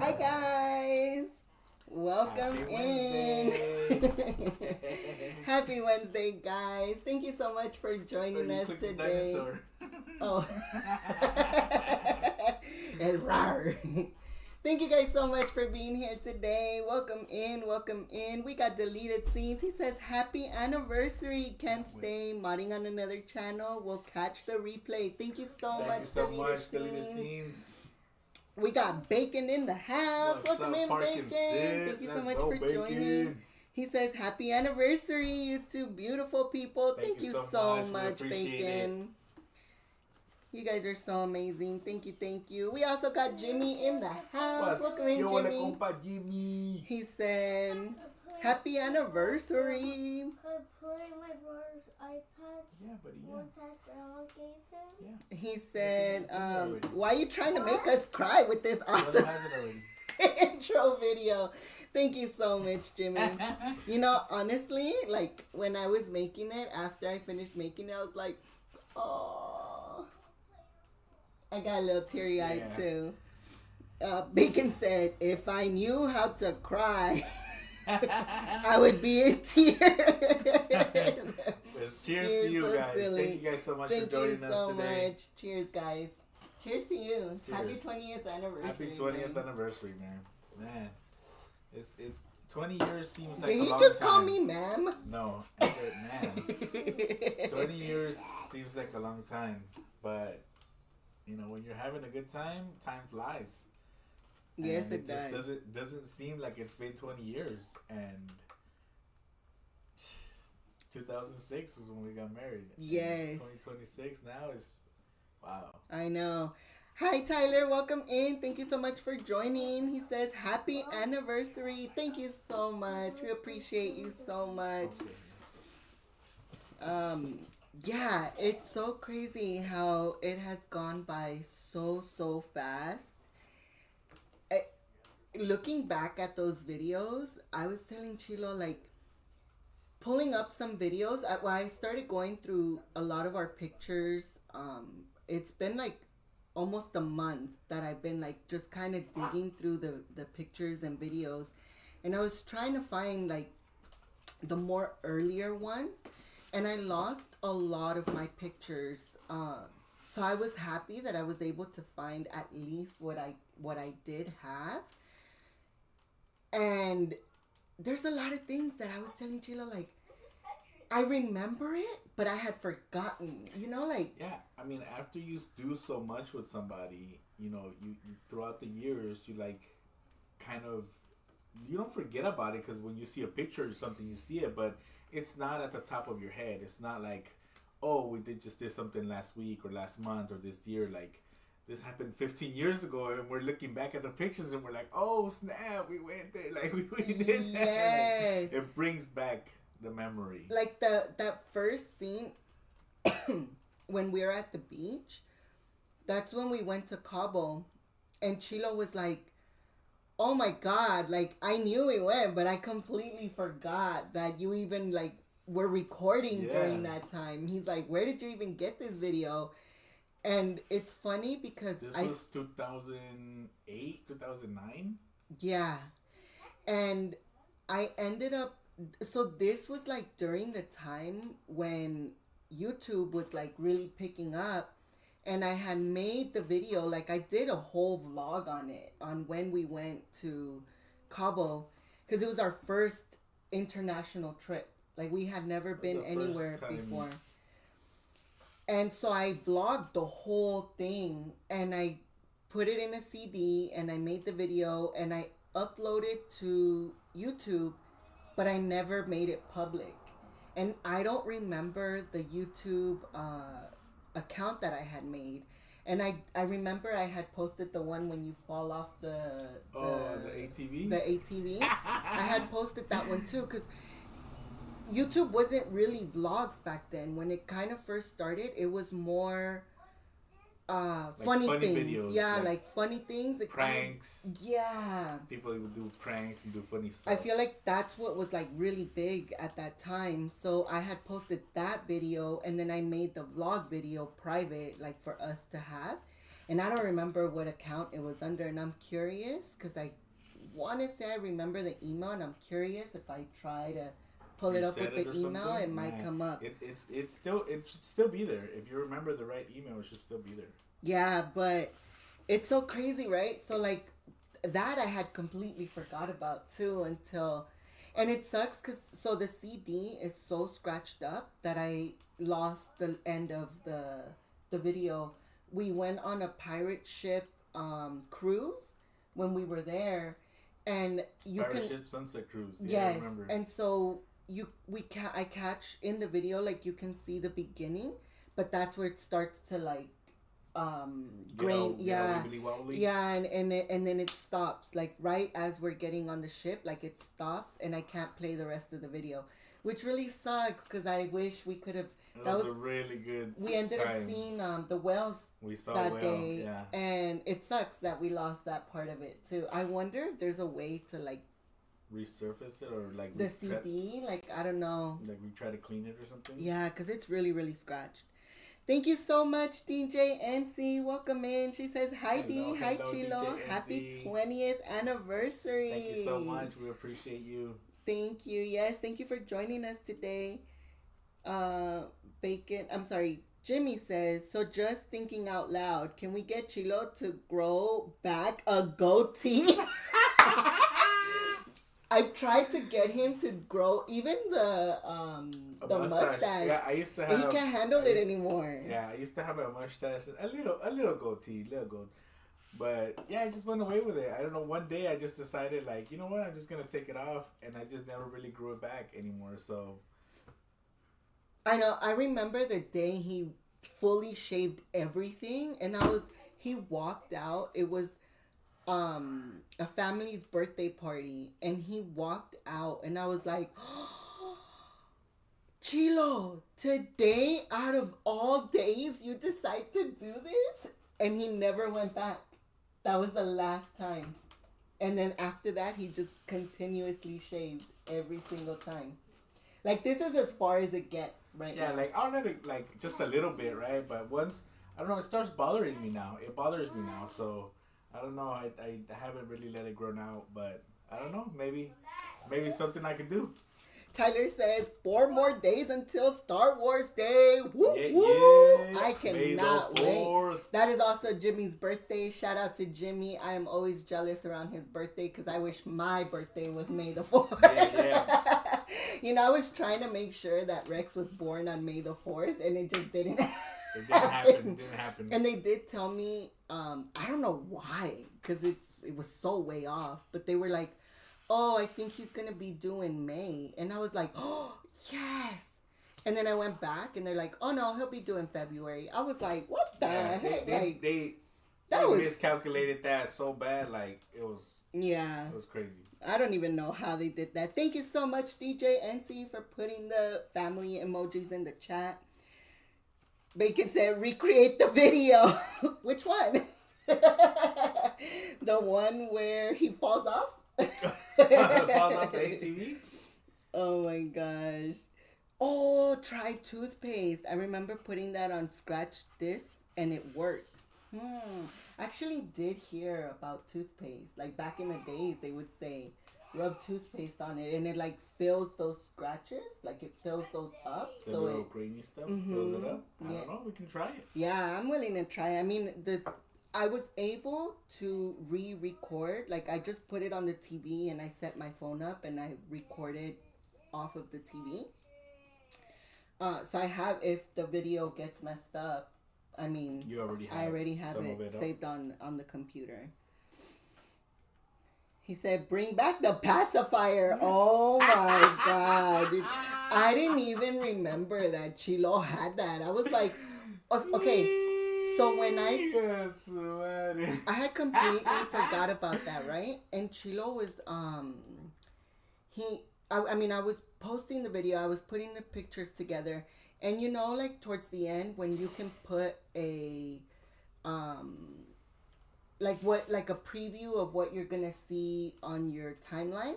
Hi guys, welcome in. Happy Wednesday, guys. Thank you so much for joining us today. Oh. And rar. Thank you guys so much for being here today. Welcome in, welcome in. We got deleted scenes. He says, happy anniversary. Can't stay. Modding on another channel. We'll catch the replay. Thank you so much. Thank you so much, deleted scenes. We got Bacon in the house. Welcome in, Bacon. Thank you so much for joining. He says, happy anniversary, you two beautiful people. Thank you so much, Bacon. You guys are so amazing. Thank you, thank you. We also got Jimmy in the house. Welcome in, Jimmy. He said, happy anniversary. Could I play my brother's iPad? Yeah, buddy. Yeah. One that Grandma gave him? Yeah. He said, why are you trying to make us cry with this awesome intro video? Thank you so much, Jimmy. You know, honestly, like when I was making it, after I finished making it, I was like, oh, I got a little teary-eyed too. Bacon said, if I knew how to cry, I would be in tears. Cheers to you guys. Silly. Thank you guys so much for joining us today. Much. Cheers, guys. Cheers to you. Cheers. Happy 20th anniversary. Happy 20th anniversary, man. Man, 20 years seems like Did a long time. Did you just call me ma'am? No, I said man. 20 years seems like a long time, but you know, when you're having a good time, time flies. Yes, and it just does. doesn't seem like it's been 20 years. And 2006 was when we got married. Yes. 2026 now is wow. I know. Hi, Tyler. Welcome in. Thank you so much for joining. He says, happy anniversary. Thank you so much. We appreciate you so much. Yeah, it's so crazy how it has gone by so fast. Looking back at those videos, I was telling Chilo, like, pulling up some videos. I started going through a lot of our pictures. It's been like almost a month that I've been like just kind of digging through the pictures and videos, and I was trying to find like the more earlier ones, and I lost a lot of my pictures. So I was happy that I was able to find at least what I did have. And there's a lot of things that I was telling Chilo, like, I remember it, but I had forgotten. You know, like yeah. I mean, after you do so much with somebody, you throughout the years, you like kind of you don't forget about it because when you see a picture or something, you see it, but it's not at the top of your head. It's not like, oh, we did something last week or last month or this year. Like this happened 15 years ago, and we're looking back at the pictures and we're like, oh snap, we went there. Like we did that. Yes. Like, it brings back the memory. Like that first scene when we were at the beach. That's when we went to Cabo, and Chilo was like, oh my God, like I knew we went, but I completely forgot that you even like were recording during that time. He's like, where did you even get this video? And it's funny because this was 2008, 2009? Yeah. And I ended up, so this was like during the time when YouTube was like really picking up. And I had made the video, like I did a whole vlog on it, on when we went to Cabo, because it was our first international trip. Like we had never been anywhere before. And so I vlogged the whole thing, and I put it in a CD, and I made the video, and I uploaded to YouTube, but I never made it public. And I don't remember the YouTube account that I had made, and I remember I had posted the one when you fall off the ATV. The ATV. I had posted that one too because YouTube wasn't really vlogs back then. When it kind of first started, it was more like funny things. Videos, yeah, like funny things. Pranks. Yeah. People would do pranks and do funny stuff. I feel like that's what was like really big at that time. So I had posted that video, and then I made the vlog video private, like for us to have. And I don't remember what account it was under, and I'm curious because I want to say I remember the email, and I'm curious if I try to pull it up with the email, it might come up. It should still be there. If you remember the right email, it should still be there. Yeah, but it's so crazy, right? So like that I had completely forgot about too until, and it sucks because so the CD is so scratched up that I lost the end of the video. We went on a pirate ship cruise when we were there, and pirate ship sunset cruise. Yeah, yes, I remember. And so I catch in the video, like you can see the beginning, but that's where it starts to like grain, and then it stops like right as we're getting on the ship, like it stops, and I can't play the rest of the video, which really sucks because I wish we could have. That was a really good. We ended up seeing the whales we saw that day, and it sucks that we lost that part of it too. I wonder if there's a way to like resurface it or like the CD, like I don't know, like we try to clean it or something. Yeah, because it's really, really scratched. Thank you so much, DJ NC. Welcome in. She says, hi, D. Hi, Chilo. Happy 20th anniversary. Thank you so much. We appreciate you. Thank you. Yes, thank you for joining us today. Jimmy says, so just thinking out loud, can we get Chilo to grow back a goatee? I've tried to get him to grow even the mustache. Yeah, I used to have. He can't handle it anymore. Yeah, I used to have a mustache and a little goatee, but yeah, I just went away with it. I don't know. One day I just decided, like, you know what? I'm just gonna take it off, and I just never really grew it back anymore. So I know. I remember the day he fully shaved everything, and he walked out. It was a family's birthday party, and he walked out, and I was like, oh, Chilo, today out of all days you decide to do this? And he never went back. That was the last time. And then after that he just continuously shaved every single time. Like, this is as far as it gets right now. Yeah, like I'll let it like just a little bit, right? But once, I don't know, it starts bothering me now. It bothers me now, so I don't know. I haven't really let it grow out, but I don't know. Maybe something I could do. Tyler says 4 more days until Star Wars Day. Woo, yeah, woo. Yeah. I cannot wait. That is also Jimmy's birthday. Shout out to Jimmy. I am always jealous around his birthday because I wish my birthday was May the 4th. Yeah. You know, I was trying to make sure that Rex was born on May the 4th, and it just didn't. It didn't happen. And they did tell me, I don't know why, because it was so way off. But they were like, "Oh, I think he's gonna be due in May," and I was like, "Oh, yes." And then I went back, and they're like, "Oh no, he'll be due in February." I was like, "What the heck?" They miscalculated that so bad, like it was. Yeah, it was crazy. I don't even know how they did that. Thank you so much, DJ NC, for putting the family emojis in the chat. Bacon said, recreate the video. Which one? The one where he falls off? Falls off the ATV? Oh my gosh. Oh, try toothpaste. I remember putting that on scratch discs and it worked. I actually did hear about toothpaste. Like back in the days, they would say, rub toothpaste on it and it like fills those scratches. Like it fills those up. The little grainy stuff fills it up. I don't know. We can try it. Yeah, I'm willing to try. I mean, I was able to re-record. Like I just put it on the TV and I set my phone up and I recorded off of the TV. So I have, if the video gets messed up, I mean, I already have it saved on the computer. He said, bring back the pacifier. Oh my God. I didn't even remember that Chilo had that. I was like, okay. So when I had completely forgot about that, right? And Chilo was, I was posting the video. I was putting the pictures together. And you know, like towards the end, when you can put a, like a preview of what you're going to see on your timeline.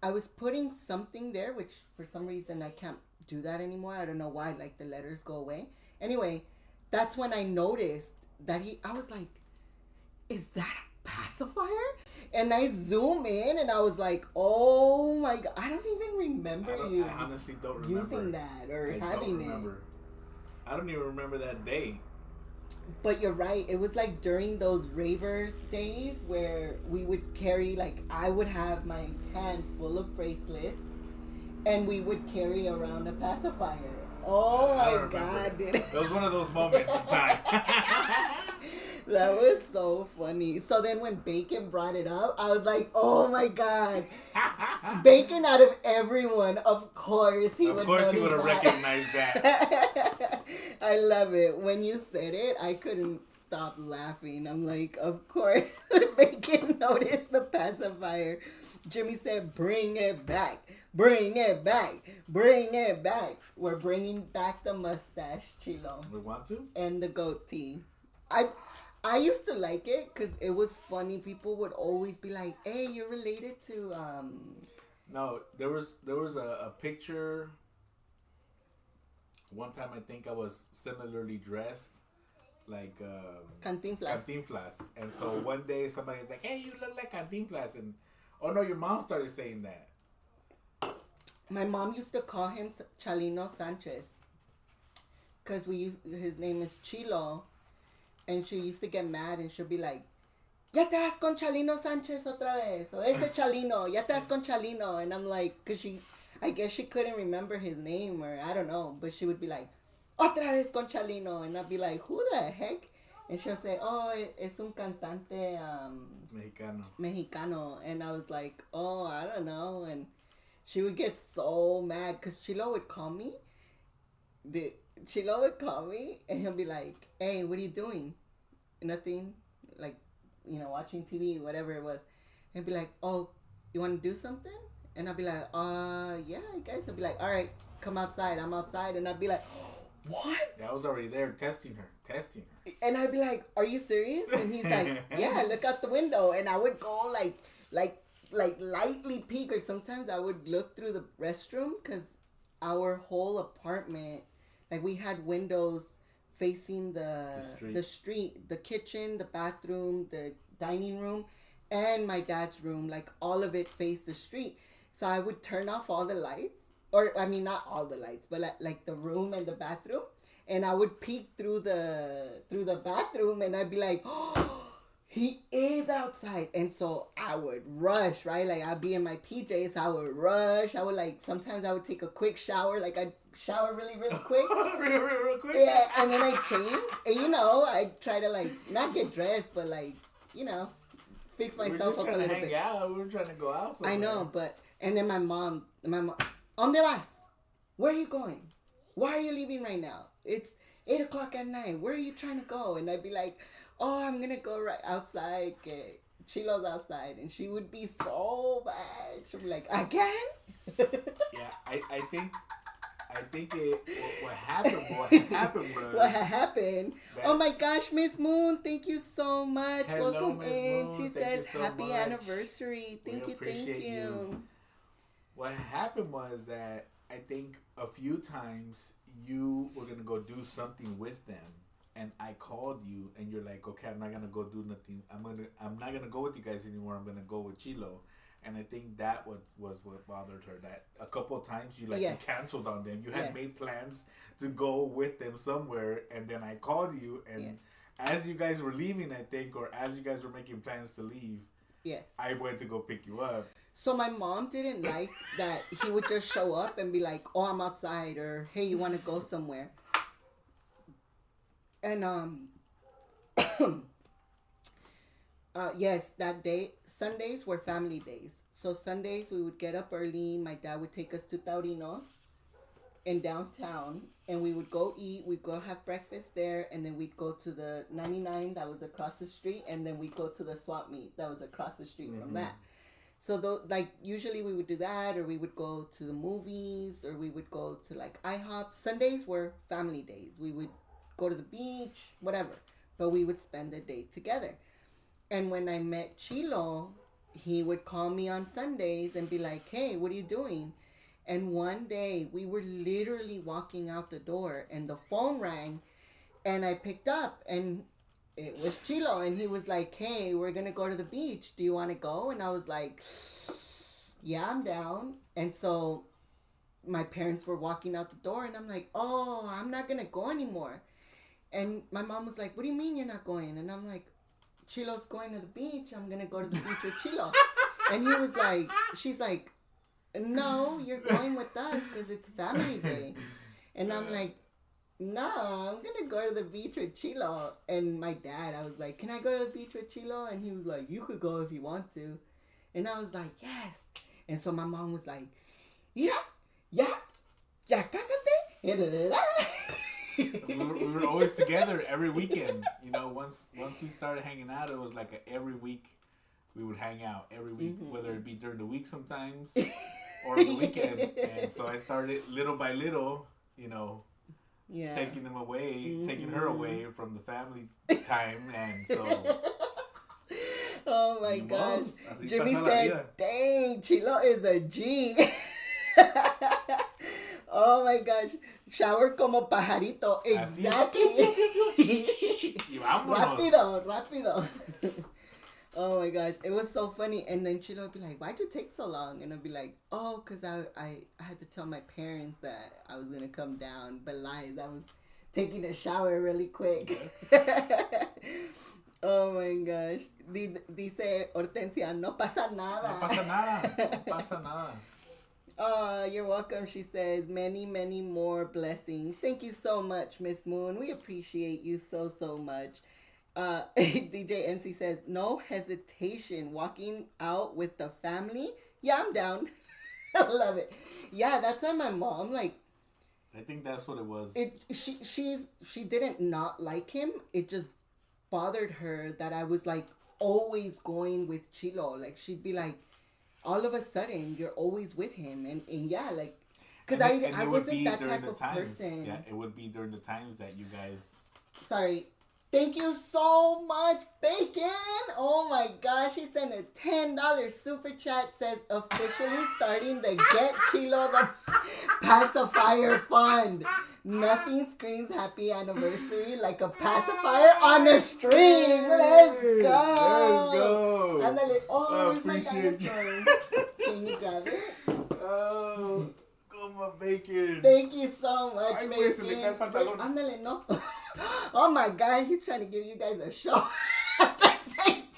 I was putting something there, which for some reason I can't do that anymore. I don't know why, like the letters go away. Anyway, that's when I noticed that I was like, is that a pacifier? And I zoom in and I was like, oh my God, I don't even remember I honestly don't remember using that or having it. I don't even remember that day. But you're right. It was like during those raver days where we would carry, like I would have my hands full of bracelets and we would carry around a pacifier. Oh my God. It was one of those moments in time. That was so funny. So then when Bacon brought it up, I was like, oh my God. Bacon, out of everyone, of course he would have recognized that. I love it. When you said it, I couldn't stop laughing. I'm like, of course Bacon noticed the pacifier. Jimmy said, bring it back. Bring it back. Bring it back. We're bringing back the mustache, Chilo. We want to? And the goatee. I used to like it because it was funny. People would always be like, hey, you're related to... No, there was a picture. One time I think I was similarly dressed. Like... Cantinflas. And so one day somebody was like, hey, you look like Cantinflas. And, oh no, your mom started saying that. My mom used to call him Chalino Sanchez. Because his name is Chilo. And she used to get mad and she'll be like, ya te vas con Chalino Sanchez otra vez. O ese Chalino, ya te vas con Chalino. And I'm like, because I guess she couldn't remember his name or I don't know. But she would be like, otra vez con Chalino. And I'd be like, who the heck? And she'll say, oh, es un cantante Mexicano. And I was like, oh, I don't know. And she would get so mad because Chilo would call me. Chilo would call me and he'll be like, hey, what are you doing? Nothing. Like, watching TV, whatever it was. And be like, oh, you want to do something? And I'll be like, yeah, I guess. I'll be like, all right, come outside. I'm outside. And I'd be like, what? Yeah, I was already there testing her. And I'd be like, are you serious? And he's like, yeah, look out the window. And I would go like lightly peek, or sometimes I would look through the restroom because our whole apartment, like we had windows facing the street, the kitchen, the bathroom, the dining room, and my dad's room. Like all of it faced the street. So I would turn off all the lights, or I mean not all the lights, but like the room and the bathroom, and I would peek through the bathroom, and I'd be like, oh, He is outside. And so I would rush, right? Like I'd be in my PJs. I would rush. I would sometimes I would take a quick shower. Like I'd shower really, really quick. real quick. Yeah. And then I'd change. And I try to not get dressed, but fix myself up a little bit. Out. We were trying to go out somewhere. I know, and then my mom, ¿Dónde vas? Where are you going? Why are you leaving right now? It's 8 o'clock at night. Where are you trying to go? And I'd be like, oh, I'm going to go right outside. Chilo's outside. And she would be so bad. She'd be like, again? Yeah, I think what happened, was... What happened? Oh my gosh, Miss Moon, thank you so much. Hello, welcome Ms. in. Moon. She Thank says, you so happy much. anniversary. Thank you. What happened was that I think a few times you were gonna go do something with them, and I called you, and you're like, okay, I'm not gonna go do nothing. I'm not gonna go with you guys anymore. I'm gonna go with Chilo. And I think that was what bothered her. That a couple of times you you canceled on them. You had made plans to go with them somewhere, and then I called you, and as you guys were leaving, I think, or as you guys were making plans to leave, I went to go pick you up. So my mom didn't like that he would just show up and be like, oh, I'm outside, or hey, you want to go somewhere? And yes, that day, Sundays were family days. So Sundays we would get up early. My dad would take us to Taurinos in downtown, and we would go eat. We'd go have breakfast there, and then we'd go to the 99 that was across the street, and then we'd go to the swap meet that was across the street from that. So usually we would do that, or we would go to the movies, or we would go to IHOP. Sundays were family days. We would go to the beach, whatever, but we would spend the day together. And when I met Chilo, he would call me on Sundays and be like, hey, what are you doing? And one day we were literally walking out the door, and the phone rang, and I picked up, and it was Chilo, and he was like, hey, we're going to go to the beach. Do you want to go? And I was like, yeah, I'm down. And so my parents were walking out the door, and I'm like, oh, I'm not going to go anymore. And my mom was like, what do you mean you're not going? And I'm like, Chilo's going to the beach. I'm going to go to the beach with Chilo. And he was like, she's like, no, you're going with us because it's family day. And I'm like, no, I'm going to go to the beach with Chilo. And my dad, I was like, can I go to the beach with Chilo? And he was like, you could go if you want to. And I was like, yes. And so my mom was like, ya cásate. We were always together every weekend. Once we started hanging out, it was like every week we would hang out every week, whether it be during the week sometimes or the weekend. And so I started little by little, taking them away, taking her away from the family time. And so... Oh my gosh. Jimmy said, dang, Chilo is a G. Oh my gosh. Shower como pajarito. Exactly. Rápido. Oh my gosh. It was so funny. And then Chilo would be like, why'd you take so long? And I'd be like, oh, because I had to tell my parents that I was going to come down. But lies, I was taking a shower really quick. Oh my gosh. Dice Hortensia, no pasa nada. No pasa nada. Oh, you're welcome, she says. Many, many more blessings. Thank you so much, Miss Moon. We appreciate you so, so much. DJ NC says, no hesitation. Walking out with the family. Yeah, I'm down. I love it. Yeah, that's why my mom, I think that's what it was. She didn't not like him. It just bothered her that I was always going with Chilo. She'd be like, all of a sudden you're always with him, and yeah, because I wasn't that type of person. Yeah, it would be during the times that you guys... Sorry. Thank you so much, Bacon. Oh my gosh, he sent a $10 super chat. Says officially starting the Get Chilo the Pacifier Fund. Nothing screams happy anniversary like a pacifier on a string. Let's go. Andale. Oh, where's my dinosaur? Can you grab it? Oh, come Bacon. Thank you so much, Bacon. Andale, no. Oh my God, he's trying to give you guys a show at the same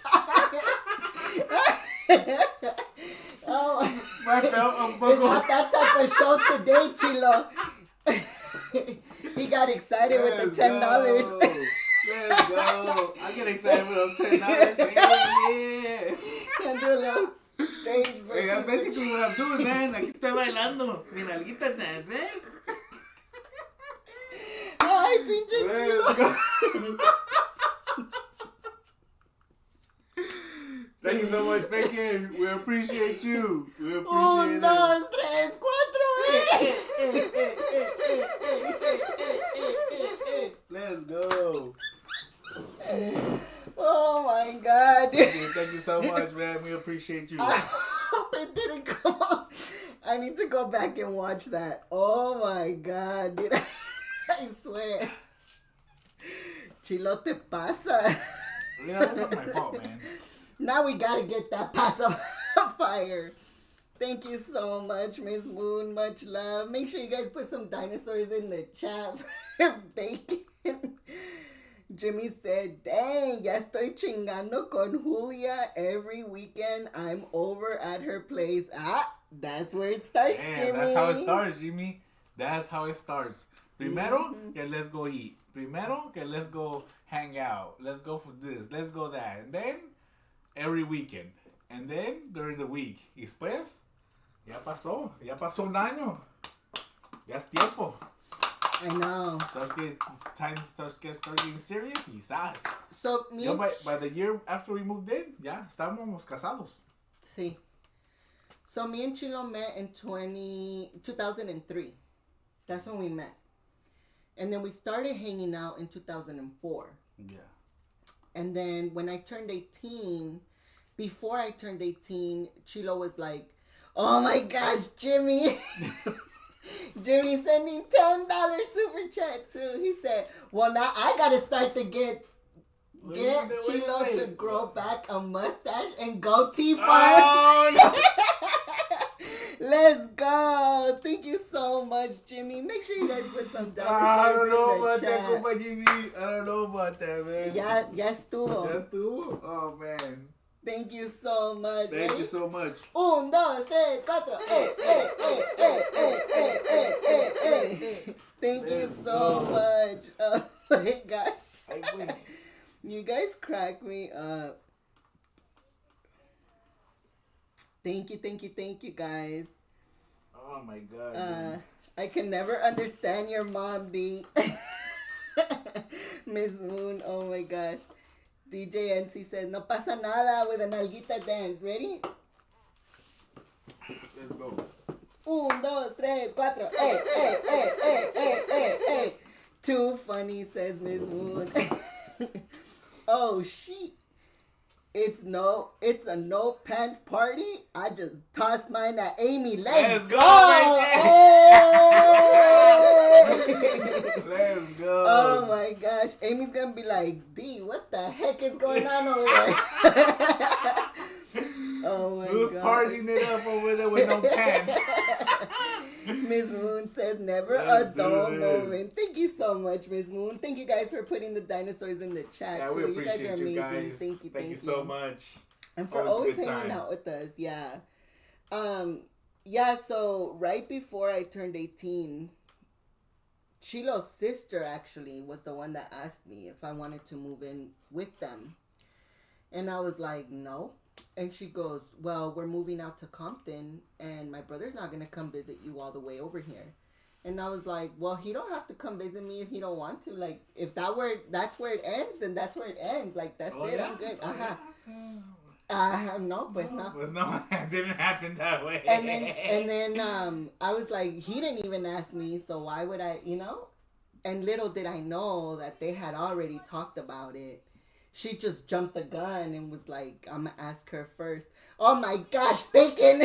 Oh, My belt un it's poco. not that type of show today, Chilo. He got excited with the $10. Let's go. I get excited for those $10. Yeah. Can do a little strange Hey, version. that's basically what I'm doing, man. Aquí estoy bailando. Mi nalguita dance, eh? Ay, pinche Chilo. Let's go. Thank you so much, Becky. We appreciate you. We appreciate it. 1, 2, 3, 4. Let's go. Oh my God. Thank you so much, man. We appreciate you. I hope it didn't come up. I need to go back and watch that. Oh my God, dude. I swear. Chilo te pasa. Yeah, that's not my fault, man. Now we gotta get that pacifier. Thank you so much, Miss Moon. Much love. Make sure you guys put some dinosaurs in the chat for bacon. Jimmy said, dang, ya estoy chingando con Julia every weekend. I'm over at her place. Ah, that's where it starts, Yeah, Jimmy. that's how it starts, Jimmy. That's how it starts. Primero, que let's go eat. Primero, que let's go hang out. Let's go for this. Let's go that. And then, every weekend. And then, during the week. Y después, ya pasó un año. Ya es tiempo. I know. Time starts getting serious y ¡zas! So, me Yo, by the year after we moved in, ya estábamos casados. See. So me and Chilo met in 2003. That's when we met. And then we started hanging out in 2004. Yeah. And then when I turned 18, before I turned 18, Chilo was like, oh my gosh, Jimmy. Jimmy sending $10 super chat too. He said, well, now I got to start to get Chilo to grow back a mustache and goatee farm. Oh, Let's go. Thank you so much, Jimmy. Make sure you guys put some dinosaurs I don't know in the about chat. that, compa Jimmy. I don't know about that, man. Ya estuvo. That's too? Oh, man. Thank you so much. Thank you so much. 1, 2, 3, 4. Thank you so much. Oh my God. You guys crack me up. Thank you, guys. Oh my God. I can never understand your mom, D. Miss Moon, oh my gosh. DJ NC says, no pasa nada with an alguita dance. Ready? Let's go. 1, 2, 3, 4. Hey. Too funny, says Miss Moon. Oh, shit. It's a no pants party. I just tossed mine at Amy. Let's go. Let's go. Oh my gosh. Amy's gonna be like, D, what the heck is going on over there? Oh my Who's god. partying it up over there with no pants? Miss Moon says never Let's a dull do this. moment. Thank you so much, Miss Moon. Thank you guys for putting the dinosaurs in the chat Yeah, too. we You guys are appreciate amazing. you guys. Thank you. Thank you so much. And for Always always a good hanging time. out with us. Yeah. Yeah, so right before I turned 18, Chilo's sister actually was the one that asked me if I wanted to move in with them. And I was like, no. And she goes, well, we're moving out to Compton and my brother's not going to come visit you all the way over here. And I was like, well, he don't have to come visit me if he don't want to. Like, if that's where it ends, then that's where it ends. Like, that's it. Yeah? I'm good. No, pues no. Pues no, it didn't happen that way. And then I was like, he didn't even ask me, so why would I, And little did I know that they had already talked about it. She just jumped the gun and was like, I'm going to ask her first. Oh my gosh, bacon!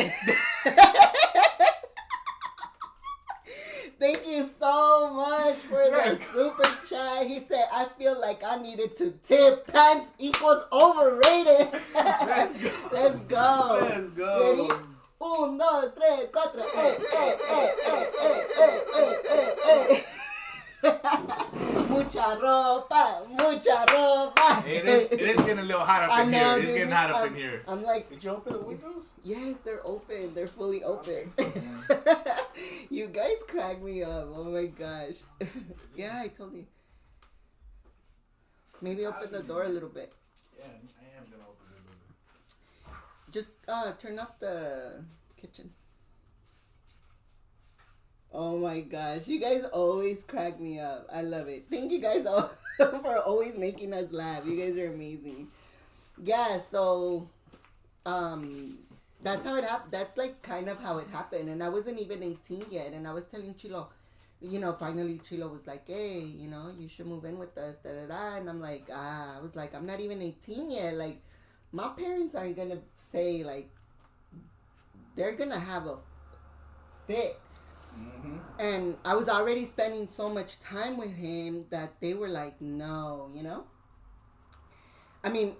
Thank you so much for the super chat. He said, I feel like I needed to tip. Pants equals overrated. Let's go. Let's go. Let's go. Ready? 1, 2, 3, 4. mucha ropa, mucha ropa. It is getting a little hot up in here. It's getting hot up in here. I'm like, did you open the windows? Yes, they're open. They're fully open. So, you guys crack me up. Oh my gosh. Yeah, I told you. Maybe open the door a little bit. Yeah, I am gonna open it a little bit. Just turn off the kitchen. Oh my gosh, you guys always crack me up. I love it. Thank you guys all for always making us laugh. You guys are amazing. Yeah, so that's how it happened. That's like kind of how it happened. And I wasn't even 18 yet. And I was telling Chilo, finally Chilo was like, hey, you should move in with us, da da da. And I'm like, I was like, I'm not even 18 yet. Like, my parents aren't gonna say, like, they're gonna have a fit. Mm-hmm. And I was already spending so much time with him that they were like, no, I mean,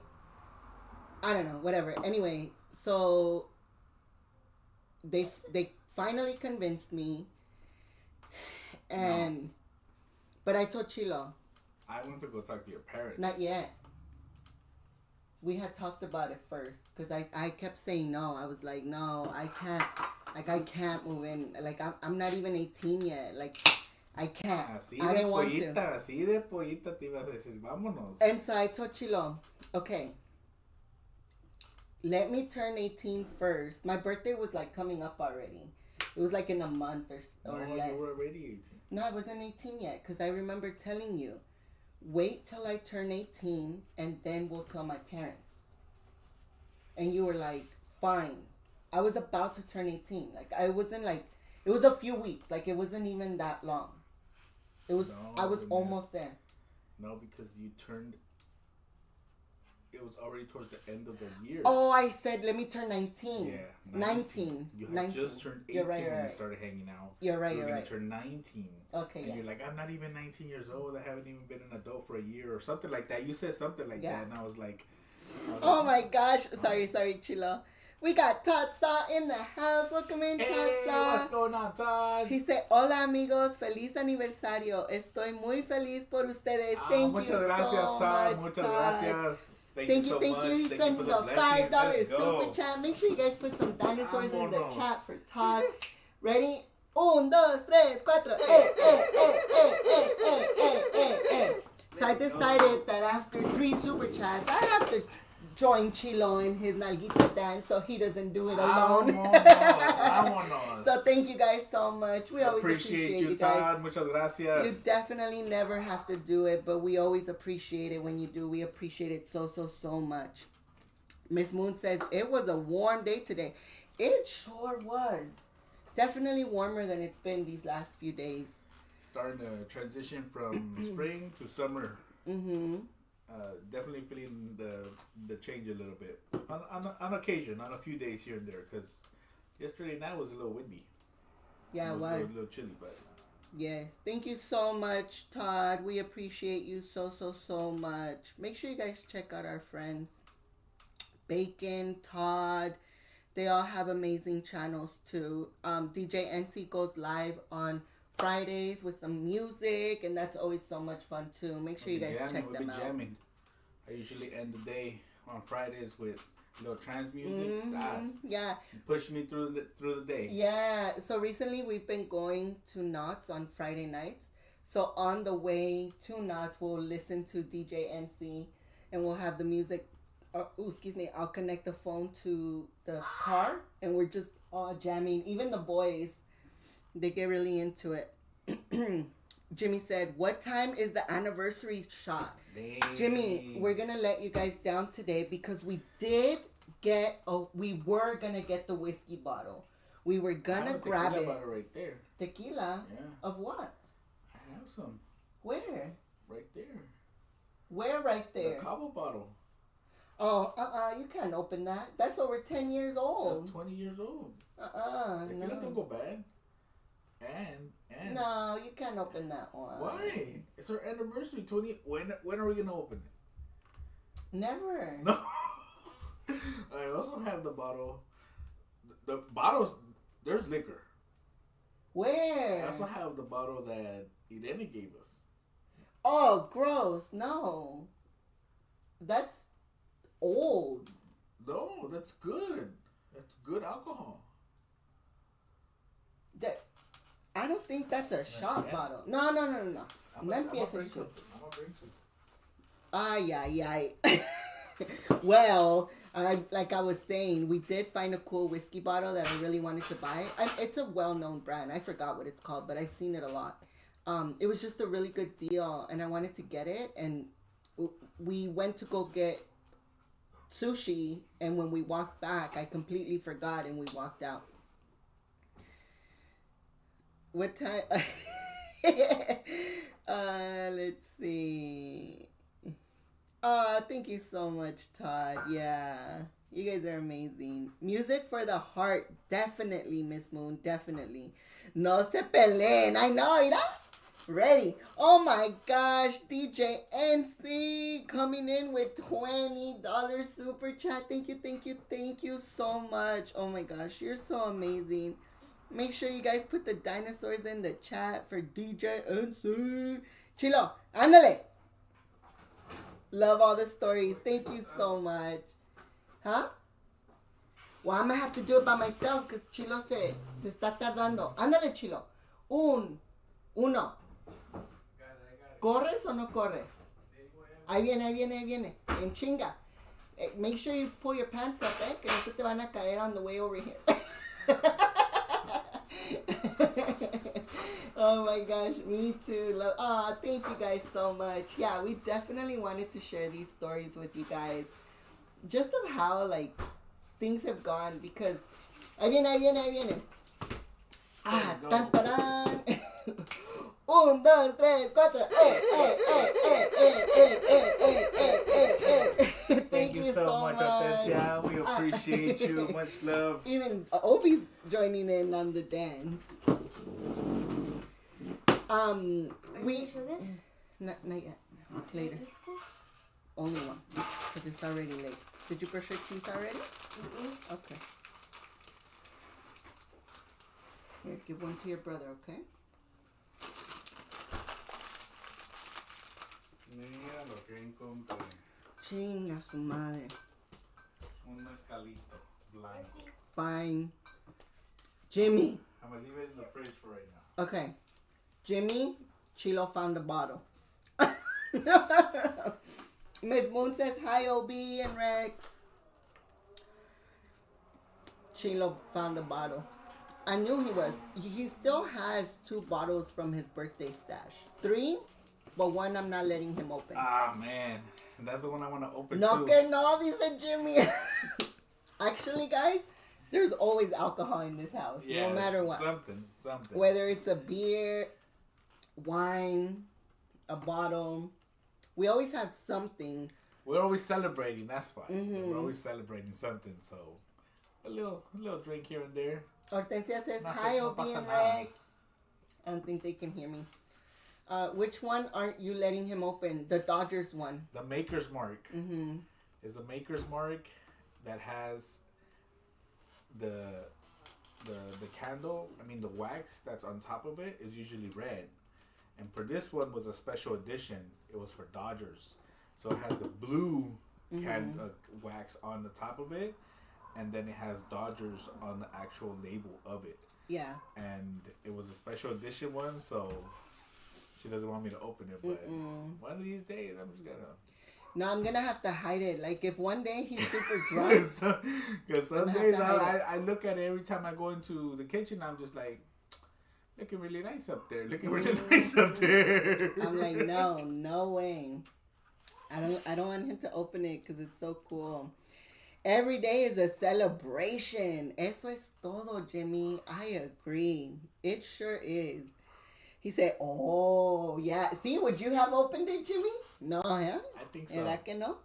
I don't know, whatever. Anyway, so they finally convinced me. And but I told Chilo, I want to go talk to your parents. Not yet. We had talked about it first because I kept saying no. I was like, no, I can't. Like, I can't move in. Like, I'm not even 18 yet. Like, I can't. I didn't want to. Así de pollita te ibas a decir, vámonos. And so I told Chilo, okay, let me turn 18 first. My birthday was like coming up already. It was like in a month or less. You were already 18. No, I wasn't 18 yet because I remember telling you, wait till I turn 18 and then we'll tell my parents. And you were like, fine. I was about to turn 18. Like, I wasn't like, it was a few weeks. Like, it wasn't even that long. It was, I was almost there. No, because you turned, it was already towards the end of the year. Oh, I said, let me turn 19. Yeah. 19. You had 19. just turned 18 when right. we started hanging out. You're right, you were you're going right. to turn 19. Okay, and you're like, I'm not even 19 years old. I haven't even been an adult for a year or something like that. You said something like that. And I was like, oh my gosh. Sorry, Chilo. We got Todd Saw in the house. Welcome in, Todd Saw. What's going on, Todd? He said, hola amigos, feliz aniversario. Estoy muy feliz por ustedes. Thank you so Todd. much, Muchas Todd. gracias. Thank you so thank much. you. He Thank sent you for the the blessings. $5 super chat. Make sure you guys put some dinosaurs in the chat for Todd. Ready? 1, 2, 3, 4. So I decided that after 3 super chats, I have to join Chilo in his nalguita dance so he doesn't do it alone. Vámonos. So thank you guys so much. We always appreciate you guys. Todd. Muchas gracias. You definitely never have to do it, but we always appreciate it when you do. We appreciate it so much. Miss Moon says, it was a warm day today. It sure was. Definitely warmer than it's been these last few days. Starting to transition from spring to summer. Mm-hmm. Definitely feeling the change a little bit. On occasion, on a few days here and there. Because yesterday night was a little windy. Yeah, it was. A little chilly, but... Yes. Thank you so much, Todd. We appreciate you so much. Make sure you guys check out our friends. Bacon, Todd. They all have amazing channels too. DJ NC goes live on Fridays with some music, and that's always so much fun too. Make sure you guys check them out. Jamming. I usually end the day on Fridays with little trance music. Yeah. Push me through the day. Yeah. So recently we've been going to Knott's on Friday nights. So on the way to Knott's, we'll listen to DJ NC, and we'll have the music. I'll connect the phone to the car, and we're just all jamming. Even the boys, they get really into it. Jimmy said, what time is the anniversary shot? Dang. Jimmy, we're going to let you guys down today because we were going to get the whiskey bottle. We were going to grab it. Bottle right there. Tequila? Yeah. Of what? I have some. Where? Right there. Where right there? The Cabo bottle. Oh, you can't open that. That's over 10 years old. That's 20 years old. No. Don't go bad. And no, you can't open that one. Why? It's our anniversary, 20. When are we gonna open it? Never. No. I also have the bottle. The bottles. There's liquor. Where? I also have the bottle that Irene gave us. Oh, gross. No. That's old. No, that's good. That's good alcohol. I don't think that's a shot bottle. No. I'm gonna bring some. Ay, ay, ay. Well, like I was saying, we did find a cool whiskey bottle that I really wanted to buy. It's a well-known brand. I forgot what it's called, but I've seen it a lot. It was just a really good deal, and I wanted to get it. And we went to go get sushi, and when we walked back, I completely forgot, and we walked out. What time? Let's see. Oh, thank you so much, Todd. Yeah, you guys are amazing. Music for the heart, definitely, Miss Moon, definitely. No se peleen. I know, mira. Ready. Oh my gosh, DJ NC coming in with $20 super chat. Thank you so much. Oh my gosh, you're so amazing. Make sure you guys put the dinosaurs in the chat for DJ NC. Chilo, ándale. Love all the stories. Thank you so much. Huh? Well, I'm going to have to do it by myself because Chilo se está tardando. Ándale, Chilo. Uno. ¿Corres o no corres? Ahí viene. En chinga. Make sure you pull your pants up, que no se te van a caer on the way over here. Oh my gosh, me too. Oh, thank you guys so much. Yeah, we definitely wanted to share these stories with you guys. Just of how, like, things have gone because... Ahí viene. Ah, tan, taran. 1, 2, 3, 4. Thank you so much, Hortensia. We appreciate you. Much love. Even Obi's joining in on the dance. We show this? Not yet. Later. This? Only one, because it's already late. Did you brush your teeth already? Mm-hmm. Okay. Here, give one to your brother, okay? Mira lo que encontré. Chinga su madre. Un mezcalito blanco. Fine. Jimmy. I'm gonna leave it in the fridge for right now. Okay. Jimmy, Chilo found a bottle. Miss Moon says hi, OB and Rex. Chilo found a bottle. I knew he was. He still has 2 bottles from his birthday stash. 3, but 1 I'm not letting him open. Ah, man. That's the one I want to open No too. que no, dice Jimmy. Actually, guys, there's always alcohol in this house. Yeah, no matter what. Something. Whether it's a beer, wine, a bottle. We always have something. We're always celebrating, that's why. Mm-hmm. We're always celebrating something, so a little drink here and there. Hortensia says, No hi, no Opie pasa and nada. Rex. I don't think they can hear me. Which one aren't you letting him open? The Dodgers one. The Maker's Mark Mm-hmm. is a Maker's Mark that has the candle, the wax that's on top of it is usually red. And for this one was a special edition. It was for Dodgers. So it has the blue wax on the top of it. And then it has Dodgers on the actual label of it. Yeah. And it was a special edition one, so she doesn't want me to open it. But one of these days, I'm just gonna... No, I'm gonna have to hide it. Like, if one day he's super drunk... Because some days I look at it every time I go into the kitchen, I'm just like, looking really nice up there. I'm like, no way. I don't want him to open it because it's so cool. Every day is a celebration. Eso es todo, Jimmy. I agree. It sure is. He said, oh, yeah. See, would you have opened it, Jimmy? No, huh? I think so. ¿Verdad que no?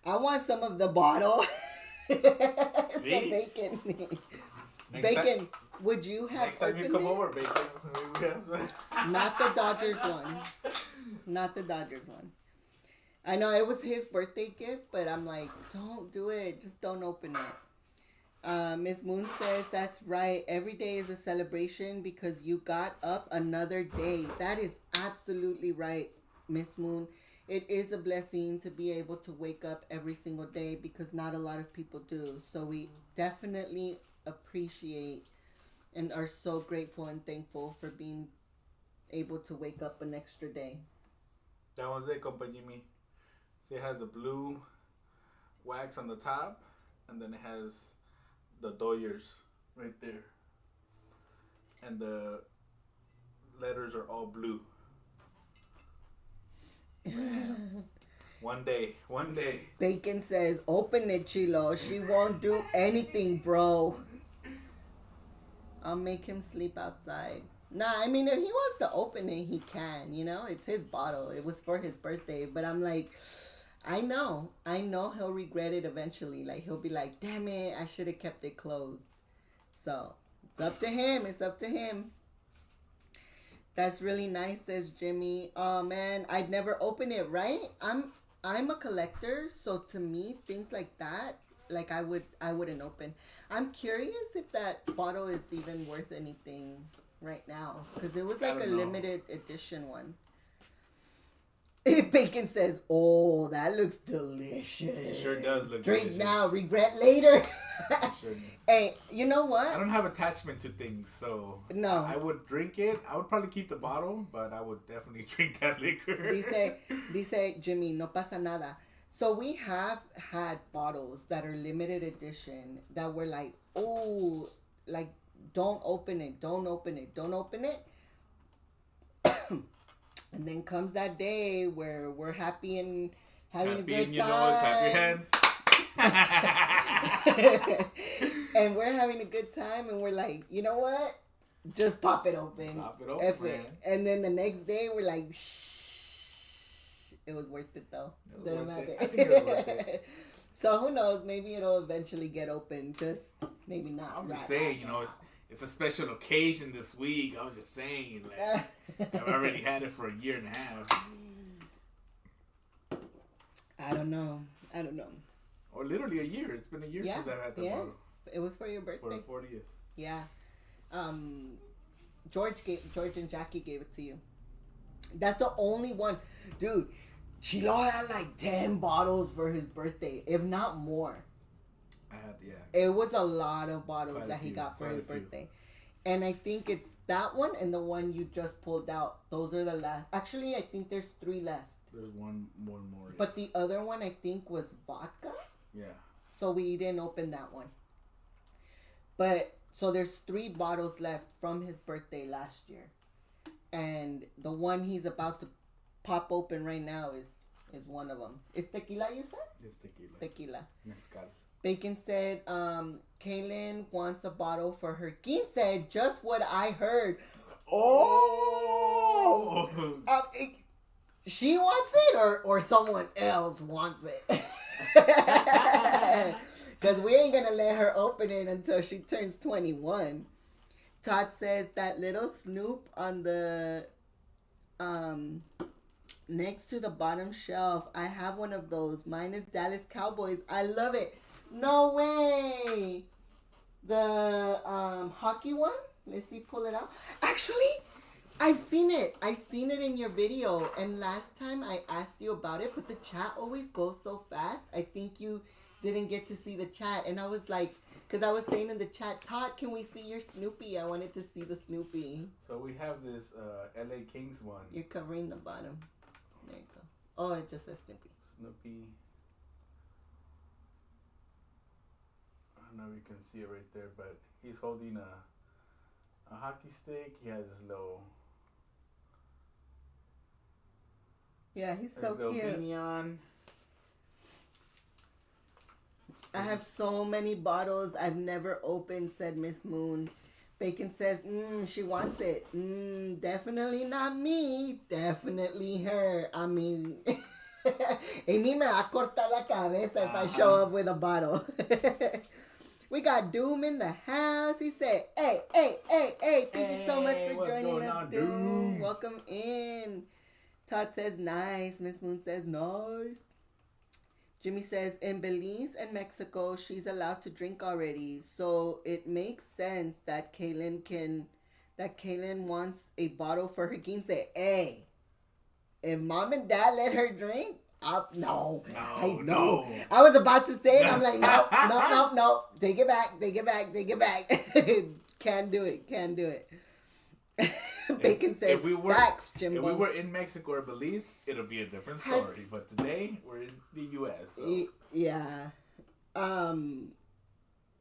I want some of the bottle. See? Some bacon. Bacon, would you have next time opened you come it? over, Bacon. Not the Dodgers one. Not the Dodgers one. I know it was his birthday gift, but I'm like, don't do it. Just don't open it. Miss Moon says, that's right. Every day is a celebration because you got up another day. That is absolutely right, Miss Moon, it is a blessing to be able to wake up every single day because not a lot of people do. So we definitely appreciate and are so grateful and thankful for being able to wake up an extra day. That was it, compa Jimmy. It has the blue wax on the top, and then it has the doyers right there. And the letters are all blue. One day. Bacon says, open it, Chilo. She won't do anything, bro. I'll make him sleep outside. Nah, I mean, if he wants to open it, he can, you know? It's his bottle. It was for his birthday. But I'm like, I know he'll regret it eventually. Like, he'll be like, damn it, I should have kept it closed. So, it's up to him. That's really nice, says Jimmy. Oh, man, I'd never open it, right? I'm a collector, so to me, things like that, like I wouldn't open. I'm curious if that bottle is even worth anything right now, because it was like a limited edition one. Bacon says, "Oh, that looks delicious." It sure does look Drink delicious. now, regret later. Sure. Hey, you know what? I don't have attachment to things, so No. I would drink it. I would probably keep the bottle, but I would definitely drink that liquor. Dice Jimmy, no pasa nada. So we have had bottles that are limited edition that were like, oh, like, don't open it. And then comes that day where we're happy and having a good time. Clap your hands. And we're having a good time and we're like, you know what? Just pop it open. Man. And then the next day we're like, shh. It was worth it though. Doesn't matter. I think it was worth it. So who knows? Maybe it'll eventually get open. Just maybe not. I'm just saying, you know, it's a special occasion this week. I was just saying, like, I've already had it for a year and a half. I don't know. Or literally a year. It's been a year since I've had the bottle. It was for your birthday. For the 40th. Yeah. George and Jackie gave it to you. That's the only one. Dude, Chilo had like 10 bottles for his birthday, if not more. It was a lot of bottles that he got for his birthday. And I think it's that one and the one you just pulled out. Those are the last. Actually, I think there's 3 left. There's one more. Yeah. But the other one I think was vodka. Yeah. So we didn't open that one. But so there's 3 bottles left from his birthday last year. And the one he's about to pop open right now is one of them. It's tequila, you said? It's tequila. Tequila. Mezcal. Bacon said, Kaylin wants a bottle for her quince. Just what I heard. Oh! She wants it or someone else wants it? Because we ain't going to let her open it until she turns 21. Todd says that little Snoop on the next to the bottom shelf. I have one of those. Mine is Dallas Cowboys. I love it. No way. The hockey one. Let's see. Pull it out. Actually, I've seen it. I've seen it in your video. And last time I asked you about it, but the chat always goes so fast. I think you didn't get to see the chat. And I was like, because I was saying in the chat, Todd, can we see your Snoopy? I wanted to see the Snoopy. So we have this LA Kings one. You're covering the bottom. There you go. Oh, it just says Snoopy. Snoopy. I don't know if you can see it right there, but he's holding a hockey stick. He has this little... Yeah, he's so cute. Beanie on. I have so many bottles I've never opened, said Miss Moon. Bacon says, she wants it. Definitely not me. Definitely her. I mean, Amy me va a cortar la cabeza if I show up with a bottle. We got Doom in the house. He said, hey. Thank you so much for joining us, Doom. Welcome in. Todd says, nice. Miss Moon says, nice. Jimmy says, in Belize and Mexico, she's allowed to drink already. So it makes sense that Kaylin wants a bottle for her quince. Hey, if mom and dad let her drink, no. I know. No. I was about to say it. I'm like, no. Take it back. Can't do it. Bacon says, facts, Jimbo. If we were in Mexico or Belize, it'll be a different story. But today, we're in the U.S. So. Yeah.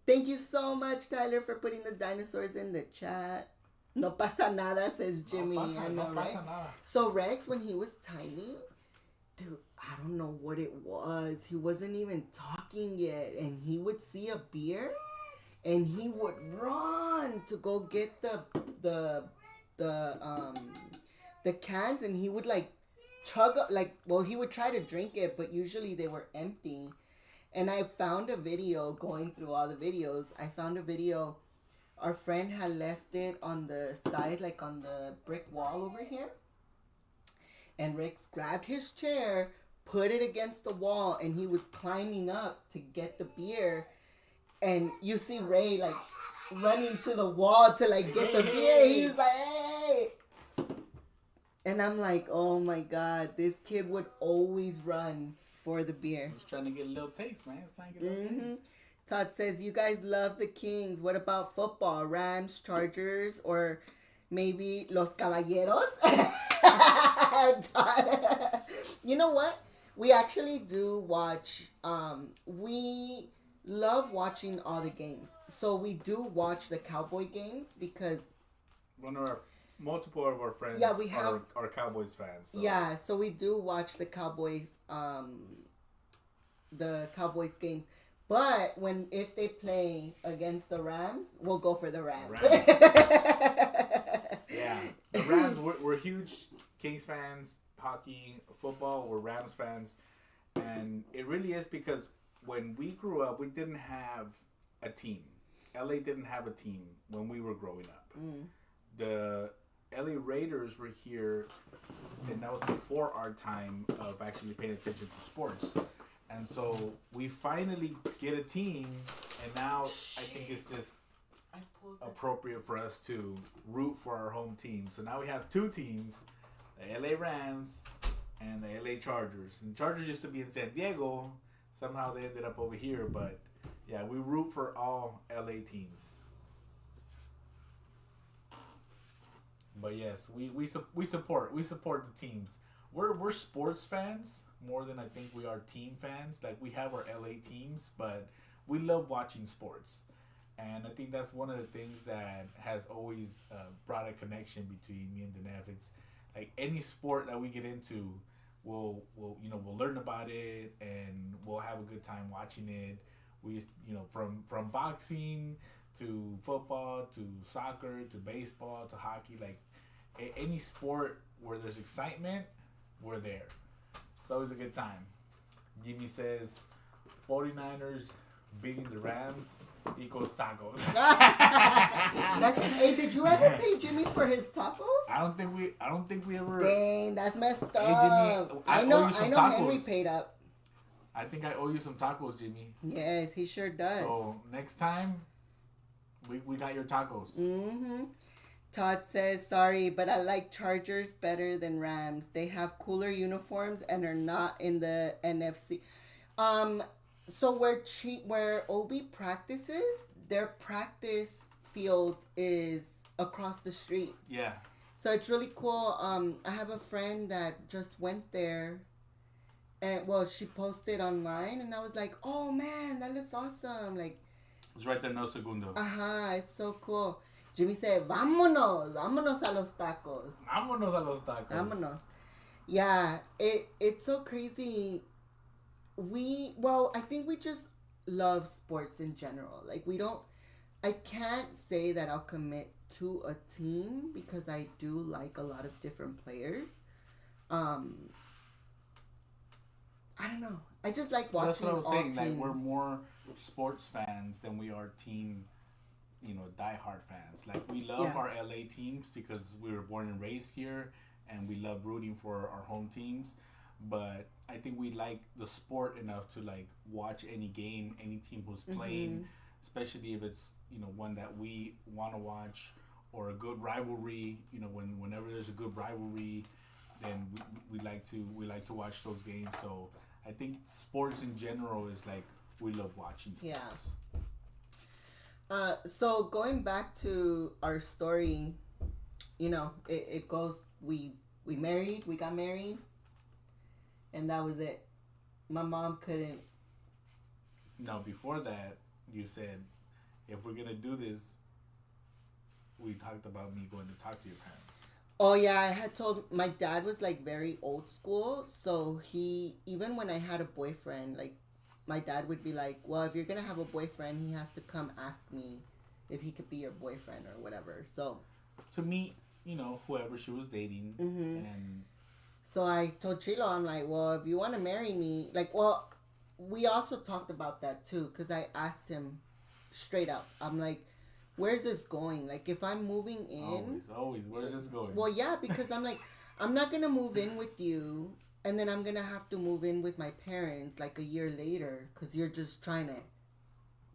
Thank you so much, Tyler, for putting the dinosaurs in the chat. No pasa nada, says Jimmy. No pasa nada. So Rex, when he was tiny, dude, I don't know what it was. He wasn't even talking yet, and he would see a beer, and he would run to go get the cans, and he would like chug he would try to drink it, but usually they were empty. And I found a video going through all the videos. I found a video. Our friend had left it on the side, like on the brick wall over here. And Rex grabbed his chair, put it against the wall, and he was climbing up to get the beer. And you see Ray like running to the wall to like get the beer. He was like, hey! And I'm like, oh my God, this kid would always run for the beer. Just trying to get a little taste, man. It's trying to get a little taste. Todd says, you guys love the Kings. What about football? Rams, Chargers, or maybe Los Caballeros? You know what? We actually do watch. We love watching all the games. So we do watch the Cowboy games because multiple of our friends are Cowboys fans. So. Yeah, so we do watch the Cowboys games. But if they play against the Rams, we'll go for the Rams. Yeah, the Rams. We're huge Kings fans. Hockey, football. We're Rams fans, and it really is because when we grew up, we didn't have a team. LA didn't have a team when we were growing up. The LA Raiders were here, and that was before our time of actually paying attention to sports. And so we finally get a team, and now I think it's just appropriate for us to root for our home team. So now we have two teams, the LA Rams and the LA Chargers. And Chargers used to be in San Diego. Somehow they ended up over here, but yeah, we root for all LA teams. But yes, we support the teams. We're sports fans more than I think we are team fans. Like, we have our LA teams, but we love watching sports. And I think that's one of the things that has always brought a connection between me and Denef. It's like any sport that we get into, we'll learn about it and we'll have a good time watching it. We from boxing to football to soccer to baseball to hockey, like any sport where there's excitement, we're there. It's always a good time. Jimmy says 49ers beating the Rams equals tacos. Hey, did you ever pay Jimmy for his tacos? I don't think we ever. Dang, that's messed up. Hey, Jimmy, I know Henry paid up. I think I owe you some tacos, Jimmy. Yes, he sure does. So next time, we got your tacos. Todd says, sorry, but I like Chargers better than Rams. They have cooler uniforms and are not in the NFC. So where Obi practices, their practice field is across the street. Yeah. So it's really cool. I have a friend that just went there. And she posted online, and I was like, "Oh man, that looks awesome!" Like, it's right there, no segundo. It's so cool. Jimmy said, "Vámonos a los tacos." Vámonos a los tacos. Vámonos. Yeah, it's so crazy. I think we just love sports in general. Like, I can't say that I'll commit to a team because I do like a lot of different players. I don't know. I just like watching. That's what I was saying. Like, we're more sports fans than we are team, diehard fans. Like, we love our LA teams because we were born and raised here, and we love rooting for our home teams. But I think we like the sport enough to like watch any game, any team who's playing, especially if it's one that we want to watch or a good rivalry. Whenever there's a good rivalry. then we like to watch those games. So I think sports in general is like we love watching sports. Yeah. So going back to our story, you know, it goes. We got married, and that was it. My mom couldn't. No, before that, you said, if we're gonna do this, we talked about me going to talk to your parents. Oh yeah, I had told my dad was like very old school, so he even when I had a boyfriend, like my dad would be like, well, if you're gonna have a boyfriend, he has to come ask me if he could be your boyfriend or whatever. So to meet, you know, whoever she was dating, and so I told Chilo, I'm like, well, if you want to marry me, like, well, we also talked about that too, because I asked him straight up. I'm like, where's this going? Like, if I'm moving in, always, where's this going? Well, yeah, because I'm like, I'm not gonna move in with you, and then I'm gonna have to move in with my parents like a year later, because you're just trying to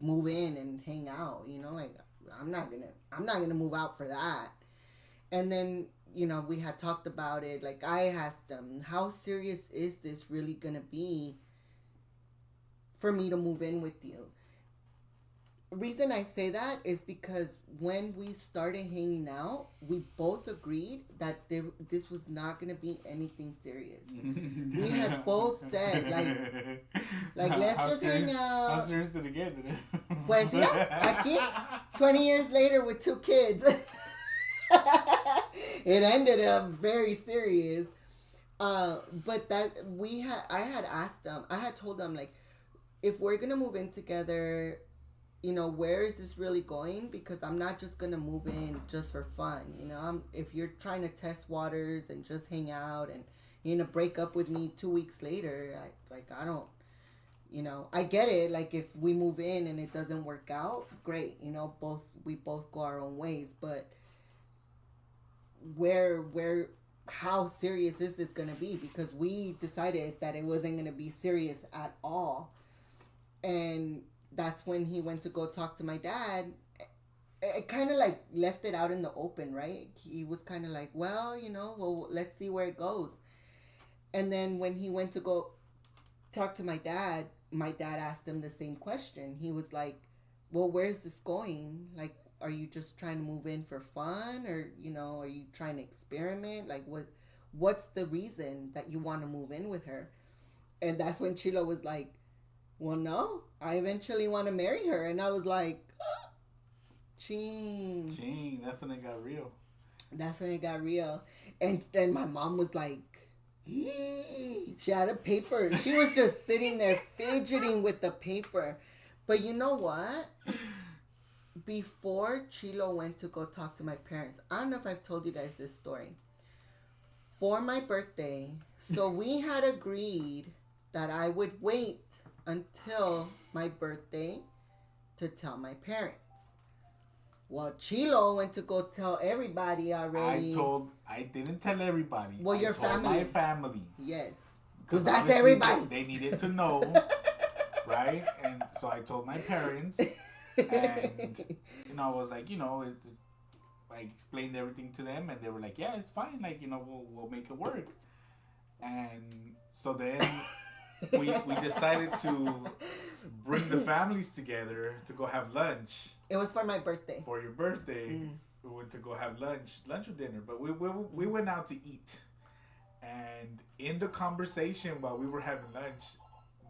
move in and hang out, you know, like I'm not gonna move out for that. And then, you know, we had talked about it. Like, I asked him, how serious is this really gonna be for me to move in with you? Reason I say that is because when we started hanging out, we both agreed that this was not going to be anything serious. We had both said, like let's just hang out. How serious did it get? Pues yeah, aquí, 20 years later with 2 kids. It ended up very serious. But that I had asked them, I had told them, like, if we're going to move in together, you know, where is this really going? Because I'm not just going to move in just for fun. You know, if you're trying to test waters and just hang out and you're going to break up with me 2 weeks later, I don't, you know, I get it. Like, if we move in and it doesn't work out, great. You know, we both go our own ways. But how serious is this going to be? Because we decided that it wasn't going to be serious at all. And that's when he went to go talk to my dad. It kind of like left it out in the open, right? He was kind of like, well, you know, well, let's see where it goes. And then when he went to go talk to my dad asked him the same question. He was like, well, where's this going? Like, are you just trying to move in for fun? Or, you know, are you trying to experiment? Like, what's the reason that you want to move in with her? And that's when Chilo was like, well, no, I eventually want to marry her. And I was like, ching. That's when it got real. That's when it got real. And then my mom was like, she had a paper. She was just sitting there fidgeting with the paper. But you know what? Before Chilo went to go talk to my parents, I don't know if I've told you guys this story. For my birthday, so we had agreed that I would wait until my birthday to tell my parents. Well, Chilo went to go tell everybody already. I didn't tell everybody. Well, your family. My family. Yes. Because that's everybody. They needed to know, right? And so I told my parents. And, you know, I was like, you know, I explained everything to them. And they were like, yeah, it's fine. Like, you know, we'll make it work. And so then we decided to bring the families together to go have lunch. It was for my birthday. For your birthday, we went to go have lunch or dinner. But we went out to eat. And in the conversation while we were having lunch,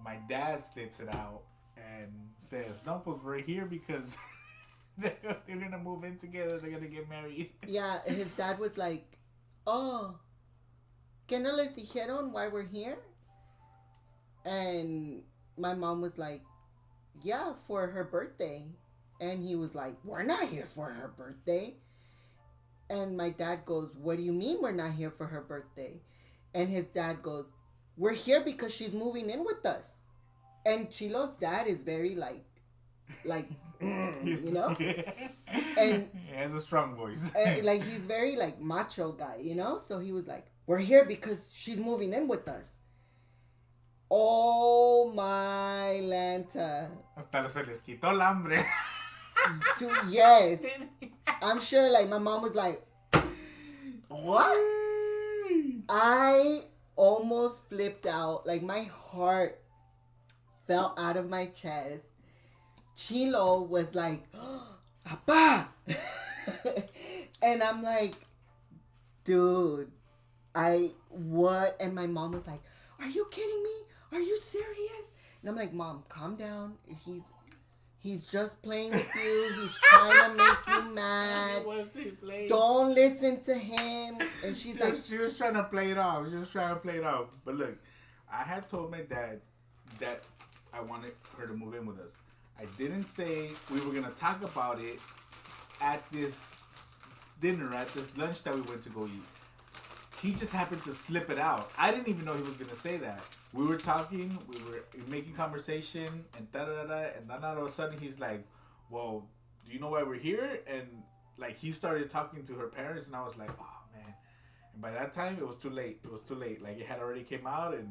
my dad slips it out and says, no, pues we're here because they're going to move in together. They're going to get married. Yeah, his dad was like, oh, ¿que no les dijeron why we're here? And my mom was like, yeah, for her birthday. And he was like, we're not here for her birthday. And my dad goes, what do you mean we're not here for her birthday? And his dad goes, we're here because she's moving in with us. And Chilo's dad is very like, you know? And he has a strong voice. Like, he's very like macho guy, you know? So he was like, we're here because she's moving in with us. Oh my Lanta. Hasta se les quitó el hambre. Yes. I'm sure like my mom was like, what? I almost flipped out. Like, my heart fell out of my chest. Chilo was like, oh, Papa! And I'm like, dude, what? And my mom was like, are you kidding me? Are you serious? And I'm like, Mom, calm down. He's just playing with you. He's trying to make you mad. What's he playing? Don't listen to him. And she's like, she was trying to play it off. But look, I had told my dad that I wanted her to move in with us. I didn't say we were gonna talk about it at this dinner, at this lunch that we went to go eat. He just happened to slip it out. I didn't even know he was gonna say that. We were talking, we were making conversation, and and then all of a sudden he's like, "Well, do you know why we're here?" And like he started talking to her parents, and I was like, "Oh man!" And by that time, it was too late. Like it had already came out, and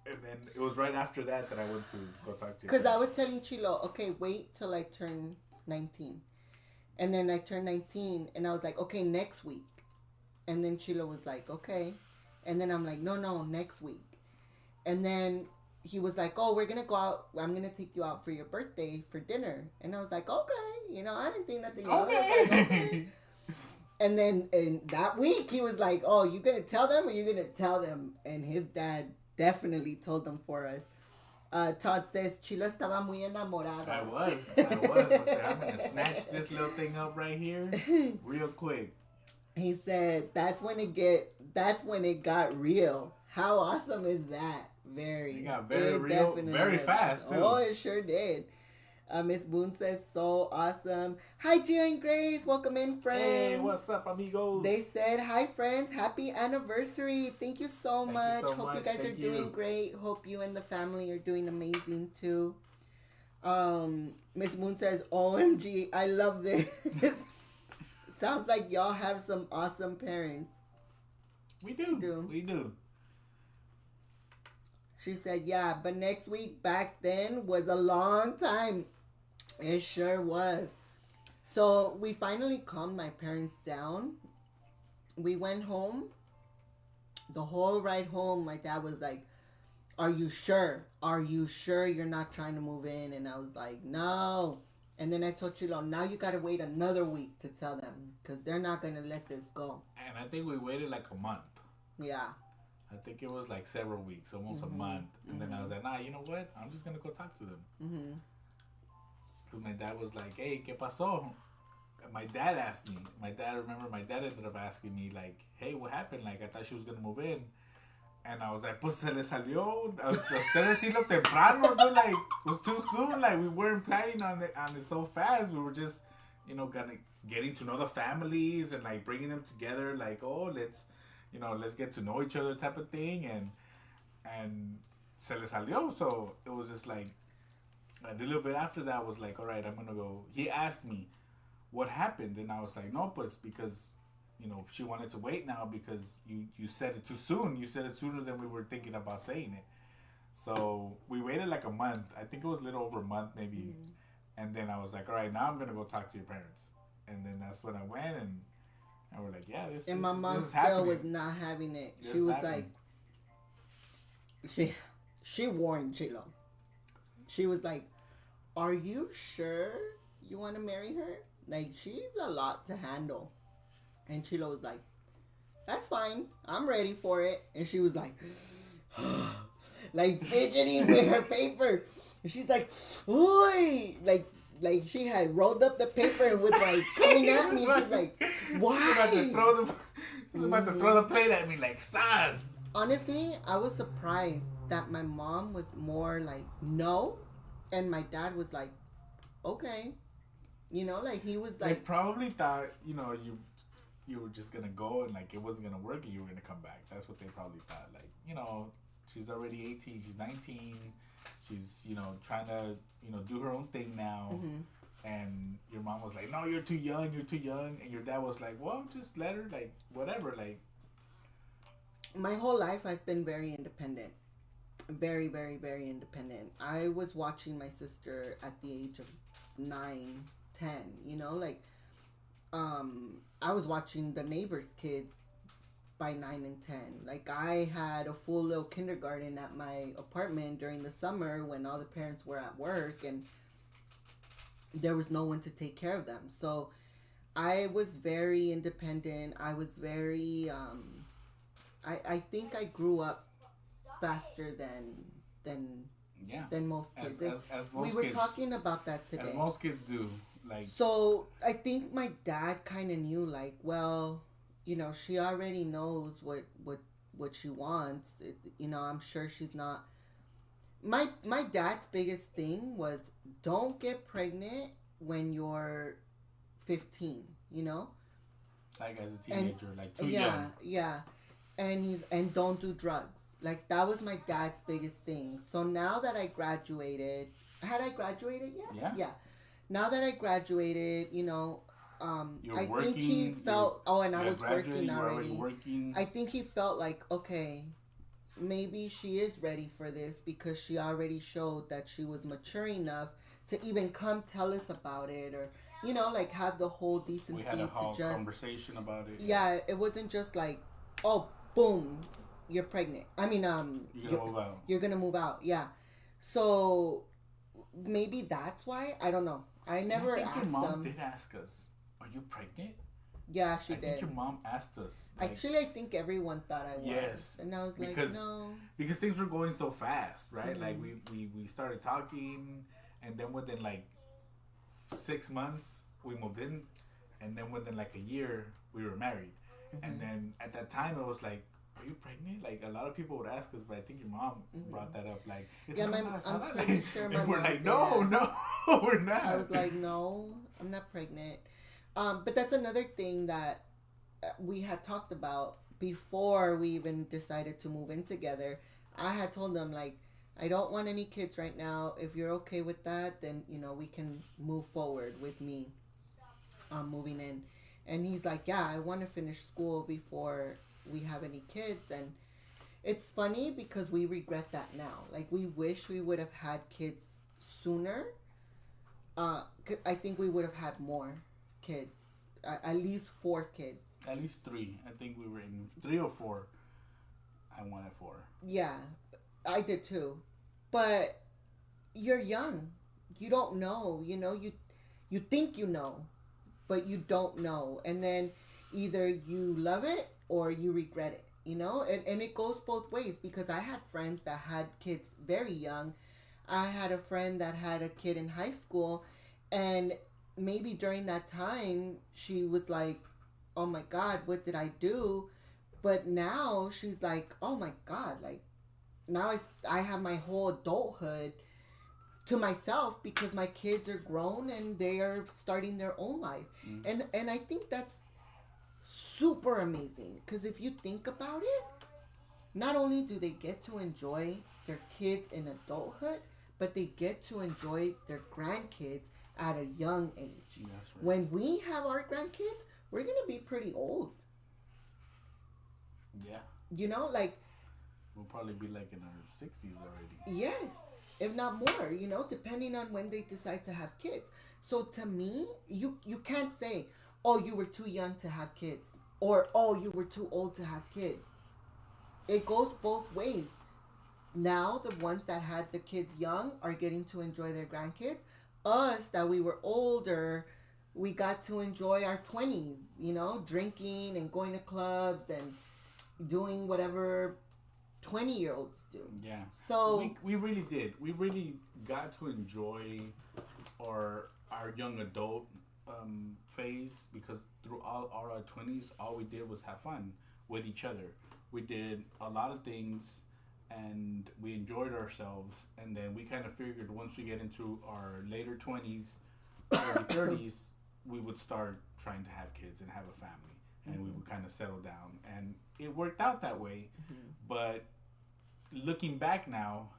then it was right after that I went to go talk to you. Because I was telling Chilo, okay, wait till I turn 19. And then I turned 19, and I was like, okay, next week. And then Chilo was like, okay. And then I'm like, no, next week. And then he was like, oh, we're going to go out. I'm going to take you out for your birthday for dinner. And I was like, okay. I didn't think nothing of it. Like, okay. And then in that week, he was like, oh, you going to tell them or you going to tell them? And his dad definitely told them for us. Todd says, Chilo estaba muy enamorado. I was. I said, I'm going to snatch this little thing up right here real quick. He said, that's when it got real. How awesome is that? It got very real, very fast, too. Oh, it sure did. Miss Boone says, so awesome. Hi, Gia and Grace. Welcome in, friends. Hey, what's up, amigos? They said, hi, friends. Happy anniversary. Thank you so much. Hope you guys are doing great. Hope you and the family are doing amazing, too. Miss Boone says, OMG, I love this. Sounds like y'all have some awesome parents. We do. She said, yeah, but next week back then was a long time. It sure was. So we finally calmed my parents down. We went home. The whole ride home, my dad was like, are you sure? Are you sure you're not trying to move in? And I was like, no. And then I told Chilo, now you got to wait another week to tell them because they're not going to let this go. And I think we waited like a month. Yeah. I think it was like several weeks, almost a month. And then I was like, nah, you know what? I'm just going to go talk to them. Because my dad was like, hey, ¿qué pasó? And my dad asked me. My dad ended up asking me like, hey, what happened? Like, I thought she was going to move in. And I was like, pues se le salió. Ustedes decirlo temprano, no? Like, it was too soon. Like, we weren't planning on it so fast. We were just, getting to know the families and, like, bringing them together. Like, oh, let's get to know each other type of thing. And se le salió. So, it was just like, a little bit after that, I was like, all right, I'm going to go. He asked me what happened. And I was like, no, pues, because... she wanted to wait now because you said it too soon. You said it sooner than we were thinking about saying it. So we waited like a month. I think it was a little over a month maybe. And then I was like, all right, now I'm going to go talk to your parents. And then that's when I went and we're like, yeah, this and my mom this is still happening. was not having it. She was happening. Like, she warned Chilo. She was like, are you sure you want to marry her? Like, she's a lot to handle. And Chilo was like, that's fine. I'm ready for it. And she was like, like fidgeting with her paper. And she's like, oi! Like she had rolled up the paper and was like coming at me. She's like, why? She was about to throw the plate at me like, Saz. Honestly, I was surprised that my mom was more like, no. And my dad was like, okay. Like he was like. They probably thought, you were just gonna go and like it wasn't gonna work and you were gonna come back. That's what they probably thought. Like, she's already 18, she's 19, she's, trying to, do her own thing now. And your mom was like, no, you're too young. And your dad was like, well, just let her, like, whatever. Like, my whole life I've been very independent. Very, very, very independent. I was watching my sister at the age of 9, 10, I was watching the neighbors' kids by 9 and 10. Like, I had a full little kindergarten at my apartment during the summer when all the parents were at work and there was no one to take care of them. So I was very independent. I was very, I think I grew up faster than most kids. As most we were kids, talking about that today. As most kids do. Like, so I think my dad kind of knew, like, well, you know, she already knows what she wants. I'm sure she's not. My dad's biggest thing was don't get pregnant when you're 15. Like as a teenager, like too young. young. Yeah, and don't do drugs. Like, that was my dad's biggest thing. So now that I graduated, had I graduated yet? Yeah. Now that I graduated, I working, think he felt. And I was working already. Working. I think he felt like, okay, maybe she is ready for this because she already showed that she was mature enough to even come tell us about it, or like have the whole decency we had a whole to just conversation about it. Yeah, it wasn't just like, oh, boom, you're pregnant. I mean, you're gonna move out. Yeah, so maybe that's why. I don't know. I never asked them. Your mom did ask us, "Are you pregnant?" Yeah, she did. I think your mom asked us. Like, actually, I think everyone thought I was. Yes. And I was like, no. Because things were going so fast, right? Mm-hmm. Like, we started talking, and then within, like, 6 months, we moved in. And then within, like, a year, we were married. Mm-hmm. And then at that time, it was like, are you pregnant? Like, a lot of people would ask us, but I think your mom brought that up. Like, I'm pretty sure my and we're mom like, did. no, we're not. I was like, no, I'm not pregnant. But that's another thing that we had talked about before we even decided to move in together. I had told them, like, I don't want any kids right now. If you're okay with that, then, we can move forward with me moving in. And he's like, yeah, I want to finish school before we have any kids. And it's funny because we regret that now. Like, we wish we would have had kids sooner. I think we would have had more kids, at least 4 kids. At least 3. I think we were in 3 or 4. I wanted 4. Yeah, I did too. But you're young. You don't know. You think you know, but you don't know. And then either you love it or you regret it. And it goes both ways, because I had friends that had kids very young. I had a friend that had a kid in high school, and maybe during that time she was like, oh my God, what did I do? But now she's like, oh my God, like, now I have my whole adulthood to myself because my kids are grown and they are starting their own life. And I think that's super amazing, because if you think about it, not only do they get to enjoy their kids in adulthood, but they get to enjoy their grandkids at a young age. Right. When we have our grandkids, we're going to be pretty old. Yeah. Like... We'll probably be like in our 60s already. Yes. If not more, depending on when they decide to have kids. So to me, you can't say, oh, you were too young to have kids, or, oh, you were too old to have kids. It goes both ways. Now, the ones that had the kids young are getting to enjoy their grandkids. Us, that we were older, we got to enjoy our 20s, drinking and going to clubs and doing whatever 20-year-olds do. Yeah. So we really did. We really got to enjoy our young adult phase, because through all our 20s, all we did was have fun with each other. We did a lot of things, and we enjoyed ourselves. And then we kind of figured once we get into our later 20s, early 30s, we would start trying to have kids and have a family, and we would kind of settle down. And it worked out that way. But looking back now,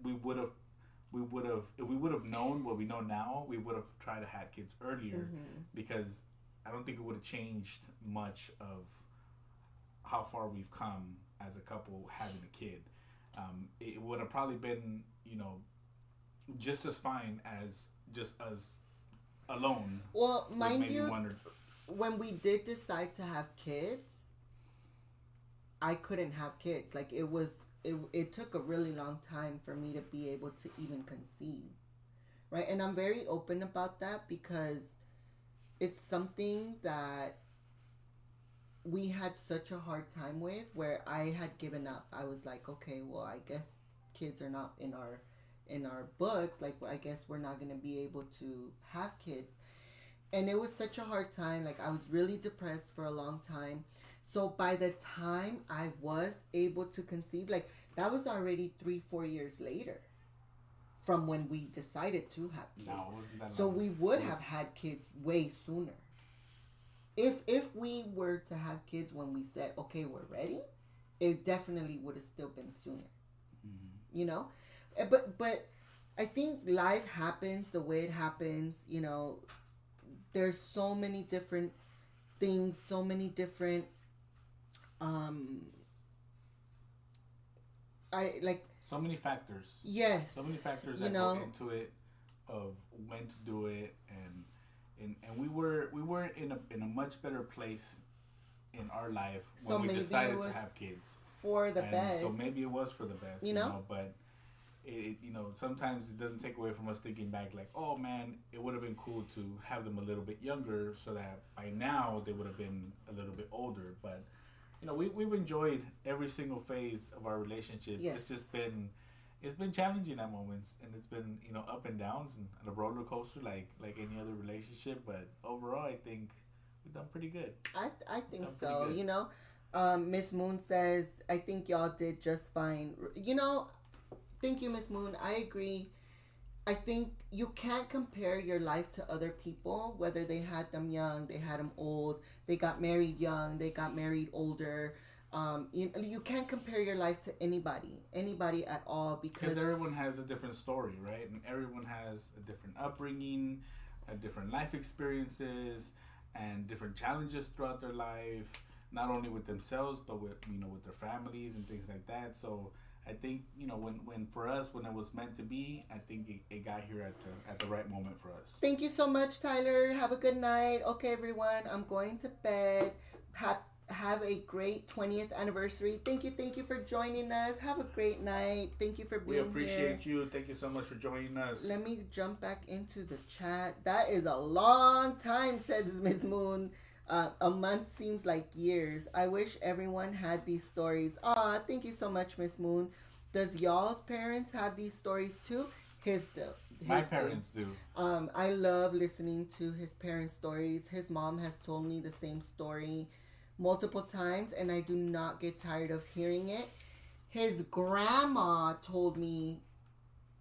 if we would have known what we know now, we would have tried to have kids earlier, because I don't think it would have changed much of how far we've come as a couple having a kid. It would have probably been, just as fine as just us alone. Well, mind you, when we did decide to have kids, I couldn't have kids. Like it took a really long time for me to be able to even conceive. Right? And I'm very open about that because it's something that we had such a hard time with, where I had given up. I was like, okay, well, I guess kids are not in our books. Like, I guess we're not going to be able to have kids. And it was such a hard time. Like, I was really depressed for a long time. So by the time I was able to conceive, like, that was already 3-4 years later from when we decided to have kids. No, it wasn't that long. So we would have had kids way sooner. If we were to have kids when we said, okay, we're ready, it definitely would have still been sooner. Mm-hmm. You know? But I think life happens the way it happens. You know, there's so many different things, so many different so many factors. Yes. So many factors that go into it, of when to do it, and we were in a much better place in our life when we decided to have kids. For the best. So maybe it was for the best, you know? But it sometimes it doesn't take away from us thinking back, like, oh man, it would have been cool to have them a little bit younger, so that by now they would have been a little bit older. But we've enjoyed every single phase of our relationship. Yes. It's been challenging at moments, and it's been up and downs and a roller coaster like any other relationship. But overall, I think we've done pretty good. I think so. Miss Moon says, I think y'all did just fine. Thank you, Miss Moon. I agree. I think you can't compare your life to other people, whether they had them young, they had them old, they got married young, they got married older. You can't compare your life to anybody at all, because everyone has a different story, right? And everyone has a different upbringing, a different life experiences, and different challenges throughout their life, not only with themselves, but with with their families and things like that. So I think when for us, when it was meant to be, I think it got here at the right moment for us. Thank you so much, Tyler. Have a good night. Okay, everyone, I'm going to bed. Have a great 20th anniversary. Thank you for joining us. Have a great night. Thank you for being here. We appreciate you. Thank you so much for joining us. Let me jump back into the chat. That is a long time, says Miss Moon. A month seems like years. I wish everyone had these stories. Aw, thank you so much, Miss Moon. Does y'all's parents have these stories too? His do. My parents do. I love listening to his parents' stories. His mom has told me the same story multiple times, and I do not get tired of hearing it. His grandma told me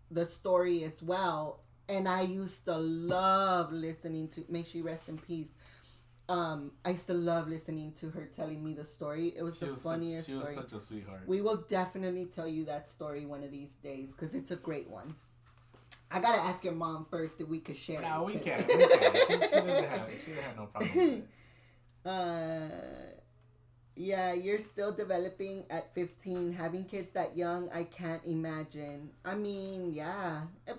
the story as well, and I used to love listening to, may she rest in peace. I used to love listening to her telling me the story. It was the funniest story. She was such a sweetheart. We will definitely tell you that story one of these days, because it's a great one. I gotta ask your mom first if we could share it. No, we can. She doesn't have no problem with it. Yeah, you're still developing at 15. Having kids that young, I can't imagine. I mean, yeah. But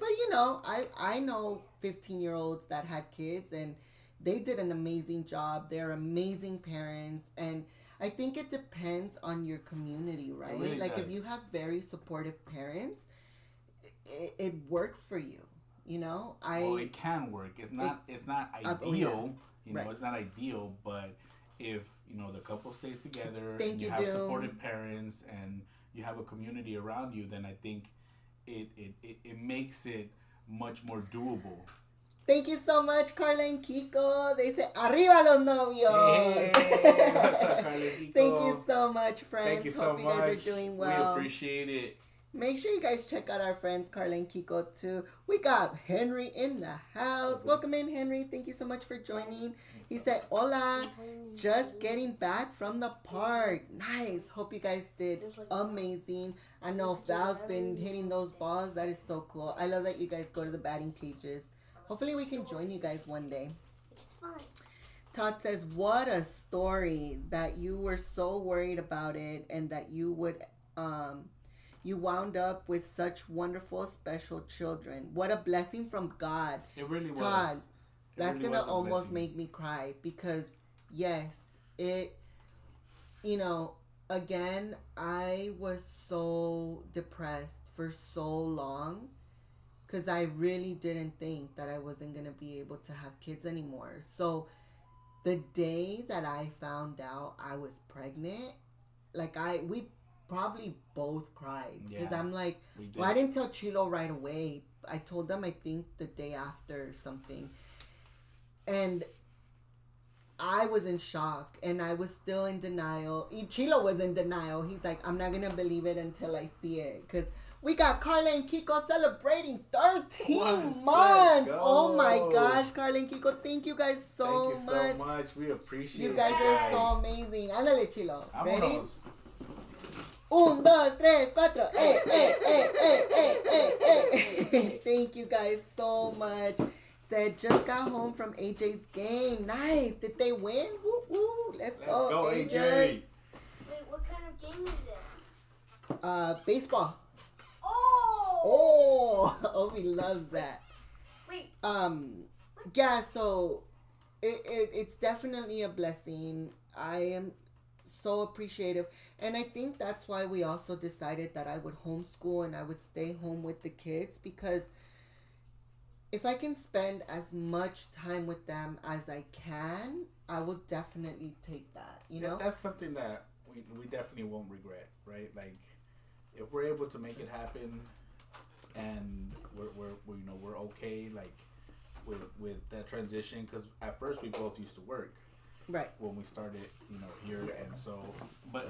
I know 15-year-olds that had kids, and they did an amazing job. They're amazing parents. And I think it depends on your community, right? It really does. If you have very supportive parents, it works for you. Well, it can work. It's not ideal. Right. It's not ideal, but if the couple stays together, and you have supportive parents, and you have a community around you, then I think it makes it much more doable. Thank you so much, Carla and Kiko. They say, arriba los novios. Hey, what's up, Carla and Kiko? Thank you so much, friends. Thank you so much. Hope you guys are doing well. We appreciate it. Make sure you guys check out our friends, Carla and Kiko, too. We got Henry in the house. Welcome in, Henry. Thank you so much for joining. He said, hola, just getting back from the park. Nice. Hope you guys did amazing. I know Val's been hitting those balls. That is so cool. I love that you guys go to the batting cages. Hopefully we can join you guys one day. It's fun. Todd says, what a story that you were so worried about it, and that you would, you wound up with such wonderful, special children. What a blessing from God. It really was. Todd, that's going to almost make me cry, because yes, it, again, I was so depressed for so long because I really didn't think that I wasn't going to be able to have kids anymore. So the day that I found out I was pregnant, like we probably both cried because I'm like, well, I didn't tell Chilo right away. I told them, I think, the day after or something. And I was in shock and I was still in denial. Chilo was in denial. He's like, I'm not going to believe it until I see it. Because we got Carla and Kiko celebrating 13 months. Oh my gosh, Carla and Kiko, thank you guys so much. Thank you so much. We appreciate you guys. You guys are so amazing. Ándale, Chilo. Ready? Vámonos. 1, 2, 3, 4. Hey. Thank you guys so much. Said just got home from AJ's game. Nice. Did they win? Woo woo. Let's go, AJ. Wait, what kind of game is it? Baseball. Oh. Obi loves that. Wait. Yeah. So, it's definitely a blessing. I am so appreciative, and I think that's why we also decided that I would homeschool and I would stay home with the kids, because if I can spend as much time with them as I can, I will definitely take that, you know? That's something that we definitely won't regret, right? Like, if we're able to make it happen and we're okay, like, with that transition, because at first we both used to work. Right. When we started, here, and so, but...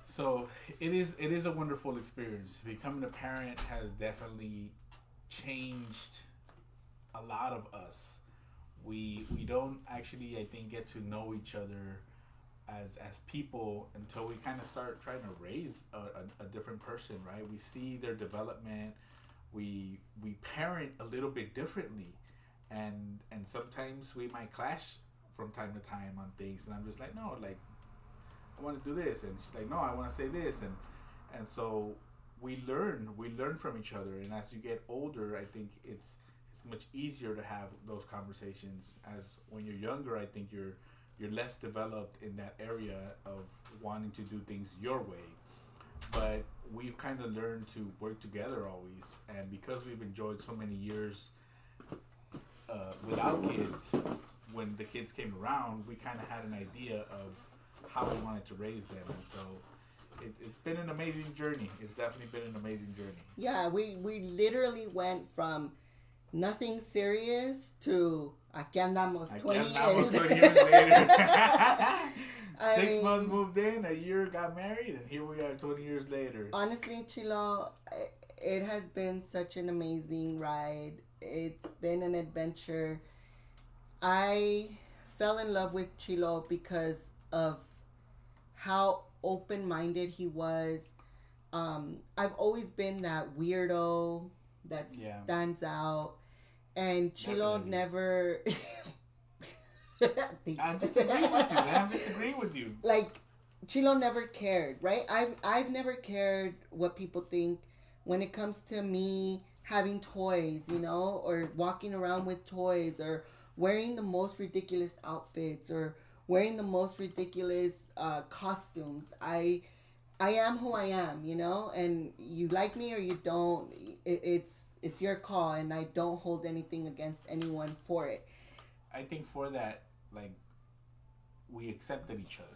So it is a wonderful experience. Becoming a parent has definitely changed a lot of us. We don't actually, I think, get to know each other as people until we kind of start trying to raise a different person, right? We see their development. We parent a little bit differently, and sometimes we might clash from time to time on things, and I'm just like, no, like, I want to do this, and she's like, no, I want to say this, and so we learn from each other, and as you get older, I think it's much easier to have those conversations. As when you're younger, I think you're less developed in that area of wanting to do things your way, but we've kind of learned to work together always, and because we've enjoyed so many years without kids, when the kids came around, we kind of had an idea of how we wanted to raise them, and so it's been an amazing journey. It's definitely been an amazing journey. Yeah, we literally went from nothing serious to aquí andamos 20 years. 20 years later. 6 months moved in, a year got married, and here we are 20 years later. Honestly, Chilo, it has been such an amazing ride. It's been an adventure. I fell in love with Chilo because of how open-minded he was. I've always been that weirdo that stands out, and Chilo never. I'm just agreeing with you, man. I'm just agreeing with you. Like, Chilo never cared, right? I've never cared what people think when it comes to me having toys, or walking around with toys, or wearing the most ridiculous outfits, or wearing the most ridiculous costumes. I am who I am, and you like me or you don't. It's your call, and I don't hold anything against anyone for it. I think for that, like, we accepted each other.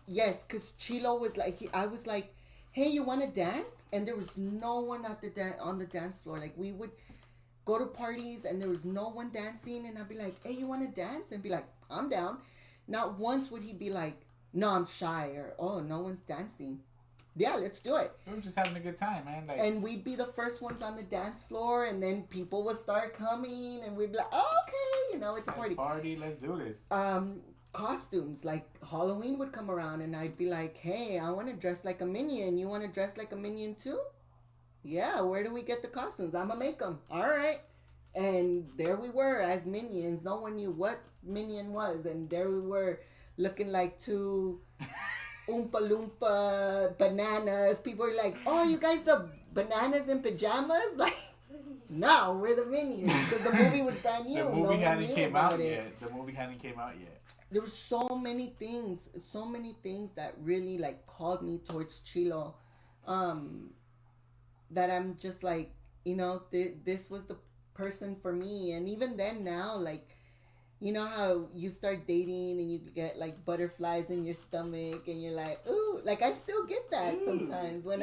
Yes, because Chilo was like, I was like, hey, you want to dance? And there was no one at on the dance floor. Like, we would go to parties and there was no one dancing, and I'd be like, hey, you want to dance? And be like, I'm down. Not once would he be like, no, I'm shy, or, oh, no one's dancing. Yeah, let's do it. We were just having a good time, man. Like, and we'd be the first ones on the dance floor, and then people would start coming, and we'd be like, oh, okay, it's a party. Let's do this. Costumes, like Halloween would come around, and I'd be like, hey, I want to dress like a minion. You want to dress like a minion too? Yeah, where do we get the costumes? I'm going to make them. All right. And there we were as minions. No one knew what minion was, and there we were looking like two Oompa Loompa bananas. People were like, oh, you guys the bananas in pajamas? Like, Now we're the minions because the movie was brand new. The movie hadn't came out yet. The movie hadn't came out yet. There were so many things that really like called me towards Chilo, that I'm just like, you know, this was the person for me. And even then now, like, you know how you start dating and you get like butterflies in your stomach and you're like, ooh, like I still get that sometimes when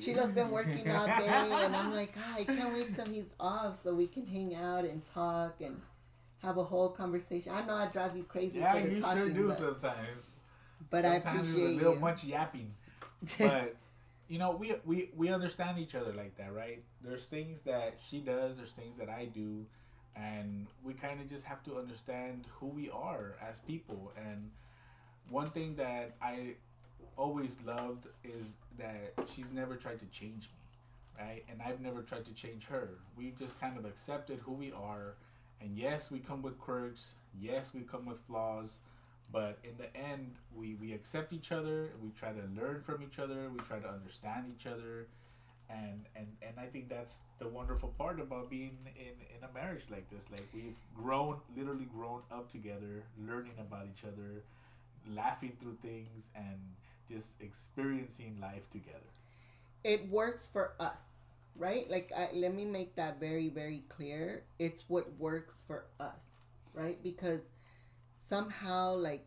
Chilo's been working all day and I'm like, I can't wait till he's off so we can hang out and talk and have a whole conversation. I know I drive you crazy for the talking. Yeah, you sure do sometimes. But I appreciate there's a little much yapping. But, you know, we understand each other like that, right? There's things that she does, there's things that I do. And we kind of just have to understand who we are as people. And one thing that I always loved is that she's never tried to change me, right? And I've never tried to change her. We've just kind of accepted who we are. And yes, we come with quirks. Yes, we come with flaws. But in the end, we accept each other. We try to learn from each other. We try to understand each other. And I think that's the wonderful part about being in a marriage like this. Like, we've literally grown up together, learning about each other, laughing through things, and just experiencing life together. It works for us, right? Like, let me make that very, very clear. It's what works for us, right? Because somehow, like,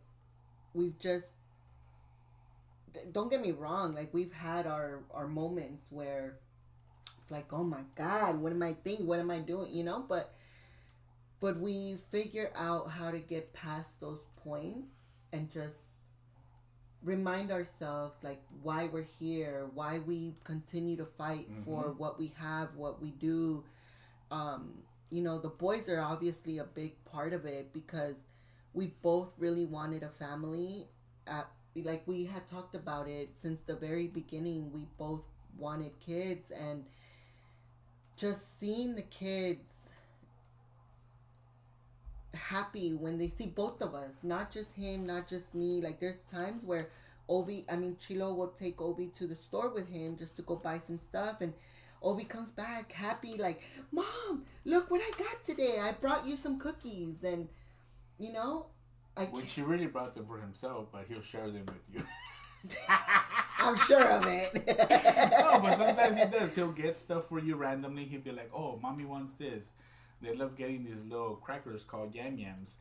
we've just, don't get me wrong, like we've had our moments where it's like, oh my God, what am I thinking? What am I doing? You know, but we figure out how to get past those points and just remind ourselves like why we're here, why we continue to fight for what we have, what we do. You know, the boys are obviously a big part of it because we both really wanted a family. Like we had talked about it since the very beginning, we both wanted kids, and just seeing the kids happy when they see both of us, not just him, not just me. Like there's times where Chilo will take Obi to the store with him just to go buy some stuff, and Obi comes back happy like, Mom, look what I got today. I brought you some cookies. And you know, when she really brought them for himself, but he'll share them with you. I'm sure of it. No, but sometimes he does. He'll get stuff for you randomly. He'll be like, oh, Mommy wants this. They love getting these little crackers called yam yams.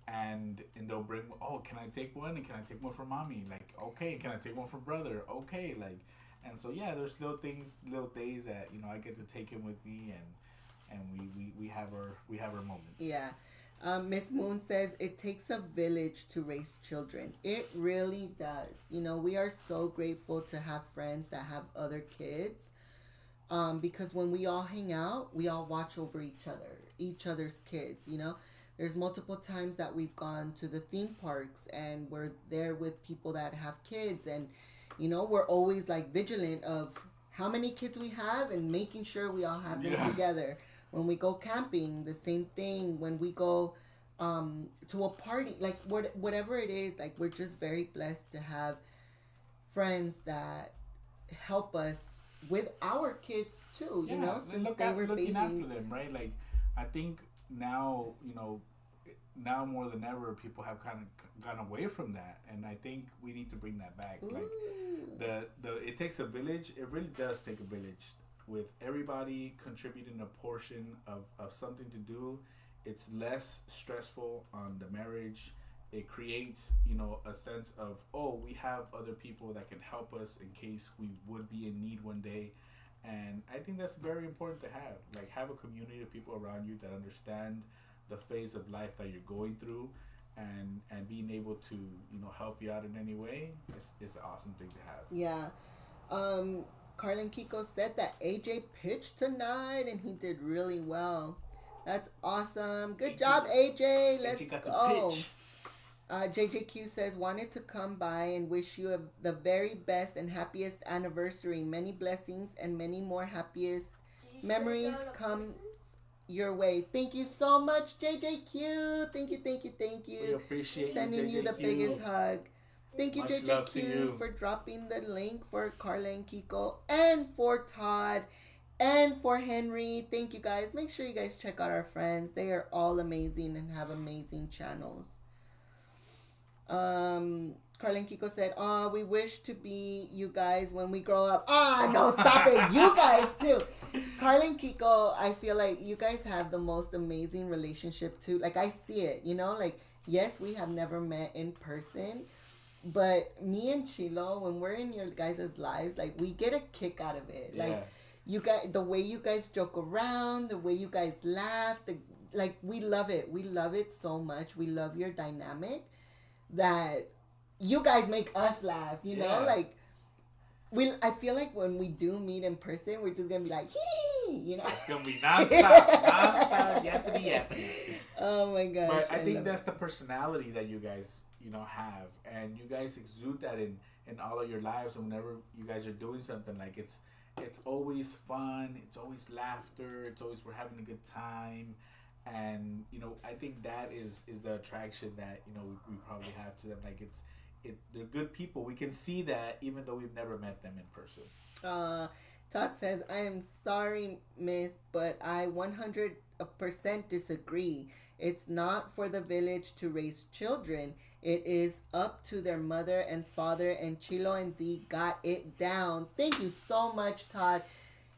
And they'll bring, oh, can I take one? And can I take one for Mommy? Like, okay. Can I take one for Brother? Okay. Like, and so, yeah, there's little things, little days that, you know, I get to take him with me, and we have our moments. Yeah. Miss Moon says it takes a village to raise children. It really does. You know, we are so grateful to have friends that have other kids, because when we all hang out, we all watch over each other's kids. You know, there's multiple times that we've gone to the theme parks and we're there with people that have kids, and you know, we're always like vigilant of how many kids we have and making sure we all have them together. When we go camping, the same thing. When we go to a party, like whatever it is, like we're just very blessed to have friends that help us with our kids too. You know, since they were looking babies. after them, right? Like I think now, you know, now more than ever, people have kind of gone away from that, and I think we need to bring that back. Ooh. Like it takes a village. It really does take a village, with everybody contributing a portion of something to do. It's less stressful on the marriage. It creates, you know, a sense of, oh, we have other people that can help us in case we would be in need one day. And I think that's very important to have. Like, have a community of people around you that understand the phase of life that you're going through, and being able to, you know, help you out in any way. It's an awesome thing to have. Yeah. Carlin Kiko said that AJ pitched tonight and he did really well. That's awesome. Good job, AJ. Let's go. JJQ says, wanted to come by and wish you the very best and happiest anniversary. Many blessings and many more happiest memories come your way. Thank you so much, JJQ. Thank you. We appreciate Sending you the biggest hug. Thank you, Much JJQ, for dropping the link for Carla and Kiko and for Todd And for Henry, thank you guys. Make sure you guys check out our friends. They are all amazing and have amazing channels. Carlin Kiko said, "Oh, we wish to be you guys when we grow up." Ah, no, stop it. You guys too. Carlin Kiko, I feel like you guys have the most amazing relationship too. Like I see it, like yes, we have never met in person, but me and Chilo, when we're in your guys' lives, like we get a kick out of it. Yeah. Like you guys, the way you guys joke around, the way you guys laugh, like we love it. We love it so much. We love your dynamic that you guys make us laugh, like I feel like when we do meet in person, we're just gonna be like, hee, It's gonna be nonstop, yappity. Oh my gosh! But I think that's the personality that you guys, have, and you guys exude that in all of your lives. And whenever you guys are doing something, like it's always fun, it's always laughter, it's always we're having a good time. And I think that is the attraction that we probably have to them. Like they're good people. We can see that even though we've never met them in person. Todd says, "I am sorry, miss, but I 100% disagree. It's not for the village to raise children. It is up to their mother and father, and Chilo and D got it down." Thank you so much, Todd.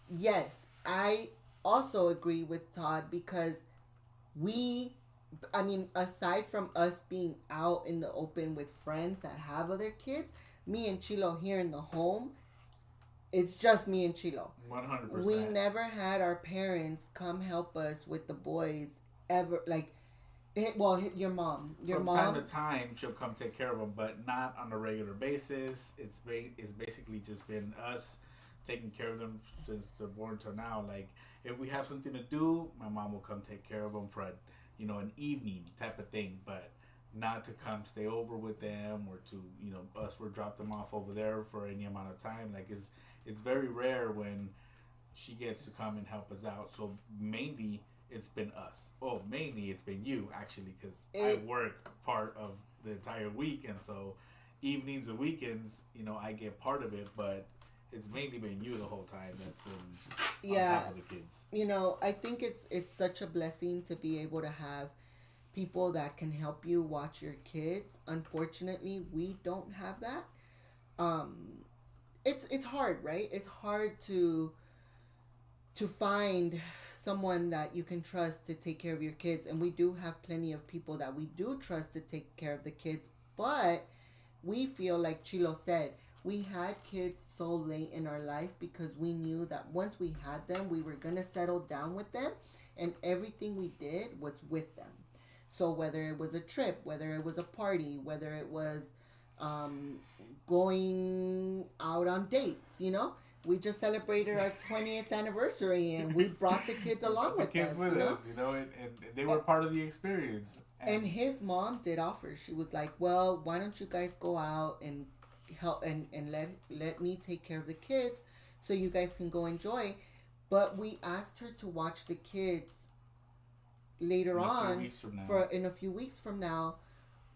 Yes, I also agree with Todd because aside from us being out in the open with friends that have other kids, me and Chilo here in the home, it's just me and Chilo. 100%. We never had our parents come help us with the boys ever. Like, your mom. From time to time, she'll come take care of them, but not on a regular basis. It's basically just been us taking care of them since they're born till now. Like, if we have something to do, my mom will come take care of them for an evening type of thing, but not to come stay over with them or to us will drop them off over there for any amount of time. Like it's very rare when she gets to come and help us out. So mainly it's been us. Oh, mainly it's been you actually, because I work part of the entire week, and so evenings and weekends, I get part of it, but it's mainly been you the whole time that's been on top of the kids. I think it's such a blessing to be able to have people that can help you watch your kids. Unfortunately, we don't have that. It's hard, right? It's hard to find someone that you can trust to take care of your kids, and we do have plenty of people that we do trust to take care of the kids, but we feel like Chilo said, we had kids so late in our life because we knew that once we had them, we were going to settle down with them, and everything we did was with them. So whether it was a trip, whether it was a party, whether it was going out on dates, we just celebrated our 20th anniversary, and we brought the kids along with us. The kids with us, and they were part of the experience. And his mom did offer. She was like, well, why don't you guys go out and help and let me take care of the kids so you guys can go enjoy. But we asked her to watch the kids later on in a few weeks from now,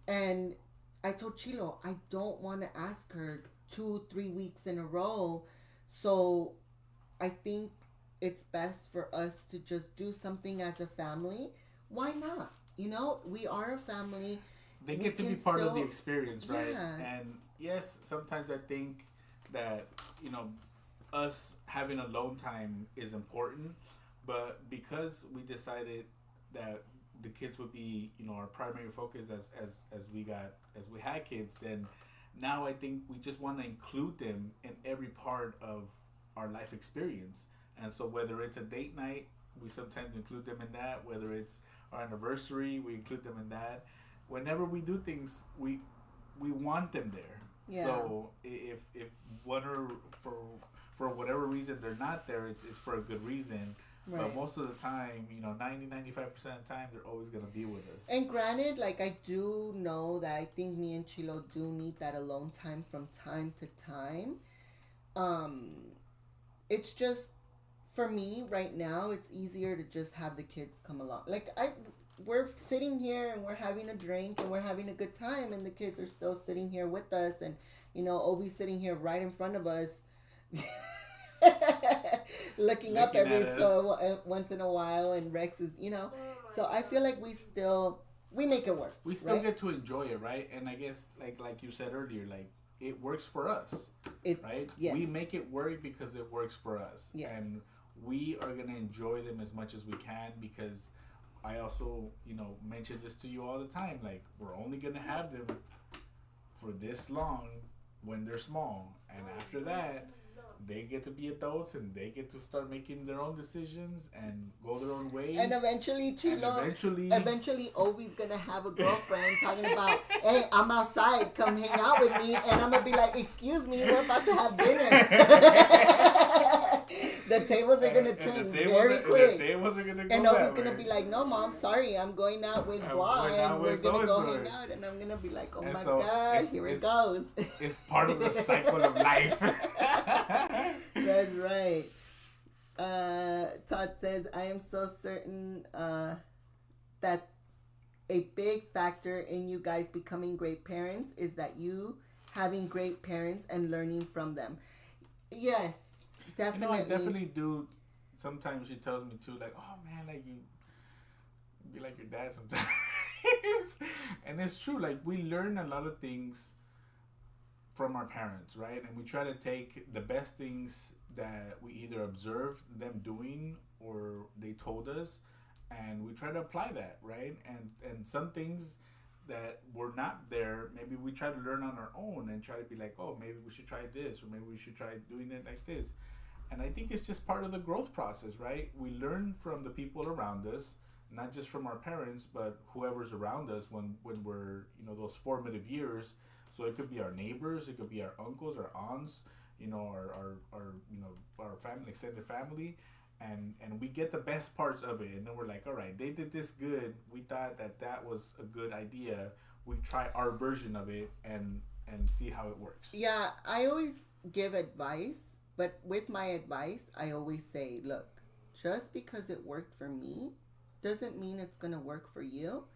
and I told Chilo I don't want to ask her 2-3 weeks in a row, so I think it's best for us to just do something as a family. Why not? We are a family. They get to be part of the experience, right? And yes, sometimes I think that, us having alone time is important, but because we decided that the kids would be, our primary focus as we had kids, then now I think we just want to include them in every part of our life experience. And so whether it's a date night, we sometimes include them in that. Whether it's our anniversary, we include them in that. Whenever we do things, we want them there. Yeah. So if one or for whatever reason they're not there, it's for a good reason. Right. But most of the time, 90-95% of the time, they're always going to be with us. And granted, like, I do know that I think me and Chilo do need that alone time from time to time. It's just, for me, right now, it's easier to just have the kids come along. Like, we're sitting here and we're having a drink and we're having a good time, and the kids are still sitting here with us, and Obi's sitting here right in front of us looking up once in a while, and Rex is, so I feel like we make it work. We still get to enjoy it, right? And I guess like you said earlier, like it works for us, right? Yes. We make it work because it works for us, and we are gonna enjoy them as much as we can, because I also, mention this to you all the time. Like, we're only gonna have them for this long when they're small, and after that, they get to be adults and they get to start making their own decisions and go their own ways. And eventually, eventually, Obi's gonna have a girlfriend talking about, "Hey, I'm outside. Come hang out with me." And I'm gonna be like, "Excuse me, we're about to have dinner." The tables are gonna turn very quick. The tables are gonna go. And Obi's gonna be like, "No, Mom, sorry, I'm going out with blah, and we're gonna go hang out." And I'm gonna be like, "Oh my God, here it goes." It's part of the cycle of life. That's right. Todd says, "I am so certain that a big factor in you guys becoming great parents is that you having great parents and learning from them." Yes, definitely. I definitely do. Sometimes she tells me too, like, "Oh man, like you be like your dad sometimes." And it's true. Like, we learn a lot of things from our parents, right? And we try to take the best things that we either observed them doing or they told us, and we try to apply that, right? And some things that were not there, maybe we try to learn on our own and try to be like, "Oh, maybe we should try this, or maybe we should try doing it like this." And I think it's just part of the growth process, right? We learn from the people around us, not just from our parents, but whoever's around us when we're, those formative years. So it could be our neighbors, it could be our uncles, our aunts, our family, extended family, and we get the best parts of it, and then we're like, all right, they did this good. We thought that was a good idea. We try our version of it and see how it works. Yeah, I always give advice, but with my advice, I always say, look, just because it worked for me doesn't mean it's gonna work for you,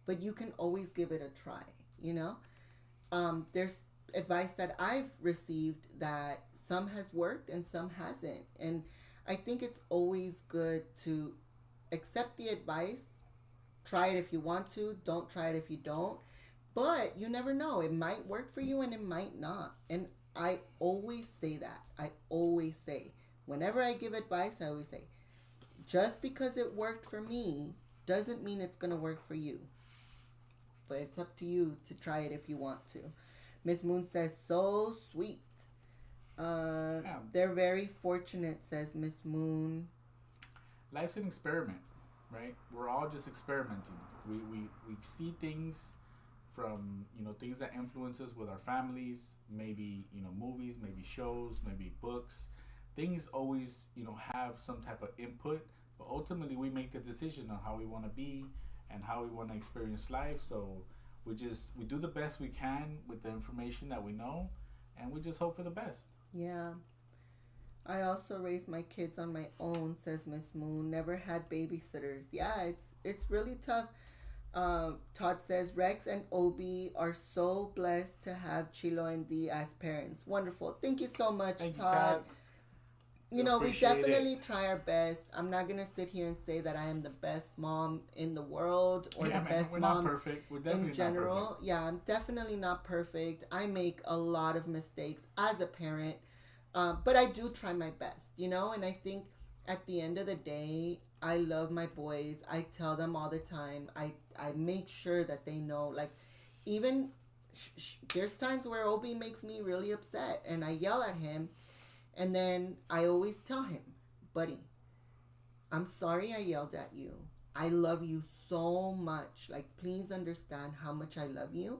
but you can always give it a try. There's advice that I've received that some has worked and some hasn't. And I think it's always good to accept the advice, try it if you want to, don't try it if you don't. But you never know. It might work for you and it might not. And I always say that. I always say, whenever I give advice, I always say, just because it worked for me doesn't mean it's going to work for you. But it's up to you to try it if you want to. Miss Moon says, "So sweet." They're very fortunate, says Miss Moon. Life's an experiment, right? We're all just experimenting. We see things from, things that influence us with our families, maybe, movies, maybe shows, maybe books. Things always, have some type of input, but ultimately we make the decision on how we want to be and how we want to experience life. So we do the best we can with the information that we know, and we just hope for the best. Yeah. I also raised my kids on my own, says Miss Moon. Never had babysitters. Yeah, it's really tough. Todd says, Rex and Obi are so blessed to have Chilo and Dee as parents. Wonderful. Thank you so much, Todd. We definitely try our best. I'm not going to sit here and say that I am the best mom in the world or the best we're mom not perfect. We're definitely in general. Not perfect. Yeah, I'm definitely not perfect. I make a lot of mistakes as a parent, but I do try my best, and I think at the end of the day, I love my boys. I tell them all the time. I make sure that they know, like, even there's times where Obi makes me really upset and I yell at him. And then I always tell him, buddy, I'm sorry I yelled at you. I love you so much. Like, please understand how much I love you.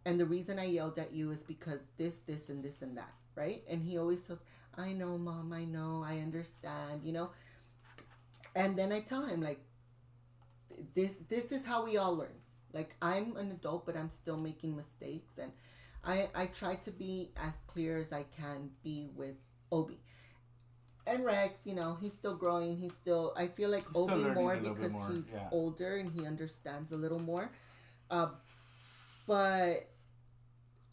And the reason I yelled at you is because this, and this, and that, right? And he always says, I know, Mom, I know, I understand, And then I tell him, like, this is how we all learn. Like, I'm an adult, but I'm still making mistakes. And I try to be as clear as I can be with Obi. And Rex, he's still growing. I feel like he's Obi more because he's older and he understands a little more. But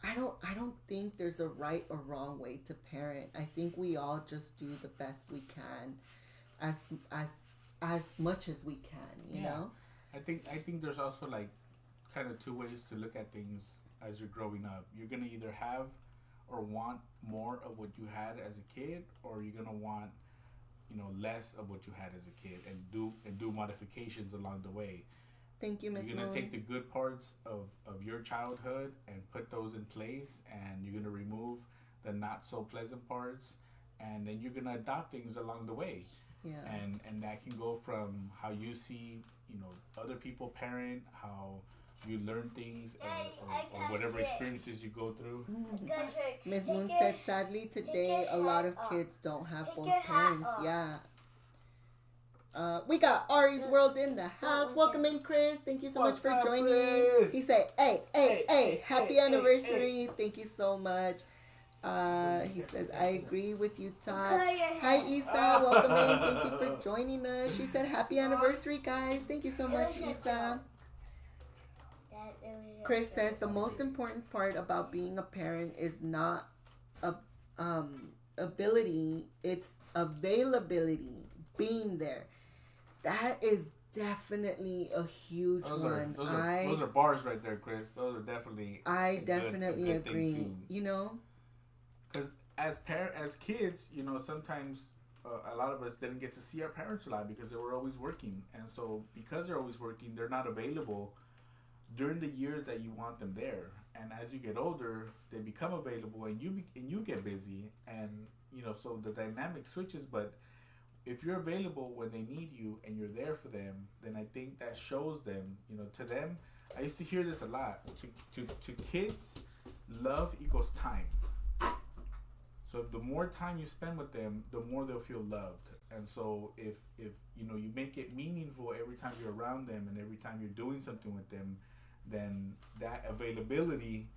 I don't think there's a right or wrong way to parent. I think we all just do the best we can, as as as much as we can. You know. I think there's also like kind of two ways to look at things as you're growing up. You're gonna either have or want more of what you had as a kid, or you're gonna want less of what you had as a kid, and do modifications along the way. Thank you, Miss You're gonna Moon. take the good parts of your childhood and put those in place, and you're gonna remove the not so pleasant parts, and then you're gonna adopt things along the way. Yeah. And that can go from how you see other people parent, how you learn things, or whatever experiences you go through. Miss Moon said, sadly today a lot of kids don't have both parents. Yeah. We got Ari's World in the house. Welcome in, Chris. Thank you so much for joining. Chris? He said, hey, happy hey, anniversary. Thank you so much. He says, I agree with you, Todd. Hi, Isa. Welcome in. Thank you for joining us. She said, happy anniversary, guys. Thank you so much, Isa. Chris says, the most important part about being a parent is not ability, it's availability, being there. That is definitely a huge one. Those are bars right there, Chris. Those are definitely. I definitely agree. Because as kids, sometimes a lot of us didn't get to see our parents a lot because they were always working, and so because they're always working, they're not available during the years that you want them there. And as you get older, they become available, and you get busy, and so the dynamic switches. But if you're available when they need you and you're there for them, then I think that shows them, to them. I used to hear this a lot. To kids, love equals time. So the more time you spend with them, the more they'll feel loved. And so if you make it meaningful every time you're around them and every time you're doing something with them, then that availability,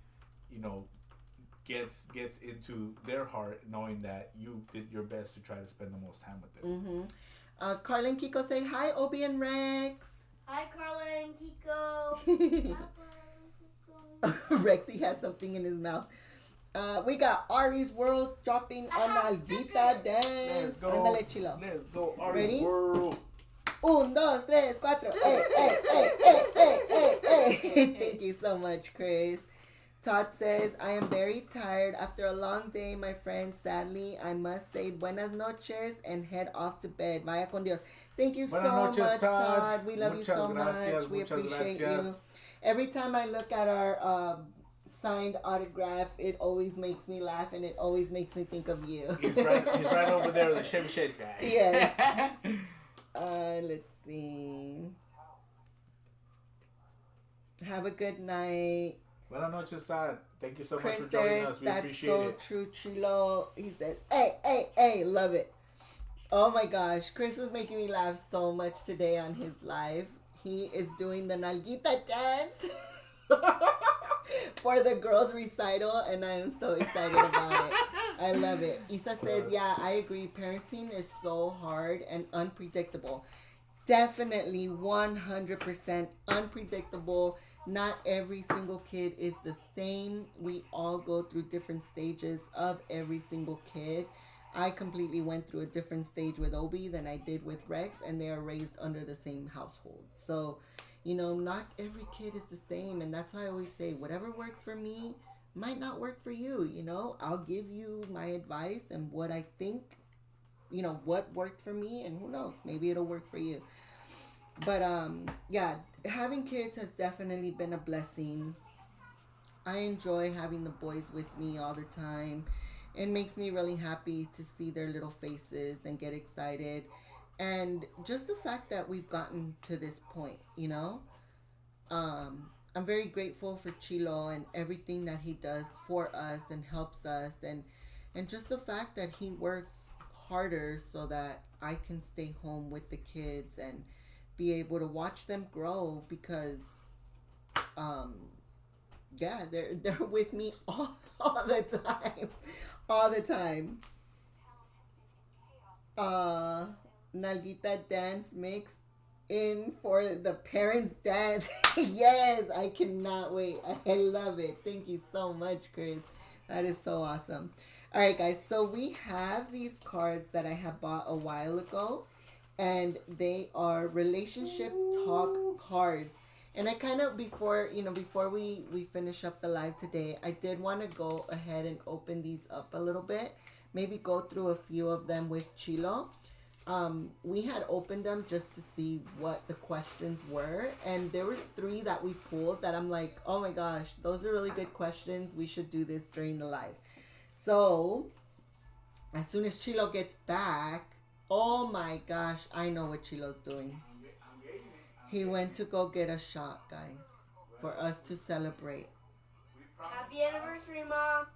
gets into their heart, knowing that you did your best to try to spend the most time with them. Carla and Kiko say hi, Obi and Rex. Hi, Carla and Kiko. Rexy has something in his mouth. We got Ari's World dropping on Alguita dance. Let's go. Ándale, Chilo. Let's go, Ari's Ready? World. 1, 2, 3, 4. Hey. Thank you so much, Chris. Todd says, I am very tired after a long day, my friends. Sadly, I must say buenas noches and head off to bed. Vaya con Dios. Thank you Buenas so noches, much, Todd. We love you so much. We appreciate you. Every time I look at our signed autograph, it always makes me laugh, and it always makes me think of you. He's right over there with the Chevy Chase guy. Yes. Let's see. Have a good night. Buenas noches, Todd. Thank you so Chris much for joining says, us. We that's appreciate so it. true, Chilo. He says, hey, love it. Oh my gosh, Chris is making me laugh so much today on his live. He is doing the Nalguita dance for the girls' recital, and I am so excited about it. I love it. Isa says, yeah, I agree. Parenting is so hard and unpredictable. Definitely 100% unpredictable. Not every single kid is the same. We all go through different stages of every single kid. I completely went through a different stage with Obi than I did with Rex, and they are raised under the same household. So, not every kid is the same, and that's why I always say whatever works for me might not work for you. I'll give you my advice and what I think, what worked for me, and who knows, maybe it'll work for you. But yeah, having kids has definitely been a blessing. I enjoy having the boys with me all the time. It makes me really happy to see their little faces and get excited. And just the fact that we've gotten to this point, I'm very grateful for Chilo and everything that he does for us and helps us. And just the fact that he works harder so that I can stay home with the kids and be able to watch them grow, because they're with me all the time. Nalguita dance mix in for the parents dance. Yes, I cannot wait. I love it. Thank you so much, Chris. That is so awesome. All right, guys. So we have these cards that I have bought a while ago, and they are relationship talk cards. And I kind of before we finish up the live today, I did want to go ahead and open these up a little bit. Maybe go through a few of them with Chilo. We had opened them just to see what the questions were, and there was 3 that we pulled that I'm like, oh my gosh, those are really good questions. We should do this during the live. So as soon as Chilo gets back, oh my gosh, I know what Chilo's doing. He went to go get a shot, guys, for us to celebrate. Happy anniversary, Mom.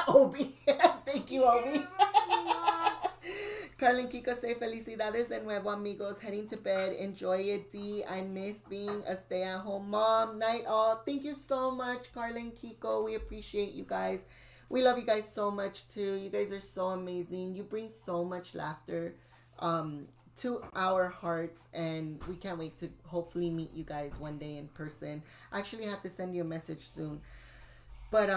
Obi, thank you, Happy Obi. anniversary, Mom. Carlin Kiko say felicidades de nuevo, amigos. Heading to bed. Enjoy it, D. I miss being a stay-at-home mom. Night all. Thank you so much, Carlin Kiko. We appreciate you guys. We love you guys so much too. You guys are so amazing. You bring so much laughter to our hearts, and we can't wait to hopefully meet you guys one day in person. I actually have to send you a message soon. But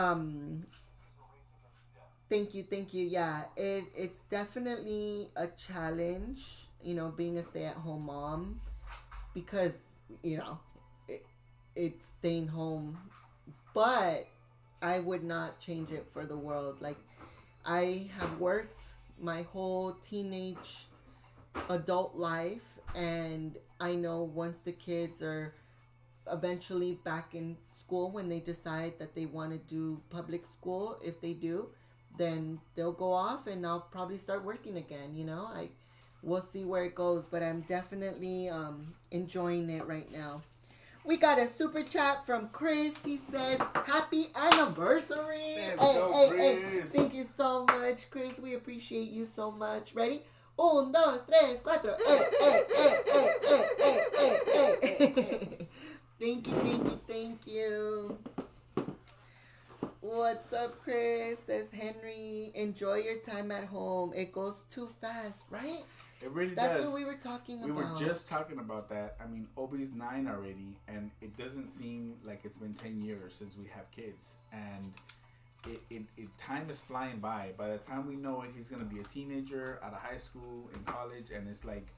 thank you. Yeah, it's definitely a challenge, being a stay-at-home mom, because it's staying home. But I would not change it for the world. Like, I have worked my whole teenage adult life, and I know once the kids are eventually back in school, when they decide that they want to do public school, if they do, then they'll go off and I'll probably start working again. We'll see where it goes, but I'm definitely enjoying it right now. We got a super chat from Chris. He says, happy anniversary. Hey. Thank you so much, Chris. We appreciate you so much. Ready? 1, 2, 3, 4. Hey. Thank you. What's up, Chris? Says Henry. Enjoy your time at home. It goes too fast, right? It really That's does. what we were talking about. We were just talking about that. I mean, Obi's 9 already, and it doesn't seem like it's been 10 years since we have kids. And time is flying by. By the time we know it, he's going to be a teenager, out of high school, in college, and it's like,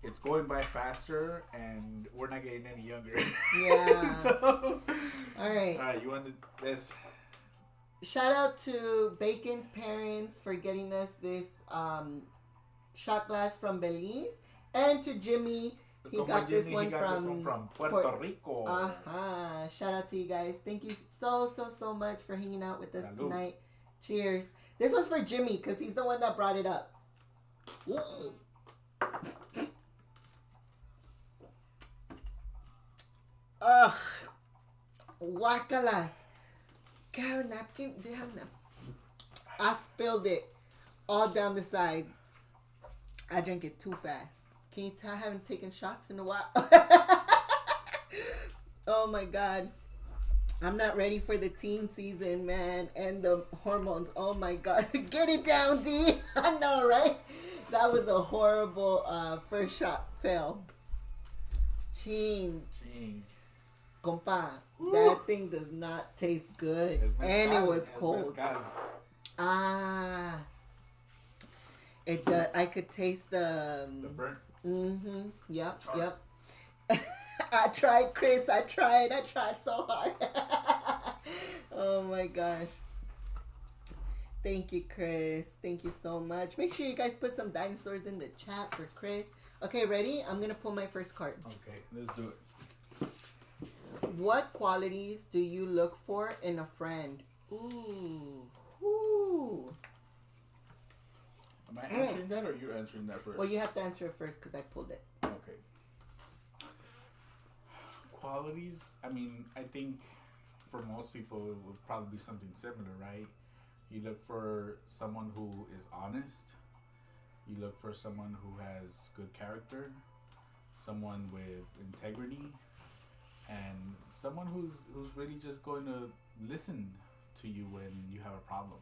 it's going by faster, and we're not getting any younger. Yeah. So, all right. You want to, let's... Shout out to Bacon's parents for getting us this shot glass from Belize, and to Jimmy. He got this one from Puerto Rico. Shout out to you guys. Thank you so much for hanging out with us Salud. tonight. Cheers. This was for Jimmy because he's the one that brought it up. Ugh. Wakalas. Do you have a napkin? I spilled it all down the side. I drank it too fast. Can you tell I haven't taken shots in a while? Oh my God. I'm not ready for the teen season, man. And the hormones. Oh my God. Get it down, D. I know, right? That was a horrible first shot fail. Ching. Compa, that thing does not taste good. And it was cold. It does. I could taste the burnt. Yep. I tried, Chris. I tried so hard. Oh my gosh. Thank you, Chris. Thank you so much. Make sure you guys put some dinosaurs in the chat for Chris. Okay, ready? I'm gonna pull my first card. Okay, let's do it. What qualities do you look for in a friend? Ooh. Am I answering that, or you're answering that first? Well, you have to answer it first because I pulled it. Okay. Qualities, I mean, I think for most people it would probably be something similar, right? You look for someone who is honest. You look for someone who has good character. Someone with integrity. And someone who's really just going to listen to you when you have a problem.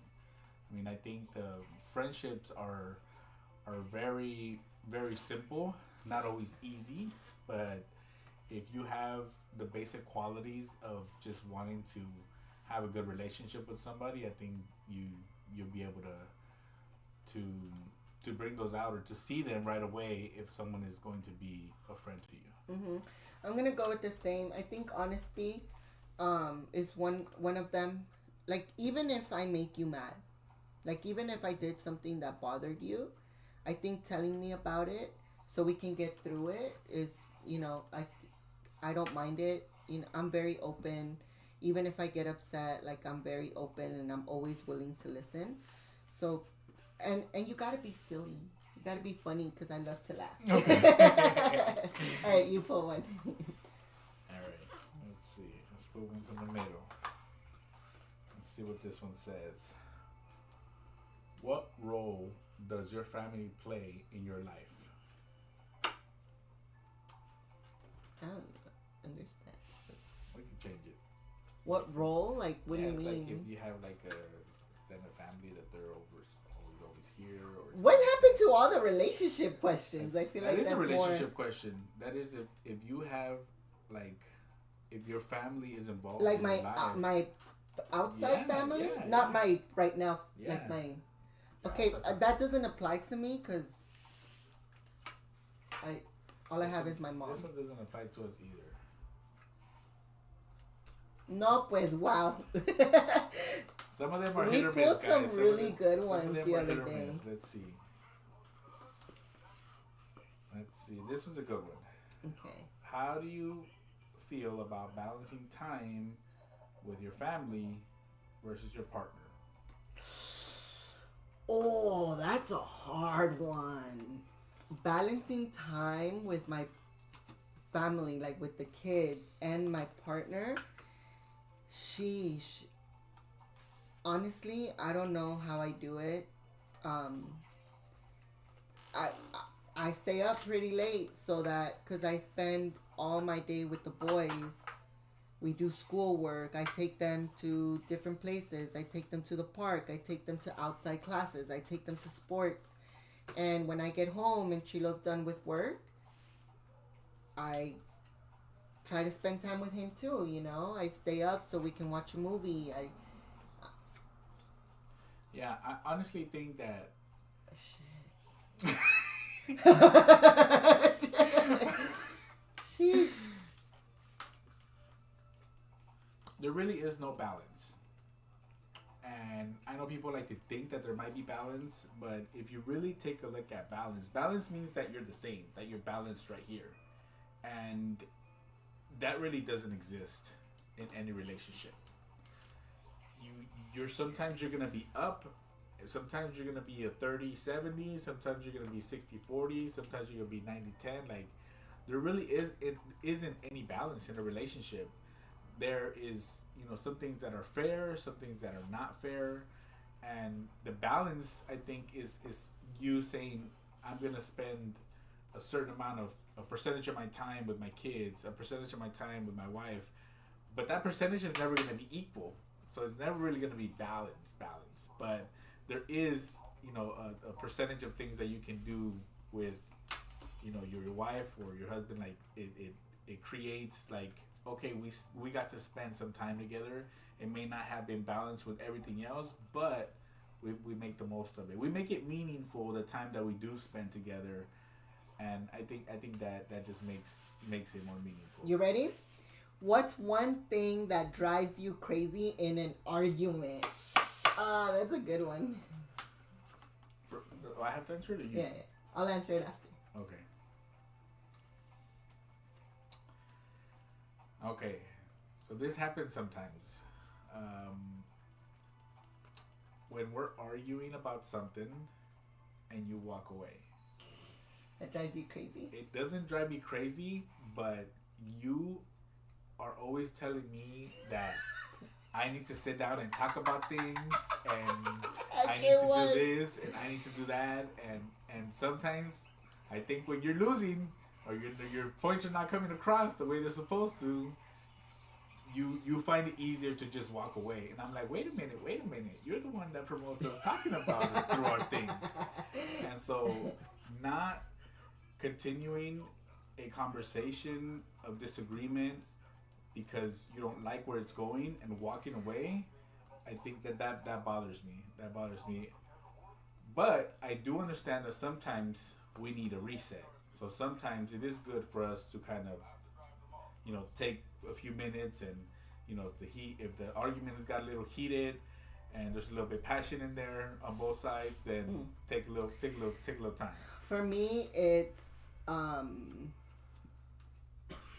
I mean, I think the friendships are very, very simple. not always easy, but if you have the basic qualities of just wanting to have a good relationship with somebody, I think you'll be able to bring those out or to see them right away if someone is going to be a friend to you. Mm-hmm. I'm gonna go with the same. I think honesty is one of them. Like, even if I make you mad, like even if I did something that bothered you, I think telling me about it so we can get through it is, I don't mind it. I'm very open. Even if I get upset, like I'm very open and I'm always willing to listen. So, and you gotta be silly. You gotta be funny because I love to laugh. Okay. All right, you pull one. All right. Let's see. Let's put one from the middle. Let's see what this one says. What role does your family play in your life? I don't understand. We can change it. What role? Like, what do you mean? Like if you have like a extended family that they're always here, or what happened to all the relationship questions? I feel like that's a relationship more... question. That is if you have like if your family is involved. Like in my your life, my outside family, yeah, not my right now. Yeah. Like my. Okay, that doesn't apply to me because all I have is my mom. This one doesn't apply to us either. No, pues wow. Some of them are we hit or miss, pulled some guys. really good ones the are other hit or day. miss. Let's see. This was a good one. Okay. How do you feel about balancing time with your family versus your partner? Oh, that's a hard one. Balancing time with my family, like with the kids and my partner. Sheesh. Honestly, I don't know how I do it. I stay up pretty late so that, because I spend all my day with the boys. We do schoolwork. I take them to different places. I take them to the park. I take them to outside classes. I take them to sports. And when I get home and Chilo's done with work, I try to spend time with him too, I stay up so we can watch a movie. Yeah, I honestly think that... Sheesh. There really is no balance. And I know people like to think that there might be balance, but if you really take a look at balance means that you're the same, that you're balanced right here. And that really doesn't exist in any relationship. Sometimes you're going to be up, sometimes you're going to be a 30-70, sometimes you're going to be 60-40, sometimes you're going to be 90-10. Like, there really isn't any balance in a relationship. There is, some things that are fair, some things that are not fair. And the balance, I think, is you saying, I'm going to spend a certain amount of a percentage of my time with my kids, a percentage of my time with my wife. But that percentage is never going to be equal. So it's never really going to be balanced. But there is, a percentage of things that you can do with, your wife or your husband. Like, it creates, like, okay, we got to spend some time together. It may not have been balanced with everything else, but we make the most of it. We make it meaningful, the time that we do spend together, and I think that just makes it more meaningful. You ready? What's one thing that drives you crazy in an argument? That's a good one. Do I have to answer it or you? Yeah. I'll answer it after. Okay, so this happens sometimes. When we're arguing about something and you walk away. That drives you crazy? It doesn't drive me crazy, but you are always telling me that I need to sit down and talk about things, and I need to do this, and I need to do that, and sometimes I think when you're losing, or your points are not coming across the way they're supposed to, you find it easier to just walk away. And I'm like, wait a minute, you're the one that promotes us talking about it through our things. And so continuing a conversation of disagreement because you don't like where it's going and walking away, I think that bothers me. That bothers me. But I do understand that sometimes we need a reset. So sometimes it is good for us to kind of, take a few minutes and, if the argument has got a little heated and there's a little bit of passion in there on both sides, then take a little time. For me, it's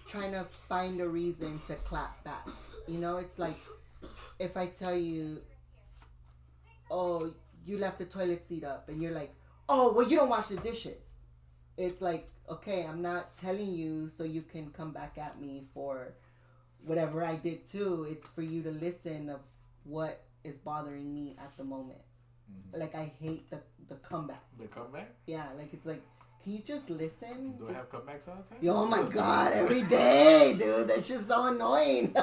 trying to find a reason to clap back. It's like if I tell you, oh, you left the toilet seat up, and you're like, oh, well, you don't wash the dishes. It's like, okay, I'm not telling you so you can come back at me for whatever I did too. It's for you to listen of what is bothering me at the moment. Mm-hmm. Like, I hate the comeback. The comeback? Yeah, like, it's like, can you just listen? Do I have comebacks all the time? Oh my God, every day, dude. That's just so annoying.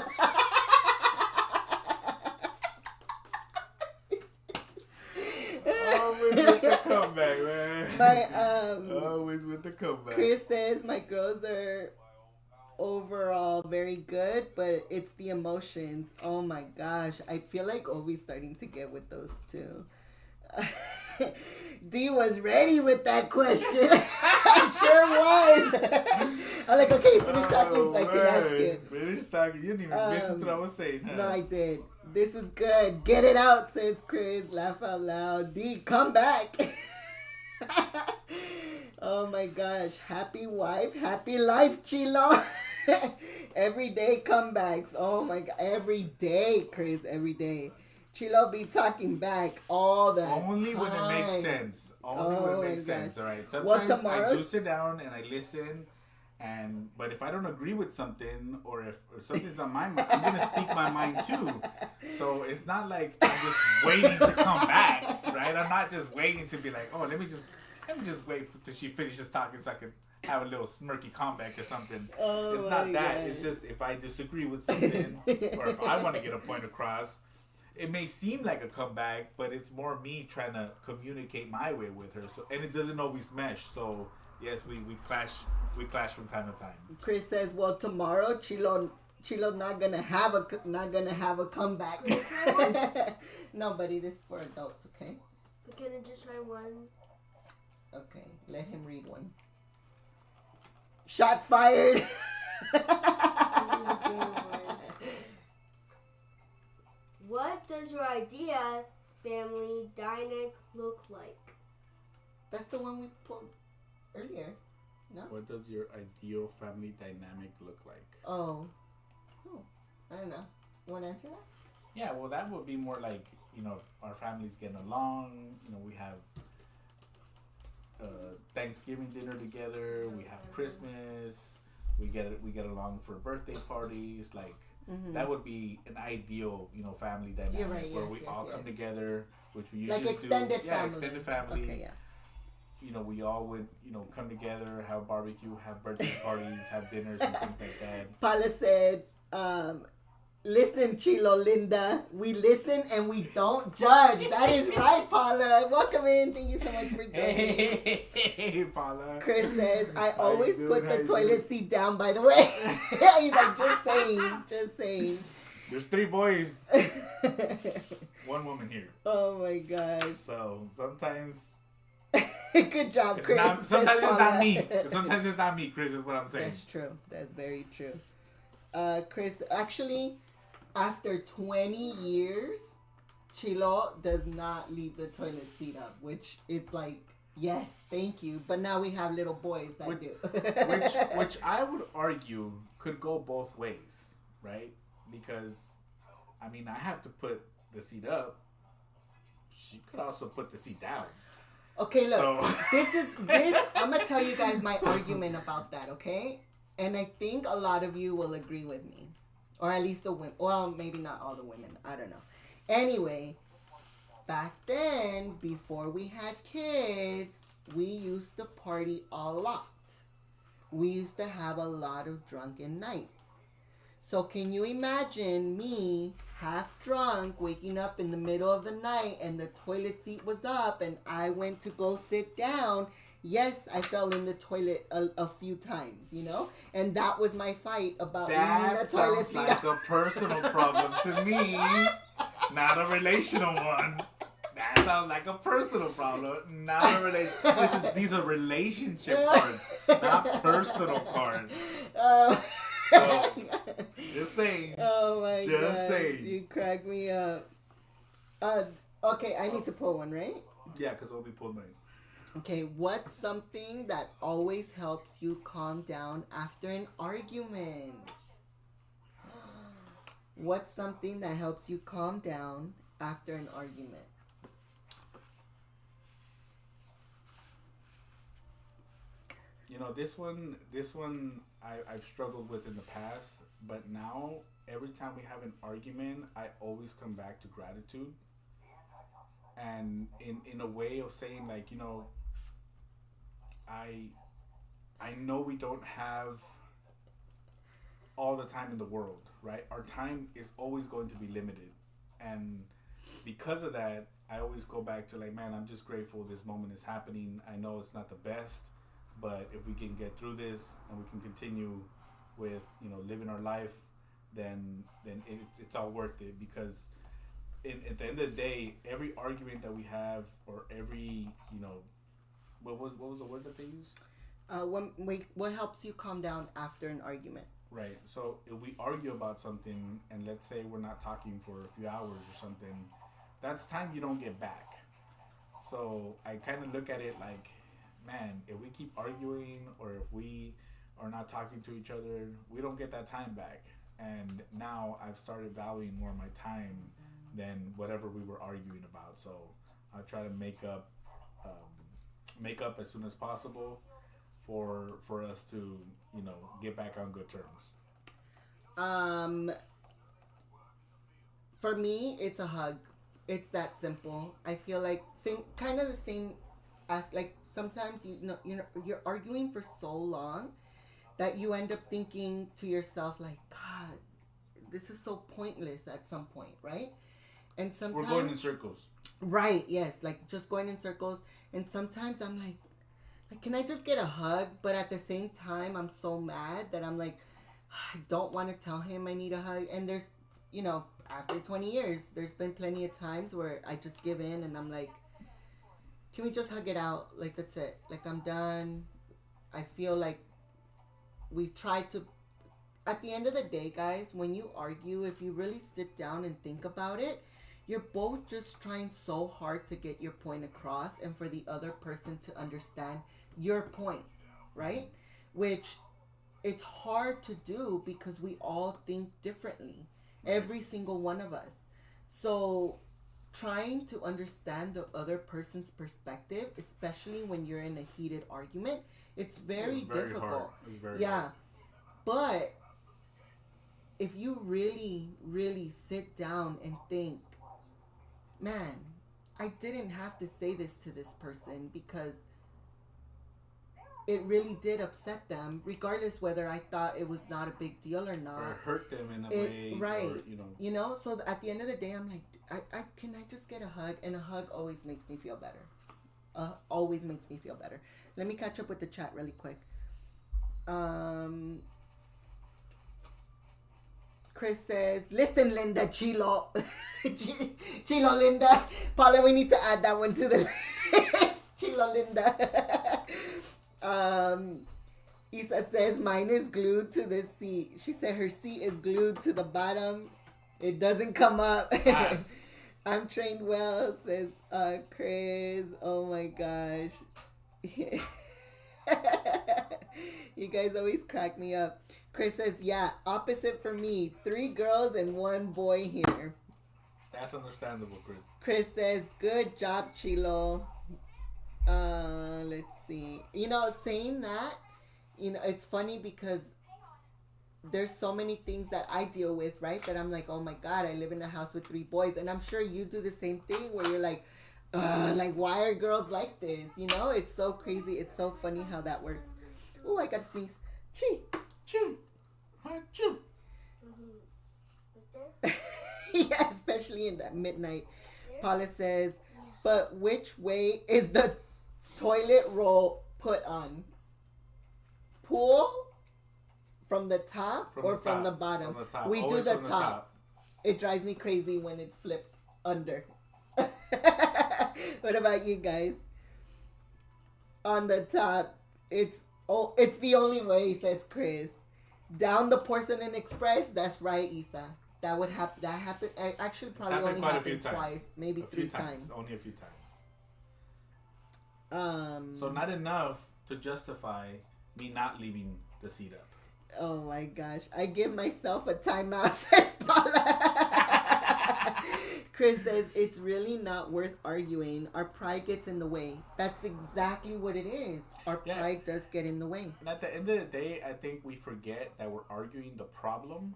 Always with the comeback, man. Always with the comeback. Chris says my girls are overall very good, but it's the emotions. Oh my gosh, I feel like Obi's starting to get with those too. D was ready with that question. I sure was. I'm like, okay, finish talking so I can ask it. Finish talking. You didn't even listen to what I was saying, huh? No, I did. This is good. Get it out, says Chris. Laugh out loud. D, come back. Oh my gosh. Happy wife, happy life, Chilo. Everyday comebacks. Oh my God. Every day, Chris. Every day. Chilo be talking back all the time. Only when it makes sense. Only when it makes sense. All right. Sometimes I do sit down and I listen. But if I don't agree with something, or if something's on my mind, I'm gonna speak my mind too. So it's not like I'm just waiting to come back, right? I'm not just waiting to be like, oh, let me just wait till she finishes talking so I can have a little smirky comeback or something. Oh, it's not that. God. It's just if I disagree with something, or if I want to get a point across, it may seem like a comeback, but it's more me trying to communicate my way with her. So, and it doesn't always mesh. So yes, we clash. We clash from time to time. Chris says, "Well, tomorrow, Chilo's not gonna have a comeback." No, buddy, this is for adults, okay? But can I just try one? Okay, let him read one. Shots fired. This is a good one. What does your idea family dynamic look like? That's the one we pulled earlier. No? What does your ideal family dynamic look like? Oh, I don't know. You want to answer that? Yeah, well, that would be more like, our family's getting along. We have Thanksgiving dinner together. We have Christmas. We get along for birthday parties. Like, that would be an ideal, family dynamic. Right, where yes, we all come together, which we usually like extended do. family. Yeah, extended family. Okay, yeah. We all would, come together, have barbecue, have birthday parties, have dinners and things like that. Paula said, listen, Chilo, Linda, we listen and we don't judge. That is right, Paula. Welcome in. Thank you so much for joining. Hey, Paula. Chris says, I always put the toilet seat down, by the way. He's like, just saying. There's 3 boys, 1 woman here. Oh, my God. So, sometimes... Good job, Chris. Sometimes it's not me. Sometimes it's not me, Chris, is what I'm saying. That's true. That's very true. Chris, actually, after 20 years, Chilo does not leave the toilet seat up, which it's like, yes, thank you. But now we have little boys that do. which I would argue could go both ways, right? Because, I have to put the seat up. She could also put the seat down. Okay, look, this, I'm going to tell you guys my argument about that, okay? And I think a lot of you will agree with me. Or at least the women. Well, maybe not all the women. I don't know. Anyway, back then, before we had kids, we used to party a lot. We used to have a lot of drunken nights. So can you imagine me half drunk waking up in the middle of the night and the toilet seat was up and I went to go sit down Yes, I fell in the toilet a few times, and that was my fight about leaving the toilet seat. That sounds like a personal problem to me, not a relational one. That sounds like a personal problem, not a relation. These are relationship cards, not personal cards. So, just saying. Oh my god. Just saying. You crack me up. Okay, I need to pull one, right? Yeah, because we'll be pulled mine. Okay, what's something that always helps you calm down after an argument? What's something that helps you calm down after an argument? This one I've struggled with in the past, but now every time we have an argument, I always come back to gratitude. And in a way of saying, like, I know we don't have all the time in the world, right? Our time is always going to be limited. And because of that, I always go back to, like, man, I'm just grateful this moment is happening. I know it's not the best, but if we can get through this and we can continue with, living our life, then it's all worth it. Because at the end of the day, every argument that we have, or every, what was the word that they used? What helps you calm down after an argument? Right. So if we argue about something, and let's say we're not talking for a few hours or something, that's time you don't get back. So I kind of look at it like, man, if we keep arguing, or if we are not talking to each other, we don't get that time back. And now I've started valuing more of my time than whatever we were arguing about. So I try to make up as soon as possible for us to get back on good terms. For me, it's a hug. It's that simple. I feel like kind of the same as, like, sometimes you're arguing for so long that you end up thinking to yourself, like, God, this is so pointless at some point, right? And sometimes we're going in circles. Right, yes, like just going in circles. And sometimes I'm like, can I just get a hug? But at the same time, I'm so mad that I'm like, I don't want to tell him I need a hug. And there's, after 20 years, there's been plenty of times where I just give in and I'm like, can we just hug it out? Like, that's it. Like, I'm done. I feel like we've tried to... At the end of the day, guys, when you argue, if you really sit down and think about it, you're both just trying so hard to get your point across and for the other person to understand your point, right? Which it's hard to do because we all think differently. Every single one of us. So trying to understand the other person's perspective, especially when you're in a heated argument, it's very difficult. It's very hard. But if you really, really sit down and think, man, I didn't have to say this to this person because it really did upset them, regardless whether I thought it was not a big deal or not. Or hurt them in a way. Right. Or, so at the end of the day, I'm like, can I just get a hug? And a hug always makes me feel better. Always makes me feel better. Let me catch up with the chat really quick. Chris says, listen, Linda, Chilo. Chilo, Linda. Paula, we need to add that one to the list. Chilo, Linda. Isa says, mine is glued to the seat. She said her seat is glued to the bottom. It doesn't come up. Yes. I'm trained well, says Chris. Oh my gosh. You guys always crack me up. Chris says, yeah, opposite for me. 3 girls and 1 boy here. That's understandable, Chris. Chris says, good job, Chilo. Let's see. Saying that, it's funny because there's so many things that I deal with, right? That I'm like, oh my God, I live in a house with 3 boys. And I'm sure you do the same thing where you're like, why are girls like this? It's so crazy. It's so funny how that works. Oh, I got to sneeze. Chee. Choo. Choo. Yeah, especially in that midnight. Paula says, but which way is the toilet roll put on? Pull from the top or from the bottom? From the top. We Always do the from top. It drives me crazy when it's flipped under. What about you guys? On the top, it's the only way, says Chris. Down the Porcelain Express, that's right, Isa. That would happen. That happened. Actually, probably only happened twice, maybe three times. Only a few times. So not enough to justify me not leaving the seat up. Oh my gosh! I give myself a timeout, says Paula. Chris says it's really not worth arguing. Our pride gets in the way. That's exactly what it is. Our pride does get in the way. And at the end of the day, I think we forget that we're arguing the problem,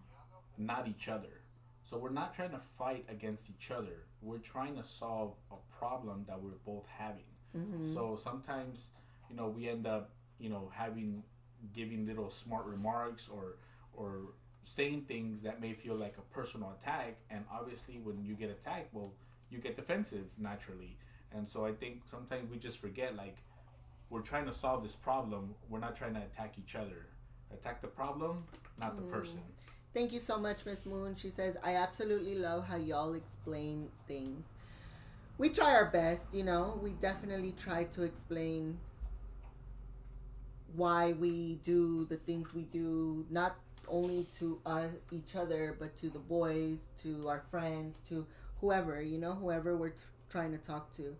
not each other. So we're not trying to fight against each other. We're trying to solve a problem that we're both having. Mm-hmm. So sometimes, we end up, giving little smart remarks or saying things that may feel like a personal attack. And obviously when you get attacked, well, you get defensive naturally. And so I think sometimes we just forget, like, we're trying to solve this problem. We're not trying to attack each other. Attack the problem, not the person. Thank you so much, Miss Moon. She says, I absolutely love how y'all explain things. We try our best, We definitely try to explain why we do the things we do, not only to each other, but to the boys, to our friends, to whoever, whoever we're trying to talk to.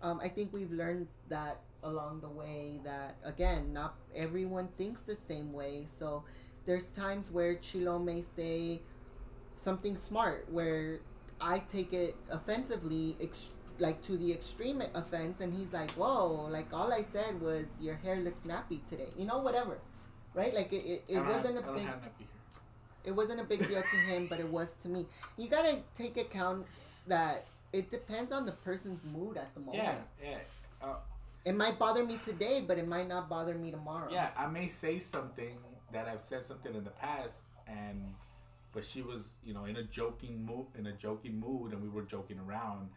I think we've learned that along the way that, again, not everyone thinks the same way. So there's times where Chilo may say something smart where I take it offensively, like to the extreme offense, and he's like, whoa, like all I said was your hair looks nappy today, whatever, right? Like it wasn't it wasn't a big deal to him, but it was to me. You gotta take account that it depends on the person's mood at the moment. It might bother me today, but it might not bother me tomorrow. Yeah, I may say something that I've said something in the past, but she was, in a joking mood, and we were joking around.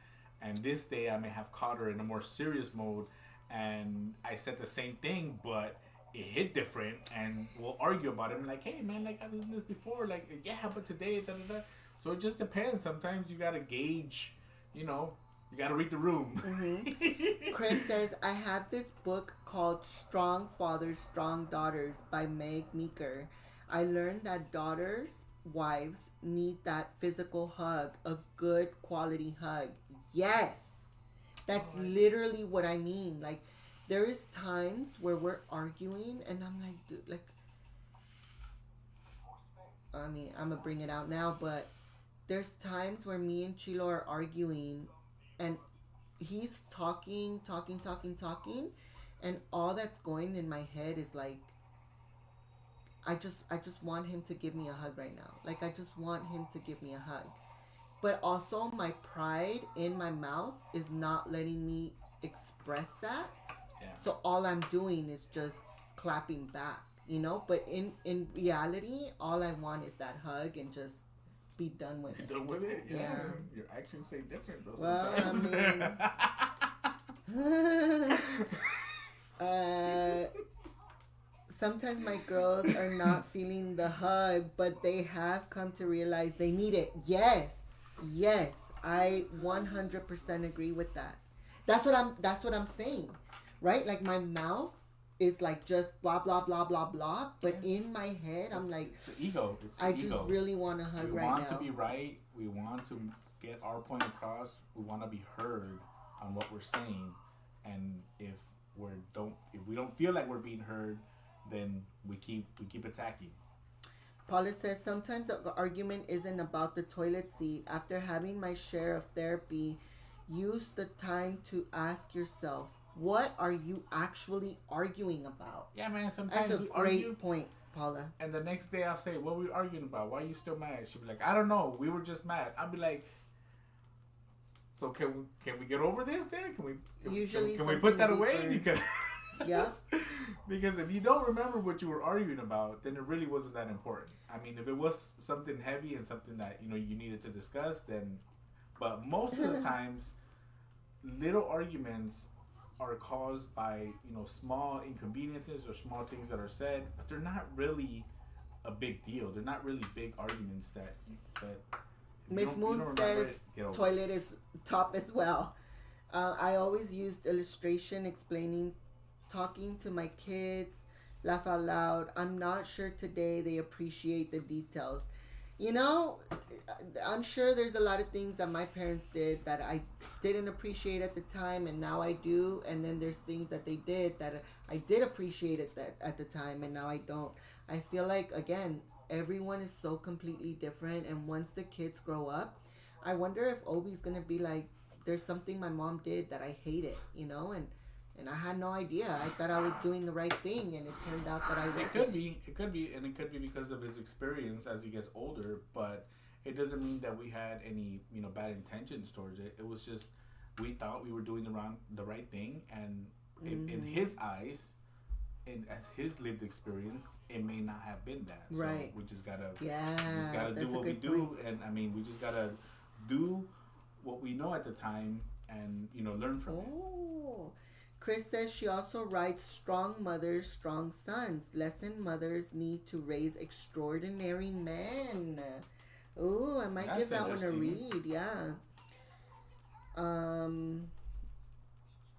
And this day I may have caught her in a more serious mode, and I said the same thing, but it hit different, and we'll argue about it. I'm like, hey man, like I've done this before, like yeah, but today, da da da. So it just depends. Sometimes you gotta gauge, you gotta read the room. Mm-hmm. Chris says, I have this book called Strong Fathers, Strong Daughters by Meg Meeker. I learned that wives need that physical hug, a good quality hug. Yes, that's literally what I mean. Like, there is times where we're arguing, and I'm like, dude, like, I mean, I'm gonna bring it out now, but there's times where me and Chilo are arguing, and he's talking, and all that's going in my head is like, I just want him to give me a hug right now. Like, I just want him to give me a hug. But also my pride in my mouth is not letting me express that. Yeah. So all I'm doing is just clapping back, But in reality, all I want is that hug and just be done with it. Be done with it? Yeah. Your actions say different though sometimes. Sometimes my girls are not feeling the hug, but they have come to realize they need it. Yes, I 100% agree with that. That's what I'm saying, right? Like my mouth is like just blah blah blah blah blah, but in my head I'm like, it's the ego. I just really want to hug right now. We want to be right. We want to get our point across. We want to be heard on what we're saying, and if we don't feel like we're being heard, then we keep attacking. Paula says, sometimes the argument isn't about the toilet seat. After having my share of therapy, use the time to ask yourself, what are you actually arguing about? Yeah, man, sometimes that's a great point, Paula. And the next day I'll say, what were we arguing about? Why are you still mad? She'll be like, I don't know. We were just mad. I'll be like, so can we get over this then? Can we put that away? Because yes. Because if you don't remember what you were arguing about, then it really wasn't that important. I mean, if it was something heavy and something that you needed to discuss, then. But most of the times, little arguments are caused by, small inconveniences or small things that are said, but they're not really a big deal. They're not really big arguments that Miss Moon says toilet is top as well. I always used illustration explaining, talking to my kids, laugh out loud. I'm not sure today they appreciate the details. You know, I'm sure there's a lot of things that my parents did that I didn't appreciate at the time, and now I do. And then there's things that they did that I did appreciate at the time, and now I don't. I feel like, again, everyone is so completely different, and once the kids grow up, I wonder if Obi's gonna be like, there's something my mom did that I hated, and I had no idea. I thought I was doing the right thing, and it turned out that I wasn't. It could be, and it could be because of his experience as he gets older. But it doesn't mean that we had any, bad intentions towards it. It was just we thought we were doing the right thing, and in his eyes, and as his lived experience, it may not have been that. So right. we just gotta, do what we do, and I mean, we just gotta do what we know at the time, and learn from it. Chris says she also writes strong mothers, strong sons. Lesson mothers need to raise extraordinary men. Ooh, I might give that one a read. Yeah.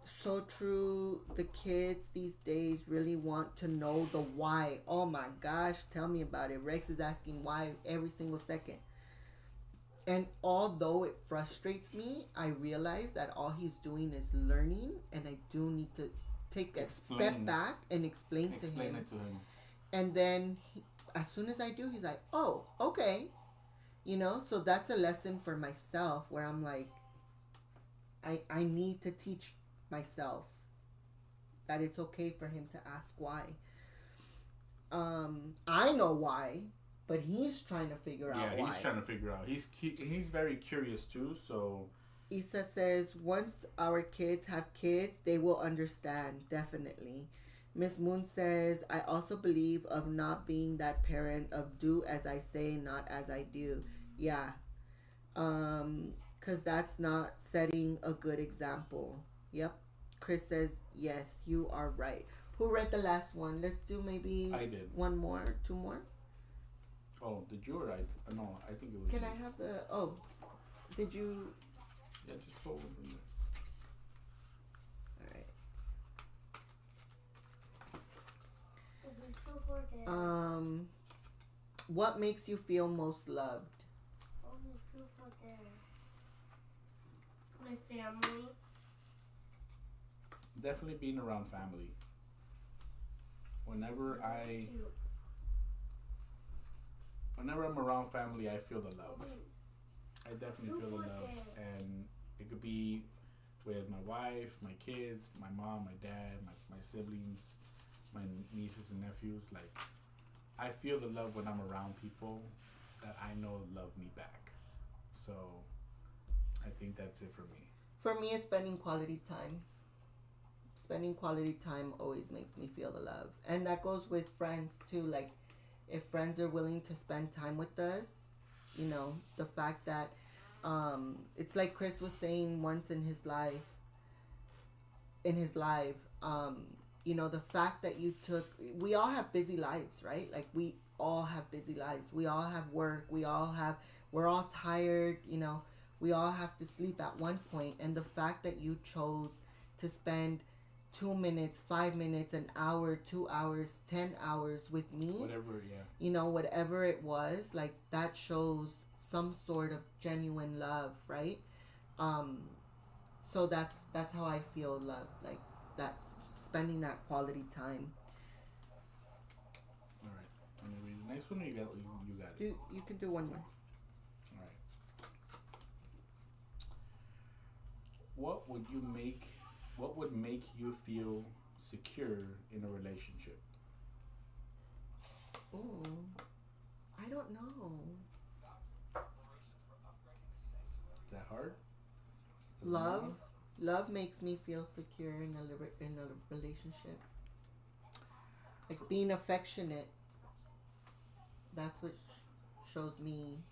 So true. The kids these days really want to know the why. Oh my gosh, tell me about it. Rex is asking why every single second. And although it frustrates me, I realize that all he's doing is learning, and I do need to take a step back and explain it to him. And then as soon as I do, he's like, oh, okay. So that's a lesson for myself where I'm like, I need to teach myself that it's okay for him to ask why. I know why. But he's trying to figure out why. Yeah, he's trying to figure out. He's very curious too, so... Isa says, once our kids have kids, they will understand, definitely. Miss Moon says, I also believe of not being that parent of do as I say, not as I do. Yeah. Because that's not setting a good example. Yep. Chris says, yes, you are right. Who read the last one? Let's do maybe... I did. One more, two more? Oh, did you or I? No, I think it was. Can I have the? Oh, did you? Yeah, just pull one from there. All right. What makes you feel most loved? My family. Definitely being around family. Whenever I'm around family, I feel the love. I definitely feel the love. And it could be with my wife, my kids, my mom, my dad, my siblings, my nieces and nephews. Like, I feel the love when I'm around people that I know love me back. So, I think that's it for me. For me, it's spending quality time. Spending quality time always makes me feel the love. And that goes with friends, too. Like, if friends are willing to spend time with us, the fact that it's like Chris was saying once in his live, the fact that we all have busy lives, right? Like, we all have busy lives. We all have work. We're all tired, we all have to sleep at one point. And the fact that you chose to spend 2 minutes, 5 minutes, an hour, 2 hours, 10 hours with me. Whatever, yeah. Whatever it was, like, that shows some sort of genuine love, right? So that's how I feel love, like that, spending that quality time. All right. Want to read the next one, or you got it? You can do one more. All right. What would make you feel secure in a relationship? Oh, I don't know. Is that hard? Love makes me feel secure in a relationship. Like, being affectionate. That's what shows me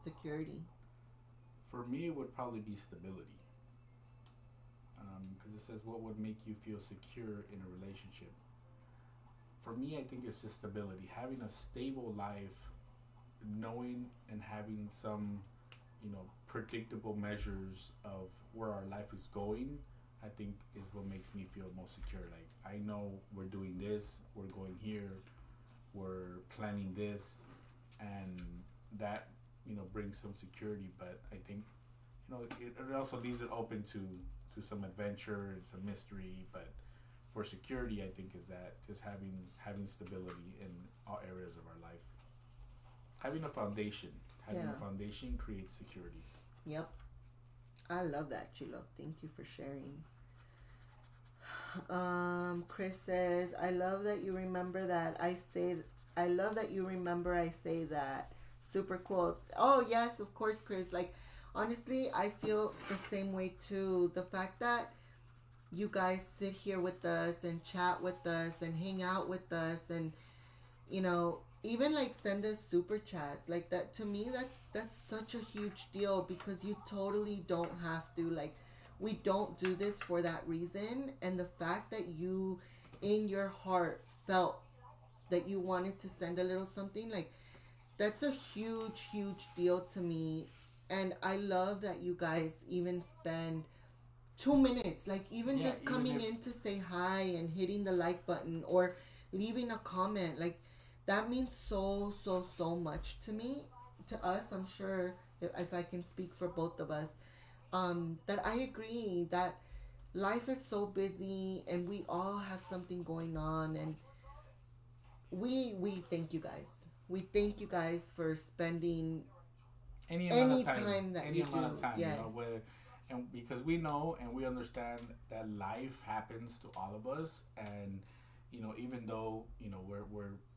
security. For me, it would probably be stability. because it says, what would make you feel secure in a relationship? For me, I think it's just stability. Having a stable life, knowing and having some, predictable measures of where our life is going, I think is what makes me feel most secure. Like, I know we're doing this, we're going here, we're planning this, and that, brings some security. But I think, it also leaves it open to some adventure and some mystery. But for security, I think is that just having stability in all areas of our life. Having a foundation. A foundation creates security. Yep. I love that, Chilo. Thank you for sharing. Chris says, I love that you remember I say that. Super cool. Oh, yes, of course, Chris. Like, honestly, I feel the same way, too. The fact that you guys sit here with us and chat with us and hang out with us and, even like send us super chats like that. To me, that's such a huge deal, because you totally don't have to. Like, we don't do this for that reason. And the fact that you in your heart felt that you wanted to send a little something, like, that's a huge deal to me. And I love that you guys even spend 2 minutes, like, even just coming in to say hi and hitting the like button or leaving a comment. Like, that means so much to me, to us. I'm sure, if I can speak for both of us, that I agree that life is so busy and we all have something going on, and we thank you guys. We thank you guys for spending any time that you do. Yes. And because we know and we understand that life happens to all of us, and even though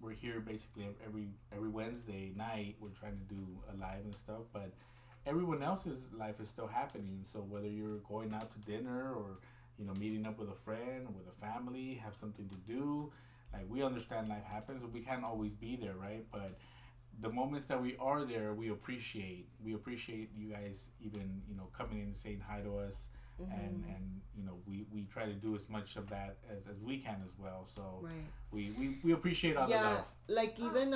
we're here basically every Wednesday night, we're trying to do a live and stuff, but everyone else's life is still happening. So whether you're going out to dinner or meeting up with a friend or with a family, have something to do, like, we understand life happens and we can't always be there, right? But the moments that we are there, we appreciate you guys even coming in and saying hi to us. Mm-hmm. and we try to do as much of that as we can as well. So right. we appreciate all the love. Like, even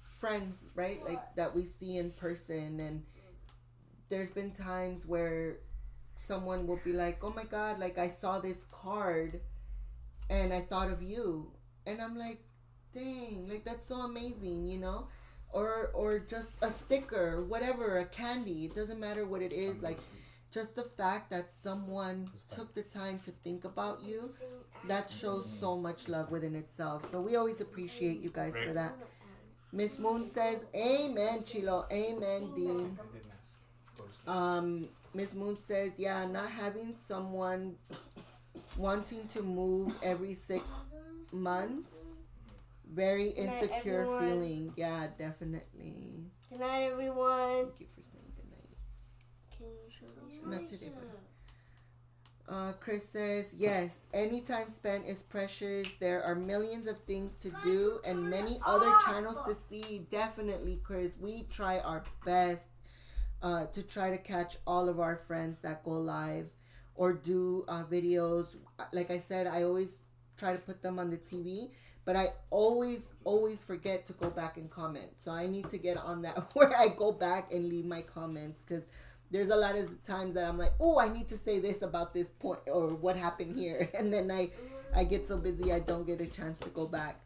friends, right? Like, that we see in person, and there's been times where someone will be like, oh my god, like, I saw this card and I thought of you, and I'm like, dang, like, that's so amazing, or just a sticker, whatever, a candy, it doesn't matter what it is. Like, just the fact that someone took the time to think about you, that shows so much love within itself. So we always appreciate you guys for that. Miss Moon says, amen, Chilo. Amen, Dean. Miss Moon says, yeah, not having someone wanting to move every 6 months, very insecure feeling. Yeah, definitely. Good night, everyone. Thank you for saying good night. Not today, but Chris says, yes, any time spent is precious. There are millions of things to do and many other channels to see. Definitely, Chris. We try our best to try to catch all of our friends that go live or do videos. Like I said, I always try to put them on the TV, but I always forget to go back and comment. So I need to get on that where I go back and leave my comments, because there's a lot of times that I'm like, oh, I need to say this about this point or what happened here. And then I get so busy I don't get a chance to go back.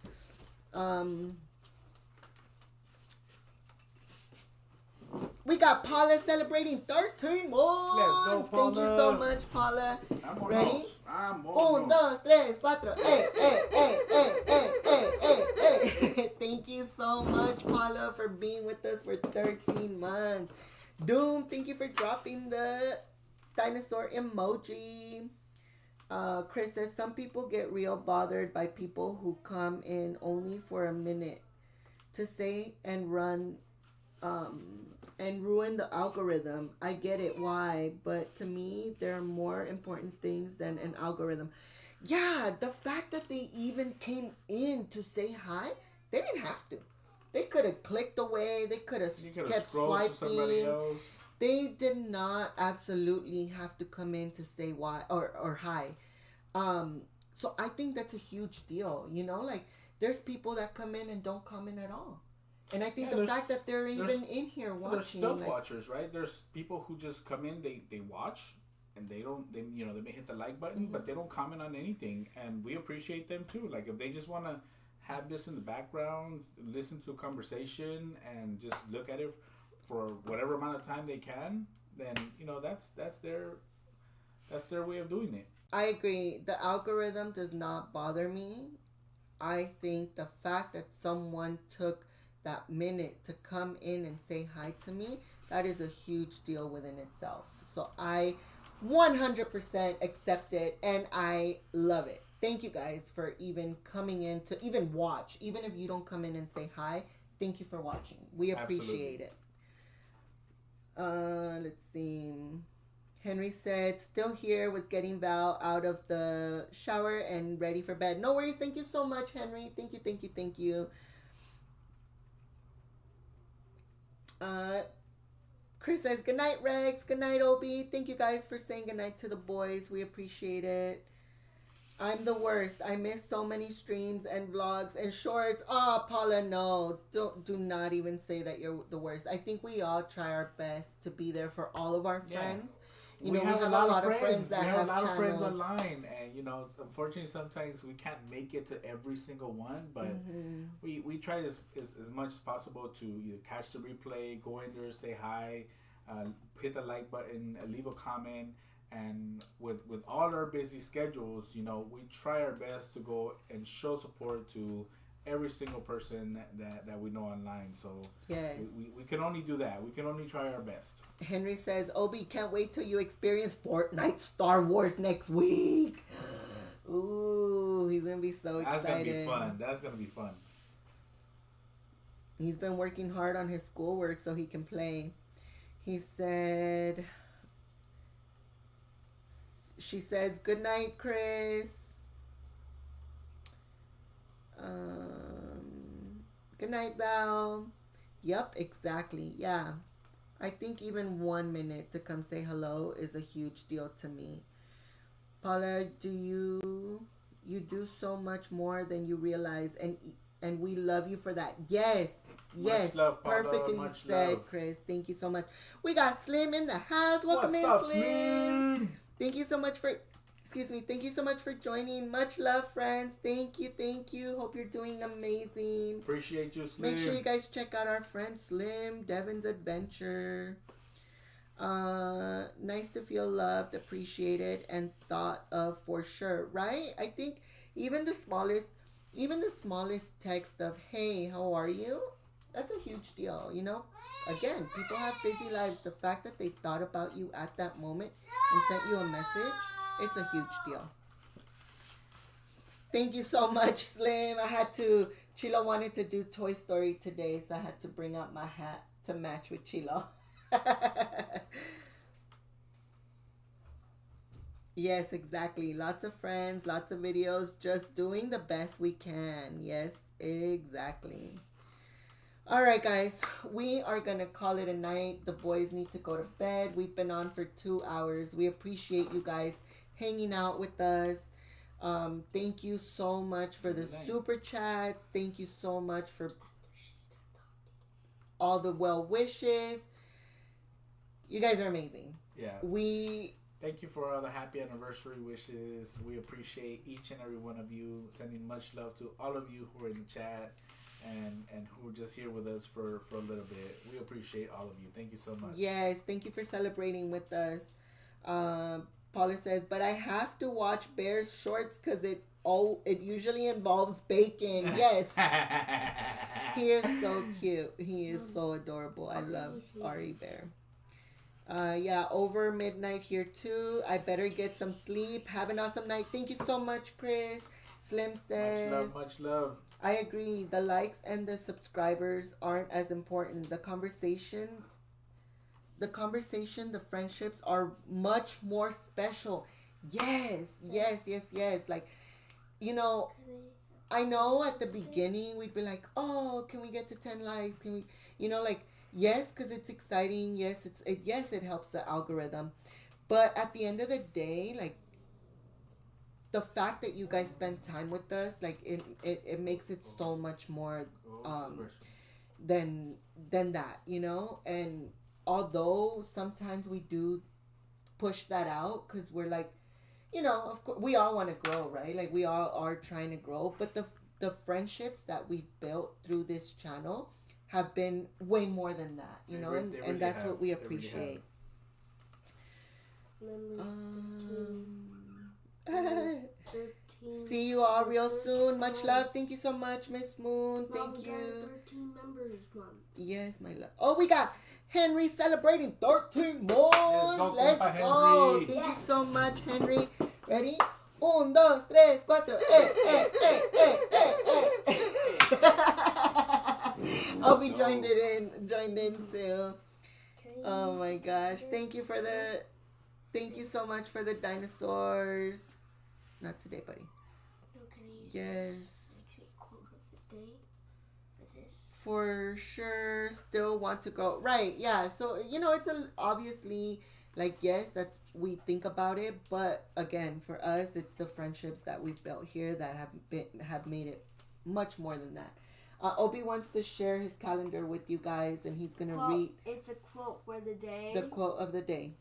We got Paula celebrating 13 months. Let's go, Paula. Thank you so much, Paula. Ready? 1, 2, 3, 4. Hey. Thank you so much, Paula, for being with us for 13 months. Doom, thank you for dropping the dinosaur emoji. Chris says, some people get real bothered by people who come in only for a minute to say and run and ruin the algorithm. I get it why, but to me, there are more important things than an algorithm. Yeah, the fact that they even came in to say hi, they didn't have to. They could have clicked away. They could have kept swiping. They did not absolutely have to come in to say why or hi. So I think that's a huge deal. You know, like there's people that come in and don't comment at all. And I think the fact that they're even in here watching. There's stealth watchers, right? There's people who just come in, they watch, and they don't, they may hit the like button, but they don't comment on anything. And we appreciate them too. Like if they just want to have this in the background, listen to a conversation, and just look at it for whatever amount of time they can, then that's their way of doing it. I agree. The algorithm does not bother me. I think the fact that someone took that minute to come in and say hi to me, that is a huge deal within itself. So I 100% accept it, and I love it. Thank you guys for even coming in to even watch. Even if you don't come in and say hi, thank you for watching. We appreciate it. Let's see. Henry said, still here, was getting Val out of the shower and ready for bed. No worries. Thank you so much, Henry. Thank you. Chris says, good night, Rex. Good night, Obi. Thank you guys for saying good night to the boys. We appreciate it. I'm the worst. I miss so many streams and vlogs and shorts. Oh, Paula, no. Do not even say that you're the worst. I think we all try our best to be there for all of our friends. We have a lot of friends that have a lot of friends online, and unfortunately sometimes we can't make it to every single one, but we try as much as possible to either catch the replay, go in there, say hi, hit the like button, leave a comment. And with all our busy schedules, we try our best to go and show support to every single person that we know online. So yes, we can only do that. We can only try our best. Henry says, Obi, can't wait till you experience Fortnite Star Wars next week. Ooh, he's going to be so excited. That's going to be fun. He's been working hard on his schoolwork so he can play. He said... She says, good night, Chris. Good night, Val. Yep, exactly. Yeah. I think even 1 minute to come say hello is a huge deal to me. Paula, you do so much more than you realize, and we love you for that. Yes. Yes, love, perfectly said, love. Chris. Thank you so much. We got Slim in the house. Welcome in, Slim. Thank you so much for joining. Much love, friends. Thank you. Hope you're doing amazing. Appreciate you, Slim. Make sure you guys check out our friend Slim, Devin's Adventure. Nice to feel loved, appreciated, and thought of for sure, right? I think even the smallest text of, hey, how are you? That's a huge deal, Again, people have busy lives. The fact that they thought about you at that moment and sent you a message, it's a huge deal. Thank you so much, Slim. Chilo wanted to do Toy Story today, so I had to bring out my hat to match with Chilo. Yes, exactly. Lots of friends, lots of videos, just doing the best we can. Yes, exactly. All right, guys, we are going to call it a night. The boys need to go to bed. We've been on for 2 hours. We appreciate you guys hanging out with us. Thank you so much for the super chats. Thank you so much for all the well wishes. You guys are amazing. Yeah. Thank you for all the happy anniversary wishes. We appreciate each and every one of you. Sending much love to all of you who are in the chat and who are just here with us for a little bit. We appreciate all of you. Thank you so much. Yes, thank you for celebrating with us. Paula says, but I have to watch Bear's shorts because it usually involves bacon. Yes. He is so cute. He is so adorable. I love Ari Bear. Yeah, over midnight here too. I better get some sleep. Have an awesome night. Thank you so much, Chris. Slim says, much love. I agree. The likes and the subscribers aren't as important. The conversation, the friendships are much more special. Yes. Like, I know at the beginning we'd be like, oh, can we get to 10 likes? Can we, Yes, because it's exciting. Yes, it helps the algorithm. But at the end of the day, like the fact that you guys spend time with us, like it makes it so much more than that, you know. And although sometimes we do push that out because we're like, you know, of course we all want to grow, right? Like we all are trying to grow, but the friendships that we've built through this channel have been way more than that, you know, and that's what we appreciate. See you all real soon. Much love. Thank you so much, Miss Moon. Thank Mom, you. 13 members, Mom. Yes, my love. Oh, we got Henry celebrating 13 months. Let's go. Henry. Thank you so much, Henry. Ready? 1, 2, 3, 4. Obi joined in too. Oh my gosh. Thank you so much for the dinosaurs. Not today, buddy. No, can I use yes. this quote of the day for this? For sure. Still want to grow. Right, yeah. So, you know, it's obviously like, yes, we think about it, but again, for us, it's the friendships that we've built here that have made it much more than that. Obi wants to share his calendar with you guys, and he's gonna read. It's a quote for the day. The quote of the day.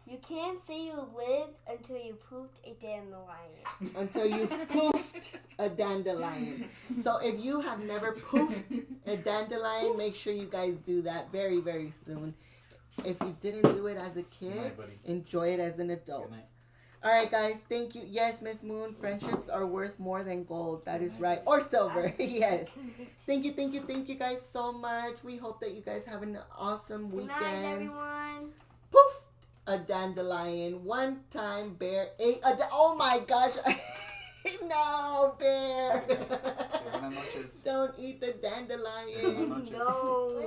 You can't say you lived until you pooped a dandelion. Until you've poofed a dandelion. So if you have never poofed a dandelion, make sure you guys do that very, very soon. If you didn't do it as a kid, enjoy it as an adult. All right, guys. Thank you. Yes, Miss Moon, friendships are worth more than gold. That is right. Or silver. Yes. Thank you guys so much. We hope that you guys have an awesome weekend. Good night, everyone. Poof. A dandelion. One time bear ate oh my gosh. No, bear. Don't eat the dandelion. No.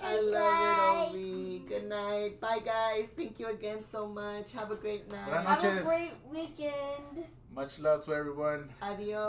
I love it, Obi. Good night. Bye, guys. Thank you again so much. Have a great night. Have a great weekend. Much love to everyone. Adios.